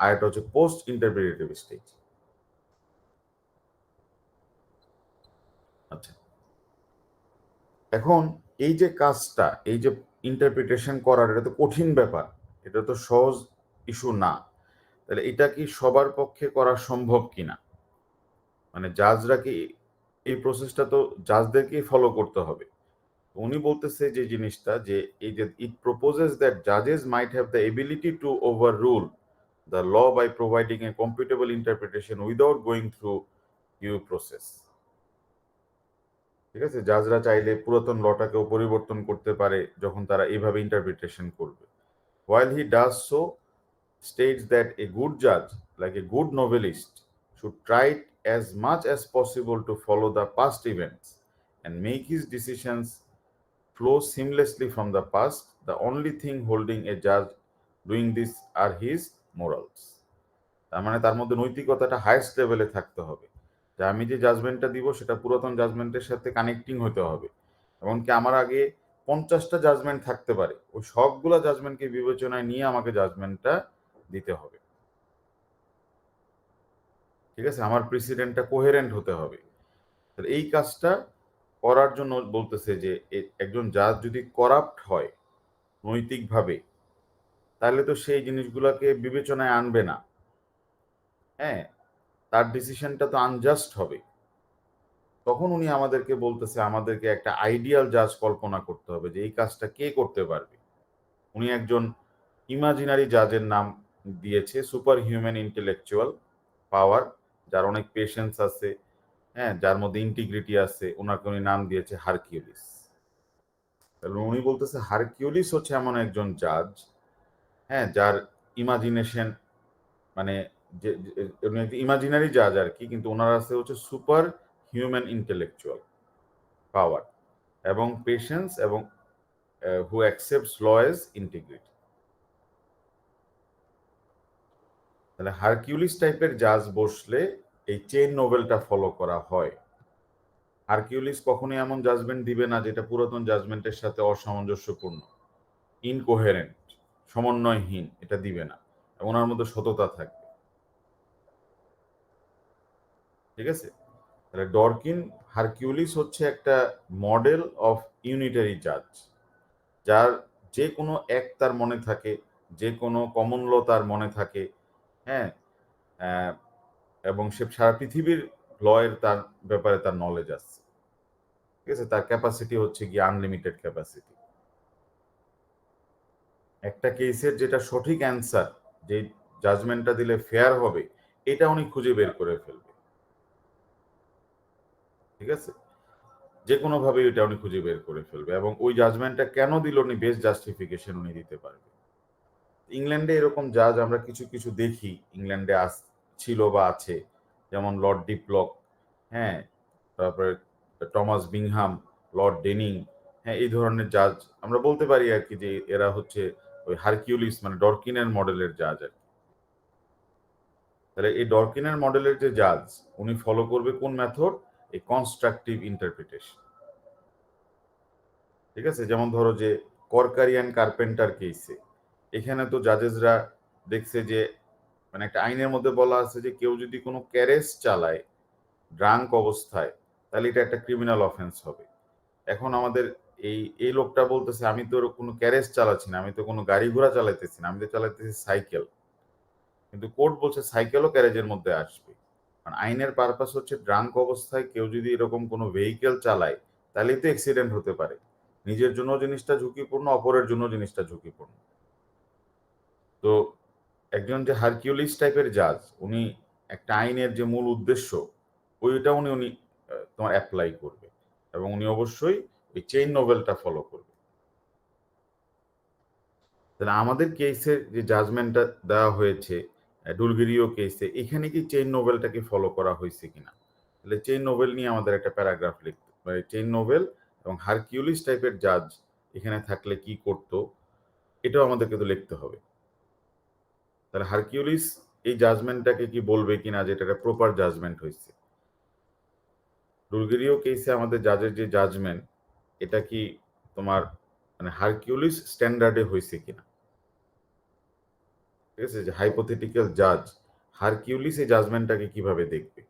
আর একটা হচ্ছে পোস্ট ইন্টারপ্রিটেটিভ স্টেজ। আচ্ছা, এখন এই যে কাজটা, এই যে ইন্টারপ্রিটেশন করার, এটা তো কঠিন ব্যাপার, এটা তো সহজ ইস্যু না। তাহলে এটা কি সবার পক্ষে করা সম্ভব কিনা? মানে জাজরা কি এই প্রসেসটা তো জাজদেরকেই ফলো করতে হবে। উনি বলতেছে যে জিনিসটা, যে এই যে ইট প্রপোজেস দ্যাট জাজেস might have the ability to overrule the law by providing a compatible interpretation without going through due process. ঠিক আছে, জাজরা চাইলে পুরাতন লটাকেও পরিবর্তন করতে পারে যখন তারা এইভাবে ইন্টারপ্রিটেশন করবে। While he does so, states that a good judge, like a good novelist, should try as much as possible to follow the past events and make his decisions flow seamlessly from the past. The only thing holding a judge doing this are his morals. তার মানে তার মধ্যে নৈতিকতাটা highest লেভেলে থাকতে হবে, যে আমি যে জাজমেন্টটা দিব সেটা পুরাতন জাজমেন্টের সাথে কানেক্টিং হতে হবে। এমনকি আমার আগে 50টা জাজমেন্ট থাকতে পারে, ওই সবগুলা জাজমেন্টকে বিবেচনায় নিয়ে আমাকে জাজমেন্টটা দিতে হবে। ঠিক আছে, আমার প্রেসিডেন্টটা কোহেরেন্ট হতে হবে। তাহলে এই কাজটা করার জন্য বলতেছে যে একজন জাজ যদি করাপ্ট হয় নৈতিকভাবে, তাহলে তো সেই জিনিসগুলোকে বিবেচনায় আনবে না। হ্যাঁ, তার ডিসিশনটা তো আনজাস্ট হবে। তখন উনি আমাদেরকে বলতেছে, আমাদেরকে একটা আইডিয়াল জাজ কল্পনা করতে হবে যে এই কাজটা কে করতে পারবে। উনি একজন ইমাজিনারি জাজের নাম দিয়েছে, সুপার হিউম্যান ইন্টেলেকচুয়াল পাওয়ার, যার অনেক পেশেন্স আছে, হ্যাঁ, যার মধ্যে ইন্টিগ্রিটি আছে, ওনাকে উনি নাম দিয়েছে হারকিউলিস। তাহলে উনি বলতেছে হারকিউলিস হচ্ছে এমন একজন জাজ, হ্যাঁ, যার ইমাজিনেশন, মানে যে উনি একটা ইমাজিনারি জাজ আর কি, কিন্তু ওনার আছে হচ্ছে সুপার হিউম্যান ইন্টেলেকচুয়াল পাওয়ার এবং পেশেন্স, এবং হু অ্যাকসেপ্টস ল এজ ইন্টিগ্রিটি। তাহলে হারকিউলিস টাইপের জাজ বসলে এই চেইন নোভেলটা ফলো করা হয়। হারকিউলিস কখনোই এমন জাজমেন্ট দিবে না যেটা পুরাতন জাজমেন্টের সাথে অসামঞ্জস্যপূর্ণ, ইনকোহেরেন্ট, সমন্বয়হীন, এটা দিবে না। এবং ওনার মধ্যে সততা থাকবে। ঠিক আছে? তাহলে ডরকিন হারকিউলিস হচ্ছে একটা মডেল অফ ইউনিটারি জাজ, যার যে কোনো এক তার মনে থাকে, যে কোনো কমন ল তার মনে থাকে, হ্যাঁ, এবং সে সারা পৃথিবীর লয়ের তার ব্যাপারে তার নলেজ আছে। ঠিক আছে? তার ক্যাপাসিটি হচ্ছে গিয়ে আনলিমিটেড ক্যাপাসিটি। একটা কেসের যেটা সঠিক অ্যান্সার, যে জাজমেন্টটা দিলে ফেয়ার হবে, এটা উনি খুঁজে বের করে ফেলবে। ঠিক আছে? যে কোনোভাবে এটা উনি খুঁজে বের করে ফেলবে এবং ওই জাজমেন্টটা কেন দিল উনি বেস্ট জাস্টিফিকেশন উনি দিতে পারবে। ইংল্যান্ডে এরকম জাজ আমরা কিছু কিছু দেখি, ইংল্যান্ডে ছিল বা আছে, যেমন লর্ড ডিপলক, হ্যাঁ, তারপরে টমাস বিংহাম, লর্ড ডেনিং, হ্যাঁ, এই ধরনের জাজ আমরা বলতে পারি আর কি যে এরা হচ্ছে ওই হারকিউলিস মানে ডরকিনের মডেলের জাজ আর কি। তাহলে এই ডরকিনের মডেলের যে জাজ, উনি ফলো করবে কোন মেথড? এই কনস্ট্রাকটিভ ইন্টারপ্রিটেশন। ঠিক আছে? যেমন ধরো যে কর্কারিয়ান কার্পেন্টার কেসে, এখানে তো জাজেসরা দেখছে যে মানে একটা আইনের মধ্যে বলা আছে যে কেউ যদি কোনো ক্যারেজ চালায় ড্রাঙ্ক অবস্থায়, তাহলে এটা একটা ক্রিমিনাল অফেন্স হবে। এখন আমাদের এই এই লোকটা বলতেছে আমি তো কোনো ক্যারেজ চালাচ্ছি না, আমি তো কোনো গাড়ি ঘোড়া চালাইতেছি না, আমি তো চালাইতেছি সাইকেল। কিন্তু কোর্ট বলছে সাইকেলও ক্যারেজের মধ্যে আসবে। কারণ আইনের পারপাস হচ্ছে ড্রাঙ্ক অবস্থায় কেউ যদি এরকম কোনো ভেহিকেল চালায় তাহলেই তো অ্যাক্সিডেন্ট হতে পারে। নিজের জন্য জিনিসটা ঝুঁকিপূর্ণ, অপরের জন্য জিনিসটা ঝুঁকিপূর্ণ। তো একজন যে হারকিউলিস টাইপের জাজ, উনি একটা আইনের যে মূল উদ্দেশ্য ওইটা উনি উনি তোমার অ্যাপ্লাই করবে এবং উনি অবশ্যই ওই চেইন নোভেলটা ফলো করবে। তাহলে আমাদের কেসের যে জাজমেন্টটা দেওয়া হয়েছে ডুলগেরিও কেসে, এখানে কি চেইন নোভেলটাকে ফলো করা হয়েছে কিনা, তাহলে চেইন নোভেল নিয়ে আমাদের একটা প্যারাগ্রাফ লিখতে, মানে চেইন নোভেল এবং হারকিউলিস টাইপের জাজ এখানে থাকলে কি করতো, এটাও আমাদেরকে তো লিখতে হবে। তাহলে হারকিউলিস এই জাজমেন্টটাকে কি বলবে কিনা যেটা একটা প্রপার জাজমেন্ট হয়েছে। ডুলগেরিও কেসে আমাদের জাজের যে জাজমেন্ট, এটা কি তোমার মানে হারকিউলিস স্ট্যান্ডার্ডে হয়েছে কিনা। ঠিক আছে? যে হাইপোথেটিক্যাল জাজ হারকিউলিস এই জাজমেন্টটাকে কিভাবে দেখবে।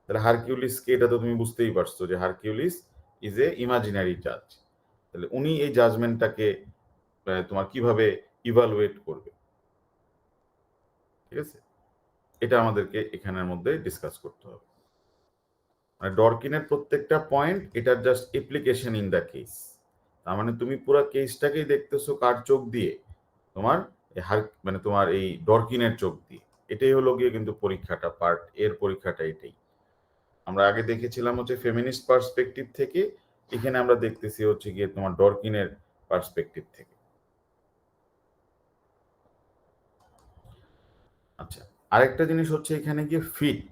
তাহলে হারকিউলিসকে, এটা তো তুমি বুঝতেই পারছো যে হারকিউলিস ইজ এ ইমাজিনারি জাজ। তাহলে উনি এই জাজমেন্টটাকে তোমার কিভাবে ইভালুয়েট করবে। ঠিক আছে? এটা আমাদেরকে এখানের মধ্যে ডিসকাস করতে হবে। মানে ডরকিনের প্রত্যেকটা পয়েন্ট এটার just application in the case. তার মানে তুমি পুরো কেসটাকেই দেখতেছো কার চোখ দিয়ে? তোমার মানে তোমার এই ডরকিনের চোখ দিয়ে। এটাই হলো গিয়ে কিন্তু পরীক্ষাটা, পার্ট এর পরীক্ষাটা এটাই। আমরা আগে দেখেছিলাম হচ্ছে ফেমিনিস্ট পার্সপেক্টিভ থেকে, এখানে আমরা দেখতেছি হচ্ছে গিয়ে তোমার ডরকিনের পার্সপেক্টিভ থেকে। আচ্ছা, আরেকটা জিনিস হচ্ছে এখানে গিয়ে ফিট।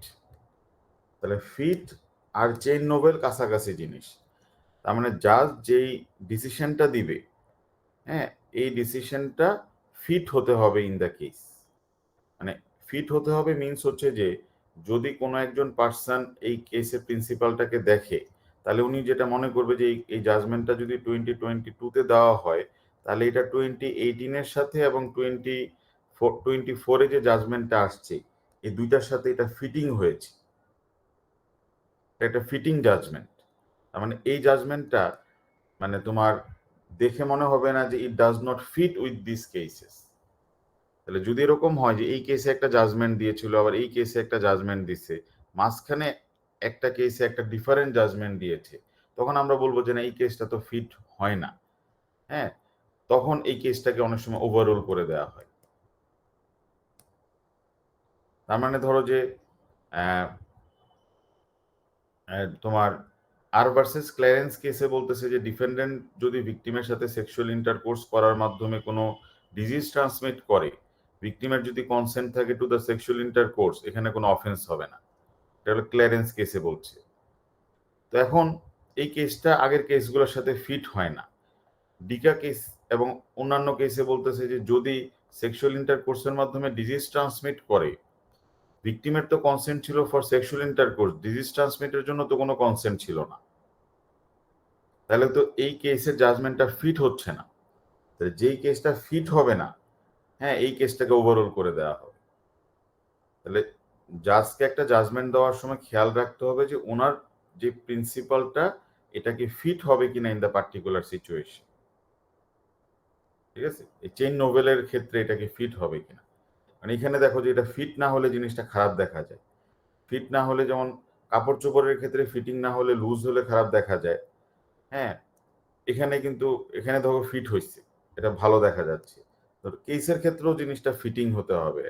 তাহলে ফিট আর চেইন নোভেল কাছাকাছি জিনিস। তার মানে জাজ যেই ডিসিশনটা দিবে, হ্যাঁ, এই ডিসিশনটা ফিট হতে হবে ইন দ্য কেস। মানে ফিট হতে হবে মিনস হচ্ছে যে যদি কোনো একজন পার্সন এই কেসের প্রিন্সিপালটাকে দেখে, তাহলে উনি যেটা মনে করবে যে এই জাজমেন্টটা যদি 2022-তে দেওয়া হয়, তাহলে এটা 2018-এর সাথে এবং 2024-এ যে জাজমেন্টটা আসছে এই দুইটার সাথে এটা ফিটিং হয়েছে, একটা ফিটিং জাজমেন্ট। তার মানে এই জাজমেন্টটা মানে তোমার দেখে মনে হবে না যে it does not fit with this cases. তাহলে যদি এরকম হয় যে এই কেসে একটা জাজমেন্ট দিয়েছিল আবার এই কেসে একটা জাজমেন্ট দিছে, মাঝখানে একটা কেসে একটা ডিফারেন্ট জাজমেন্ট দিয়েছে, তখন আমরা বলবো যে না এই কেসটা তো ফিট হয় না। হ্যাঁ, তখন এই কেসটাকে অনেক সময় ওভাররুল করে দেওয়া হয়। তার মানে ধরো যে আহ, তোমার আর ভার্সেস ক্ল্যারেন্স কেসে বলতেছে যে ডিফেন্ডেন্ট যদি ভিকটিমের সাথে সেক্সুয়াল ইন্টারকোর্স করার মাধ্যমে কোনো ডিজিজ ট্রান্সমিট করে, ভিকটিমের যদি কনসেন্ট থাকে টু দ্য সেক্সুয়াল ইন্টারকোর্স, এখানে কোনো অফেন্স হবে না। এটা হলো ক্ল্যারেন্স কেসে বলছে। তো এখন এই কেসটা আগের কেসগুলোর সাথে ফিট হয় না। ডিকা কেস এবং অন্যান্য কেসে বলতেছে যে যদি সেক্সুয়াল ইন্টারকোর্সের মাধ্যমে ডিজিজ ট্রান্সমিট করে, ভিকটিমের তো কনসেন্ট ছিল ফর সেক্সুয়াল ইন্টারকোর্স, ডিজিজ ট্রান্সমিটের জন্য তো কোনো কনসেন্ট ছিল না। তাহলে তো এই কেসের জাজমেন্টটা ফিট হচ্ছে না। তাহলে যেই কেসটা ফিট হবে না, হ্যাঁ, এই কেসটাকে ওভারঅল করে দেওয়া হবে। তাহলে জাজকে একটা জাজমেন্ট দেওয়ার সময় খেয়াল রাখতে হবে যে ওনার যে প্রিন্সিপালটা এটা কি ফিট হবে কিনা ইন দ্য পার্টিকুলার সিচুয়েশন। ঠিক আছে, এই চেইন নোভেলের ক্ষেত্রে এটা কি ফিট হবে কিনা। মানে এখানে দেখো যে এটা ফিট না হলে জিনিসটা খারাপ দেখা যায়। ফিট না হলে যেমন কাপড় চোপড়ের ক্ষেত্রে ফিটিং না হলে, লুজ হলে খারাপ দেখা যায়। হ্যাঁ, এখানে কিন্তু এখানে ধরো ফিট হয়েছে, এটা ভালো দেখা যাচ্ছে। তো কেসের ক্ষেত্রেও জিনিসটা ফিটিং হতে হবে।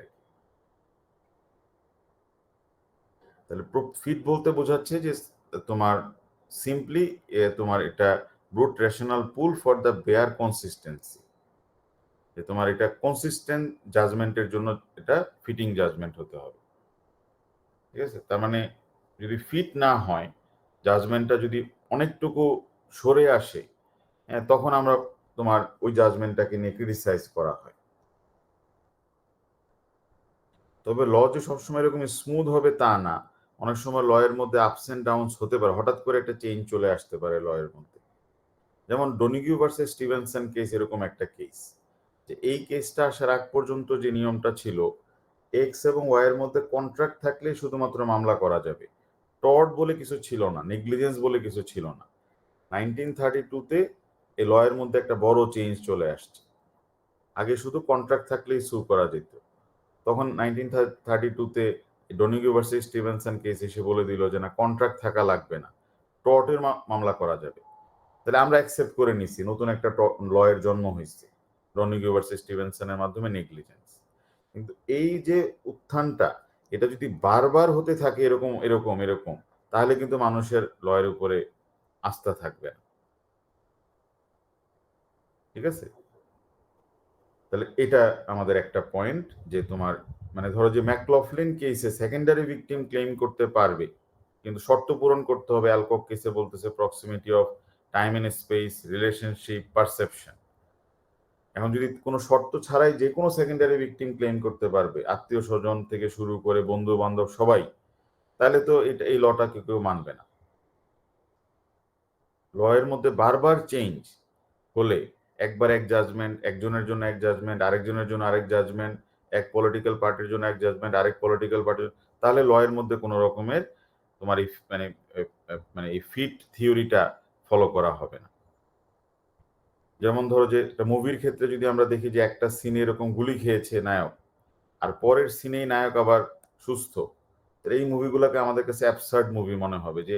তাহলে ফিট বলতে বোঝাচ্ছে যে তোমার সিম্পলি তোমার এটা brute rational pull for the bare consistency, যে তোমার এটা কনসিস্টেন্ট জাজমেন্টের জন্য এটা ফিটিং জাজমেন্ট হতে হবে। ঠিক আছে, তার মানে যদি ফিট না হয়, জাজমেন্টটা যদি অনেকটুকু সরে আসে, হ্যাঁ, তখন আমরা তোমার ওই জাজমেন্টটাকে নিয়ে ক্রিটিসাইজ করা হয়। তবে ল যে সবসময় এরকম স্মুথ হবে তা না। অনেক সময় ল এর মধ্যে আপস এন্ড ডাউনস হতে পারে, হঠাৎ করে একটা চেঞ্জ চলে আসতে পারে ল এর মধ্যে। যেমন ডোনিগিউ ভার্সেস স্টিভেনসন কেস এরকম একটা কেস, যে এই কেসটা আসার আগ পর্যন্ত যে নিয়মটা ছিল, এক্স এবং ওয়াই এর মধ্যে কন্ট্রাক্ট থাকলে শুধুমাত্র মামলা করা যাবে, টর্ট বলে কিছু ছিল না, নেগলিজেন্স বলে কিছু ছিল না। 1932-তে এই ল এর মধ্যে একটা বড় চেঞ্জ চলে আসছে। আগে শুধু কন্ট্রাক্ট থাকলেই সু করা যেত, তখন 1932-তে ডোনিগিউ ভার্সেস স্টিভেনসন কেস এসে বলে দিল যে না, কন্ট্রাক্ট থাকা লাগবে না, টর্টের মামলা করা যাবে। তাহলে আমরা অ্যাকসেপ্ট করে নিছি নতুন একটা ল এর জন্ম হয়েছে ডোনিগিউ ভার্সেস স্টিভেনসনের মাধ্যমে, নেগলিজেন্স। কিন্তু এই যে উত্থানটা, এটা যদি বারবার হতে থাকে এরকম এরকম এরকম, তাহলে কিন্তু মানুষের লয়ের উপরে আস্থা থাকবে না। ঠিক আছে, তাহলে এটা আমাদের একটা পয়েন্ট, যে তোমার মানে ধরো যে ম্যাকলফলিন কেসে সেকেন্ডারি ভিকটিম ক্লেম করতে পারবে, কিন্তু শর্ত পূরণ করতে হবে। অ্যালকক কেসে বলতেছে proximity of time and space, relationship, perception. এখন যদি কোনো শর্ত ছাড়াই যে কোনো সেকেন্ডারি ভিকটিম ক্লেম করতে পারবে, আত্মীয় স্বজন থেকে শুরু করে বন্ধু বান্ধব সবাই, তাহলে তো এটা এই লটা কেউ মানবে না। ল এর মধ্যে বারবার চেঞ্জ হলে, একবার এক জাজমেন্ট, একজনের জন্য এক জাজমেন্ট, আরেকজনের জন্য আরেক জাজমেন্ট, এক পলিটিক্যাল পার্টির জন্য এক জাজমেন্ট, আরেক পলিটিক্যাল পার্টির, তাহলে ল এর মধ্যে কোনো রকমের তোমার এই মানে এই ফিট থিওরিটা ফলো করা হবে না। যেমন ধরো যে একটা মুভির ক্ষেত্রে যদি আমরা দেখি যে একটা সিনে এরকম গুলি খেয়েছে নায়ক, আর পরের সিনেই নায়ক আবার সুস্থ, এই মুভিগুলোকে আমাদের কাছে অ্যাবসার্ড মুভি মনে হবে, যে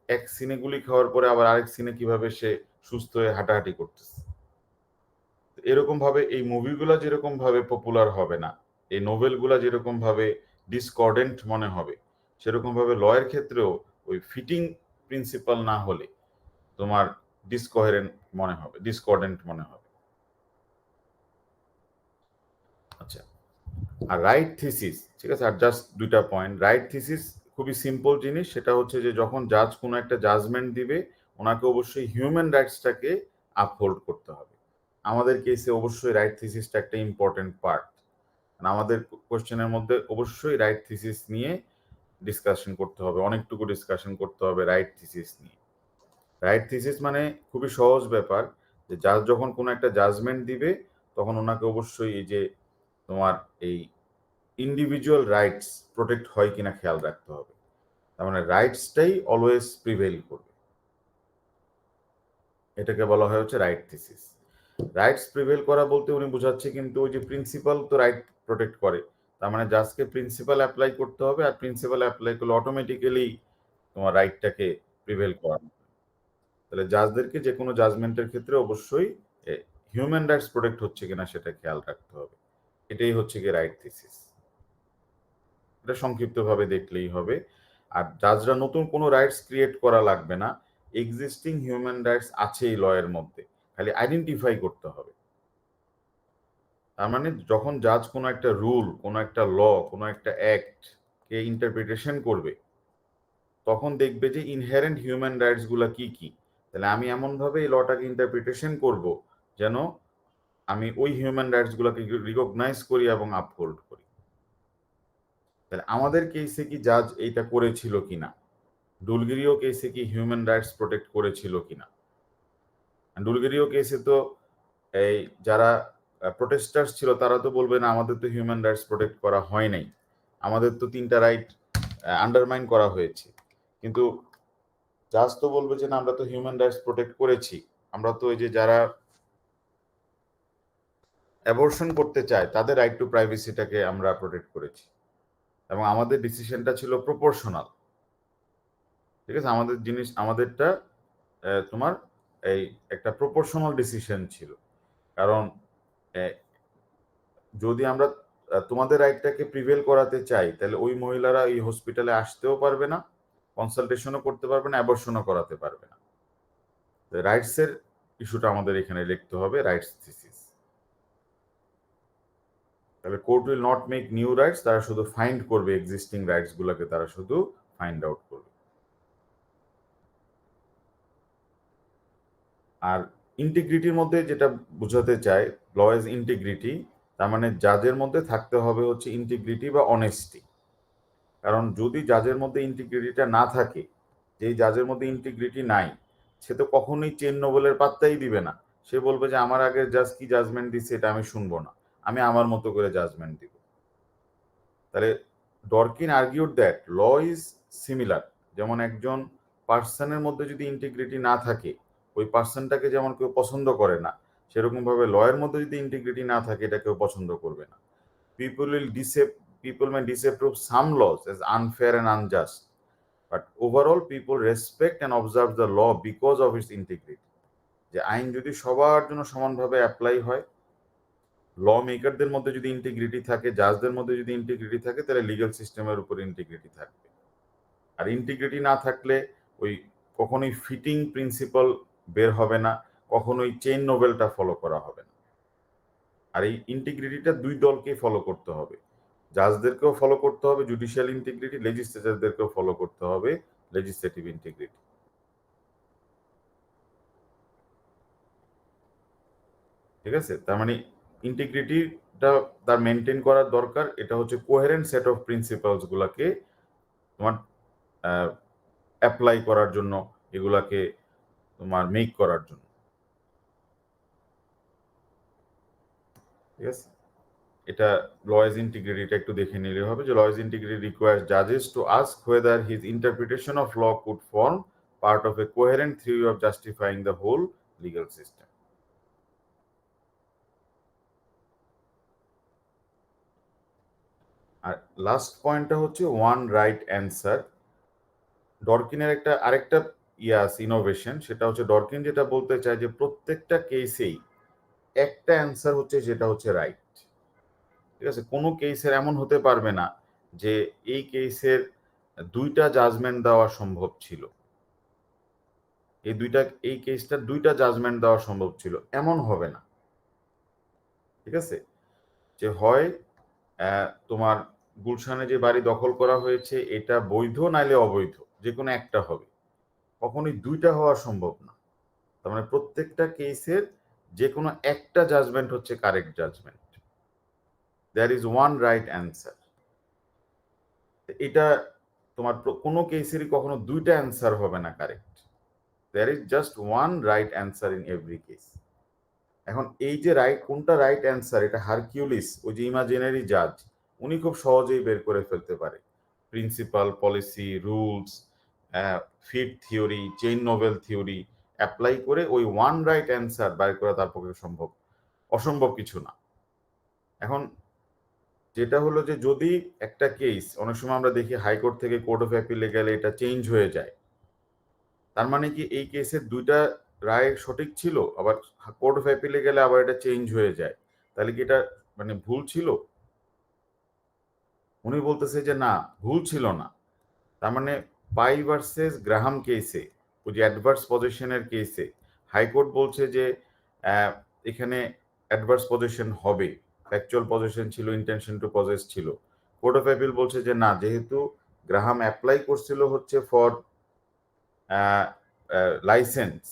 এক সিনে গুলি খাওয়ার পরে আবার আরেক সিনে কিভাবে সে সুস্থ হয়ে হাঁটাহাঁটি করতেছে। এরকম ভাবে এই মুভিগুলা যেরকম ভাবে পপুলার হবে না, এই নোভেলগুলা যেরকম ভাবে ডিসকর্ডেন্ট মনে হবে, সেরকম ভাবে লয়ের ক্ষেত্রেও ওই ফিটিং প্রিন্সিপাল না হলে তোমার ডিসকোহেরেন্ট মনে হবে, ডিসকর্ডেন্ট মনে হবে। আচ্ছা, আর রাইট থিসিস, ঠিক আছে, আর জাস্ট দুইটা পয়েন্ট। রাইট থিসিস খুবই সিম্পল জিনিস, সেটা হচ্ছে যে যখন জাজ কোনো একটা জাজমেন্ট দিবে, ওনাকে অবশ্যই হিউম্যান রাইটসটাকে আপহোল্ড করতে হবে। আমাদের কেসে অবশ্যই রাইট থিসিসটা একটা ইম্পর্টেন্ট পার্ট। আমাদের কোশ্চেনের মধ্যে অবশ্যই রাইট থিসিস নিয়ে ডিসকাশন করতে হবে, অনেকটুকু ডিসকাশন করতে হবে রাইট থিসিস নিয়ে। রাইট থিসিস মানে খুবই সহজ ব্যাপার, যে জাজ যখন কোনো একটা জাজমেন্ট দিবে, তখন ওনাকে অবশ্যই এই যে তোমার এই ইন্ডিভিজুয়াল রাইটস প্রোটেক্ট হয় কিনা খেয়াল রাখতে হবে। তার মানে রাইটসটাই অলওয়েজ প্রিভেইল করবে, এটাকে বলা হয় হচ্ছে রাইট থিসিস। রাইটস প্রিভেইল করা বলতে উনি বোঝাচ্ছে কিন্তু ওই যে প্রিন্সিপাল তো রাইট প্রোটেক্ট করে, তার মানে জাজকে প্রিন্সিপাল অ্যাপ্লাই করতে হবে, আর প্রিন্সিপাল অ্যাপ্লাই করলে অটোমেটিক্যালি তোমার রাইটটাকে প্রিভেইল করানো। তাহলে জাজদেরকে যে কোনো জাজমেন্টের ক্ষেত্রে অবশ্যই হিউম্যান রাইটস প্রোটেক্ট হচ্ছে কিনা সেটা খেয়াল রাখতে হবে। এটাই হচ্ছে কি রাইট থিসিস। এটা সংক্ষিপ্তভাবে দেখলেই হবে। আর জাজরা নতুন কোনো রাইটস ক্রিয়েট করা লাগবে না, এক্সিস্টিং হিউম্যান রাইটস আছে এই লয়ের মধ্যে, খালি আইডেন্টিফাই করতে হবে। তার মানে যখন জাজ কোনো একটা রুল, কোনো একটা ল, কোনো একটা অ্যাক্ট কে ইন্টারপ্রিটেশন করবে, তখন দেখবে যে ইনহেরেন্ট হিউম্যান রাইটস গুলা কি কি। তাহলে আমি এমন ভাবে এই লটাকে ইন্টারপ্রিটেশন করব যেন আমি ওই হিউম্যান রাইটস গুলাকে রিকগনাইজ করি এবং আপহোল্ড করি। তাহলে আমাদের কেসে কি জাজ এইটা করেছিল কিনা, ডুলগেরিও কেসে কি হিউম্যান রাইটস প্রোটেক্ট করেছিল কিনা? ডুলগেরিও কেসে তো এই যারা প্রোটেস্টার্স ছিল তারা তো বলবে না আমাদের তো হিউম্যান রাইটস প্রোটেক্ট করা হয় নাই, আমাদের তো 3টা রাইট আন্ডারমাইন করা হয়েছে। কিন্তু জাজ তো বলবে যে না আমরা তো হিউম্যান রাইটস প্রোটেক্ট করেছি, আমরা তো ওই যে যারা অ্যাবর্শন করতে চায় তাদের রাইট টু প্রাইভেসিটাকে আমরা প্রোটেক্ট করেছি, এবং আমাদের ডিসিশনটা ছিল প্রপোর্শনাল। ঠিক আছে, আমাদেরটা তোমার এই একটা প্রপোর্শনাল ডিসিশন ছিল। কারণ যদি আমরা তোমাদের রাইটটাকে প্রিভেল করাতে চাই তাহলে ওই মহিলারা এই হসপিটালে আসতেও পারবে না, কনসালটেশনও করতে পারবে না, অ্যাবর্শনও করাতে পারবে না। রাইটসের ইস্যুটা আমাদের এখানে লিখতে হবে, রাইটস থিসিস। তাহলে court will not make new rights, তারা শুধু ফাইন্ড করবে এক্সিস্টিং রাইটস গুলোকে, তারা শুধু ফাইন্ড আউট করবে। আর ইন্টিগ্রিটির মধ্যে যেটা বোঝাতে চাই, ল ইজ ইন্টিগ্রিটি, তার মানে জাজের মধ্যে থাকতে হবে হচ্ছে ইন্টিগ্রিটি বা অনেস্টি। কারণ যদি জাজের মধ্যে ইন্টিগ্রিটিটা না থাকে, যেই জাজের মধ্যে ইন্টিগ্রিটি নাই সে তো কখনোই চেন নোবেলের পাত্তাই দিবে না। সে বলবে যে আমার আগের জাজ কি জাজমেন্ট দিচ্ছে এটা আমি শুনবো না, আমি আমার মতো করে জাজমেন্ট দিব। তাহলে Dworkin argued that law is similar. যেমন একজন পার্সনের মধ্যে যদি ইন্টিগ্রিটি না থাকে, ওই পার্সনটাকে যেমন কেউ পছন্দ করে না, সেরকম ভাবে লয়ের মধ্যে যদি ইন্টিগ্রিটি না থাকে এটা কেউ পছন্দ করবে না। People may disapprove some laws as unfair and unjust, but overall people respect and observe the law because of its integrity. যে আইন যদি সবার জন্য সমানভাবে অ্যাপ্লাই হয়, ল মেকারদের মধ্যে যদি ইন্টিগ্রিটি থাকে, জাজদের মধ্যে যদি ইন্টিগ্রিটি থাকে, তাহলে লিগ্যাল সিস্টেমের উপর ইন্টিগ্রিটি থাকবে। আর ইন্টিগ্রিটি না থাকলে ওই কখনোই ফিটিং প্রিন্সিপাল বের হবে না, কখনোই চেইন নোবেলটা ফলো করা হবে না। আর এই ইন্টিগ্রিটিটা দুই দলকেই ফলো করতে হবে, জাজদেরকেও ফলো করতে হবে জুডিশিয়াল ইন্টিগ্রিটি, লেজিসলেটরদেরকেও ফলো করতে হবে লেজিসলেটিভ ইন্টিগ্রিটি। ঠিক আছে, তার মানে ইন্টিগ্রিটিটা তার মেনটেন করার দরকার। এটা হচ্ছে কোহেরেন্ট সেট অফ প্রিন্সিপালস গুলাকে তোমার অ্যাপ্লাই করার জন্য, এগুলাকে তোমার মেক করার জন্য। ঠিক আছে, এটা লয়েজ ইন্টিগ্রিটিটা একটু দেখে নিলে হবে যে লয়েজ ইন্টিগ্রিটি রিকোয়ার্স জাজেস to ask whether his interpretation of law could form part of a coherent theory of justifying the whole legal system. আর লাস্ট পয়েন্টটা হচ্ছে ওয়ান রাইট অ্যান্সার। ডরকিনের আরেকটা ইনোভেশন, সেটা হচ্ছে ডরকিন যেটা বলতে চায় যে প্রত্যেকটা কেসেই একটা অ্যান্সার হচ্ছে, যেটা হচ্ছে রাইট। ঠিক আছে, কোনো কেসের এমন হতে পারবে না যে এই কেসের 2টা জাজমেন্ট দেওয়া সম্ভব ছিল, এই কেসটা 2টা জাজমেন্ট দেওয়া সম্ভব ছিল, এমন হবে না। ঠিক আছে, যে হয় তোমার গুলশানে যে বাড়ি দখল করা হয়েছে এটা বৈধ নাইলে অবৈধ, যে কোনো একটা হবে, কখনোই 2টা হওয়া সম্ভব না। তার মানে প্রত্যেকটা কেসের যে কোনো একটা জাজমেন্ট হচ্ছে correct judgment. There is one right answer. এটা তোমার কোনো কেসেরই কখনো 2টা অ্যান্সার হবে না correct. There is just one right answer in every case. এখন এই যে কোনটা রাইট অ্যান্সার, এটা হারকিউলিস, ওই যে ইমাজিনারি জাজ, উনি খুব সহজেই বের করে ফেলতে পারে। Principle, policy, rules, fit theory, chain novel theory apply করে ওই ওয়ান রাইট অ্যান্সার বের করা তার পক্ষে অসম্ভব কিছু না। এখন যেটা হলো যে যদি একটা কেস, অনেক সময় আমরা দেখি হাইকোর্ট থেকে কোর্ট অফ অ্যাপিলে গেলে এটা চেঞ্জ হয়ে যায়, তার মানে কি এই কেসের 2টা রায় সঠিক ছিল, আবার কোর্ট অফ অ্যাপিলে গেলে আবার এটা চেঞ্জ হয়ে যায়, তাহলে কি এটা মানে ভুল ছিল? উনি বলতেছে যে না, ভুল ছিল না। তার মানে পাই ভার্সেস গ্রাহাম কেসে, ওই যে অ্যাডভার্স পজিশনের কেসে, হাইকোর্ট বলছে যে এখানে অ্যাডভার্স পজিশন হবে, ফ্যাকচুয়াল পজিশন ছিল, ইন্টেনশন টু পজেস ছিল। কোর্ট অফ অ্যাপিল বলছে যে না, যেহেতু গ্রাহাম অ্যাপ্লাই করছিল হচ্ছে ফর লাইসেন্স,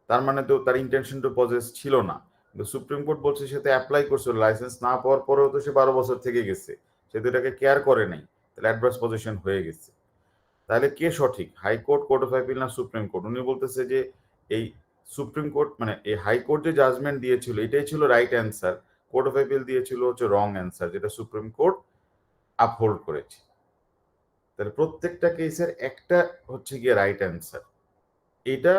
তার মানে তো তার ইন্টেনশন টু পজেস ছিল না। কিন্তু সুপ্রিম কোর্ট বলছে সে তো অ্যাপ্লাই করছিল, লাইসেন্স না পাওয়ার পরেও তো সে 12 বছর থেকে গেছে, সে তো এটাকে কেয়ার করে নাই। তাহলে অ্যাডভার্স পজিশন হয়ে গেছে। তাহলে কে সঠিক, হাইকোর্ট, কোর্ট অফ অ্যাপিল না সুপ্রিম কোর্ট? উনি বলতেছে যে এই সুপ্রিম কোর্ট মানে এই হাইকোর্ট যে জাজমেন্ট দিয়েছিল এটাই ছিল right answer, court of appeal দিয়েছিল হচ্ছে রং অ্যান্সার, যেটা সুপ্রিম কোর্ট আপহোল্ড করেছে। তাহলে প্রত্যেকটা কেসের একটা হচ্ছে গিয়ে রাইট অ্যান্সার। এটা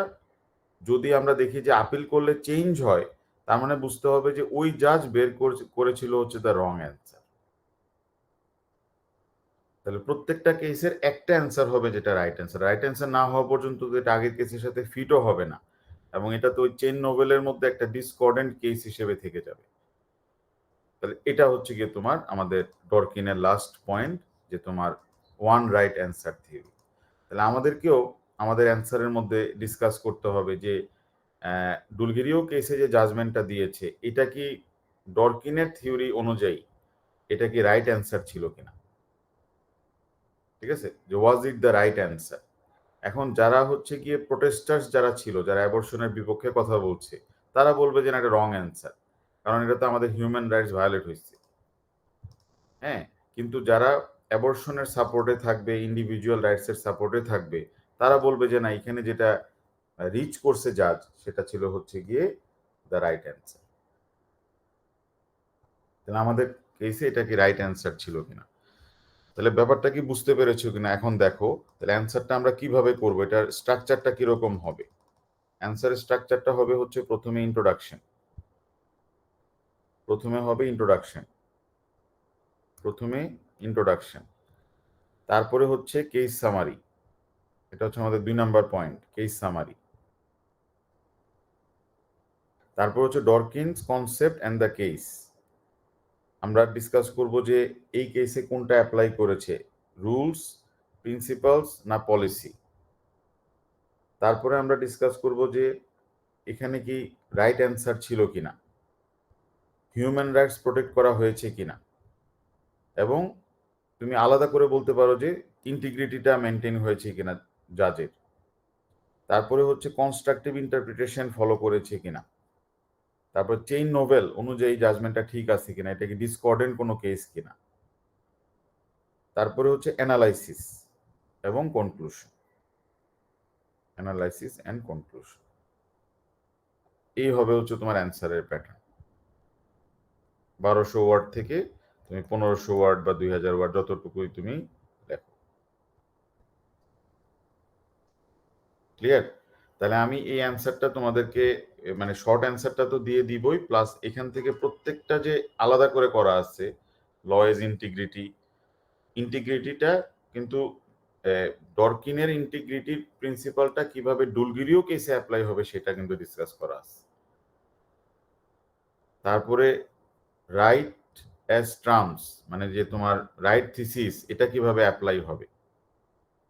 যদি আমরা দেখি যে আপিল করলে চেঞ্জ হয়, তার মানে বুঝতে হবে যে ওই জাজ বের করেছিল হচ্ছে দ্য রং অ্যান্সার। তাহলে প্রত্যেকটা কেসের একটা অ্যান্সার হবে যেটা রাইট অ্যান্সার। রাইট অ্যান্সার না হওয়া পর্যন্ত তো এটা আগের কেসের সাথে ফিটও হবে না, এবং এটা তো ওই চেন নোবেলের মধ্যে একটা ডিসকর্ডেন্ট কেস হিসেবে থেকে যাবে। তাহলে এটা হচ্ছে গিয়ে তোমার আমাদের ডরকিনের লাস্ট পয়েন্ট, যে তোমার ওয়ান রাইট অ্যান্সার থিওরি। তাহলে আমাদেরকেও আমাদের অ্যান্সারের মধ্যে ডিসকাস করতে হবে যে ডুলগিরিও কেসে যে জাজমেন্টটা দিয়েছে এটা কি ডরকিনের থিওরি অনুযায়ী এটা কি রাইট অ্যান্সার ছিল কিনা, ঠিক আছে, যে ওয়াজ ইট দ্য রাইট অ্যান্সার। এখন যারা হচ্ছে গিয়ে প্রোটেস্টার্স যারা ছিল, যারা অ্যাবর্শনের বিপক্ষে কথা বলছে, তারা বলবে যে না, এটা রং অ্যান্সার, কারণ এটা তো আমাদের হিউম্যান রাইটস ভায়োলেট হয়েছে। হ্যাঁ, কিন্তু যারা অ্যাবর্শনের সাপোর্টে থাকবে, ইন্ডিভিজুয়াল রাইটসের সাপোর্টে থাকবে, তারা বলবে যে না, এখানে যেটা রিচ করছে জাজ সেটা ছিল হচ্ছে গিয়ে দ্য রাইট অ্যান্সার। তাহলে আমাদের কেসে এটা কি রাইট অ্যান্সার ছিল কিনা, তাহলে ব্যাপারটা কি বুঝতে পেরেছো কিনা এখন দেখো। তাহলে অ্যান্সারটা আমরা কিভাবে করবো, এটার স্ট্রাকচারটা কিরকম হবে? অ্যান্সারের স্ট্রাকচারটা হবে হচ্ছে প্রথমে ইন্ট্রোডাকশন, তারপরে হচ্ছে কেস সামারি, এটা হচ্ছে আমাদের 2 নাম্বার পয়েন্ট, কেস সামারি। তারপর হচ্ছে ডরকিনস কনসেপ্ট অ্যান্ড দ্য কেস, আমরা ডিসকাস করব যে এই কেসে কোনটা অ্যাপ্লাই করেছে, রুলস, প্রিন্সিপালস না পলিসি। তারপরে আমরা ডিসকাস করব যে এখানে কি রাইট অ্যান্সার ছিল কিনা, হিউম্যান রাইটস প্রোটেক্ট করা হয়েছে কিনা, এবং তুমি আলাদা করে বলতে পারো যে ইন্টিগ্রিটিটা মেনটেন হয়েছে কিনা জাজের। তারপরে হচ্ছে কনস্ট্রাকটিভ ইন্টারপ্রিটেশন ফলো করেছে কিনা, তারপর চেইন নোভেল অনুযায়ী জাজমেন্টটা ঠিক আছে কিনা, এটা কি ডিসকর্ডেন্ট কোনো কেস কিনা। তারপরে হচ্ছে অ্যানালাইসিস এবং কনক্লুশন, এই হবে হচ্ছে তোমার অ্যান্সারের প্যাটার্ন। 1200 ওয়ার্ড থেকে তুমি 1500 ওয়ার্ড বা 2000 ওয়ার্ড যতটুকুই তুমি লেখো। ক্লিয়ার? তাহলে আমি এই অ্যান্সারটা তোমাদেরকে মানে শর্ট অ্যান্সারটা তো দিয়ে দিবই, প্লাস এখান থেকে প্রত্যেকটা যে আলাদা করে করা আছে, ল ইজ ইন্টিগ্রিটিটা কিন্তু ডরকিনের ইন্টিগ্রিটির প্রিন্সিপালটা কিভাবে ডুলগিরিও কেসে অ্যাপ্লাই হবে সেটা কিন্তু ডিসকাস করা আছে। তারপরে রাইট অ্যাজ টার্মস, মানে যে তোমার রাইট থিসিস এটা কিভাবে অ্যাপ্লাই হবে,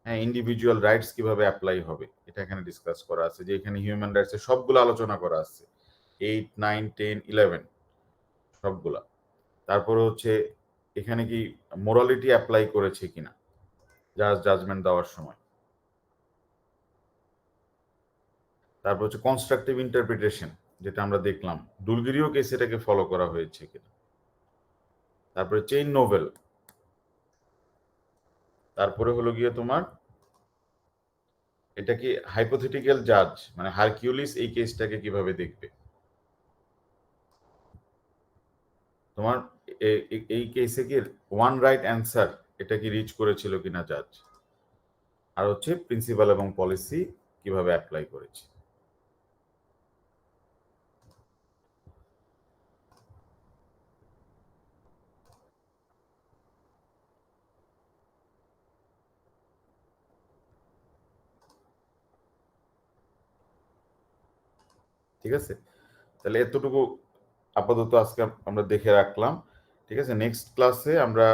হ্যাঁ, ইন্ডিভিজুয়াল রাইটস কিভাবে অ্যাপ্লাই হবে এটা এখানে ডিসকাস করা আছে, যে এখানে হিউম্যান রাইটসের সবগুলো আলোচনা করা আছে, 8, 9, 10, 11 সবগুলা। তারপরে হচ্ছে এখানে কি মোরালিটি অ্যাপ্লাই করেছে কিনা জাজমেন্ট দেওয়ার সময়। তারপর হচ্ছে কনস্ট্রাকটিভ ইন্টারপ্রিটেশন, যেটা আমরা দেখলাম ডুলগিরিও কেস এটাকে ফলো করা হয়েছে কিনা। তারপরে চেইন নোভেল, তারপরে হলো গিয়ে তোমার এটা কি হাইপোথেটিক্যাল জাজ, মানে হারকিউলিস এই কেসটাকে কিভাবে দেখবে, তোমার এই কেসে কি ওয়ান রাইট অ্যান্সার এটা কি রিচ করেছিল কিনা জাজ, আর হচ্ছে প্রিন্সিপাল এবং পলিসি কিভাবে অ্যাপ্লাই করেছে। ঠিক আছে, তাহলে এতটুকু আপাতত আজকে আমরা দেখে রাখলাম। ঠিক আছে, নেক্সট ক্লাসে আমরা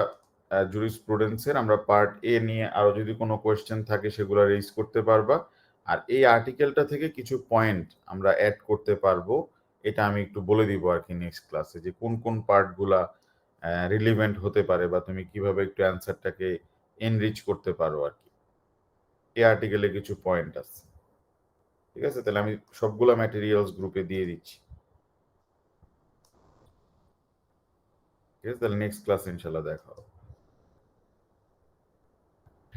জুরিসপ্রুডেন্সের আমরা পার্ট এ নিয়ে আরো যদি কোনো কোয়েশ্চেন থাকে সেগুলো রেজ করতে পারবা, আর এই আর্টিকেলটা থেকে কিছু পয়েন্ট আমরা অ্যাড করতে পারবো, এটা আমি একটু বলে দিব আর কি নেক্সট ক্লাসে, যে কোন কোন পার্টগুলা রিলিভেন্ট হতে পারে বা তুমি কিভাবে একটু অ্যান্সারটাকে এনরিচ করতে পারো আর কি। এই আর্টিকেলে কিছু পয়েন্ট আছে। ঠিক আছে, তাহলে আমি সবগুলা ম্যাটেরিয়ালস গ্রুপে দিয়ে দিচ্ছি। ঠিক আছে, তাহলে নেক্সট ক্লাসে ইনশাল্লাহ দেখা হবে।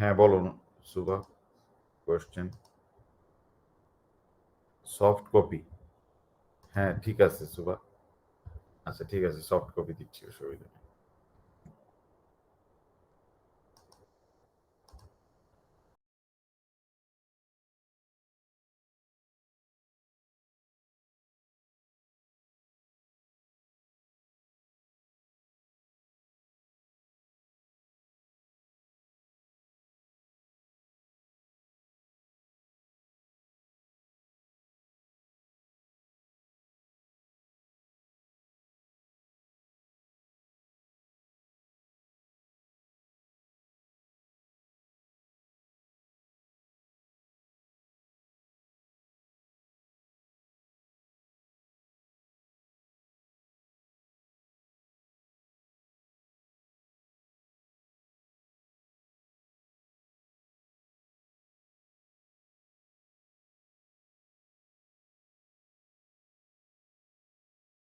হ্যাঁ বলুন সুভা, কোয়েশ্চেন। সফট কপি, হ্যাঁ ঠিক আছে সুভা, আচ্ছা ঠিক আছে সফট কপি দিচ্ছি, অসুবিধা নেই।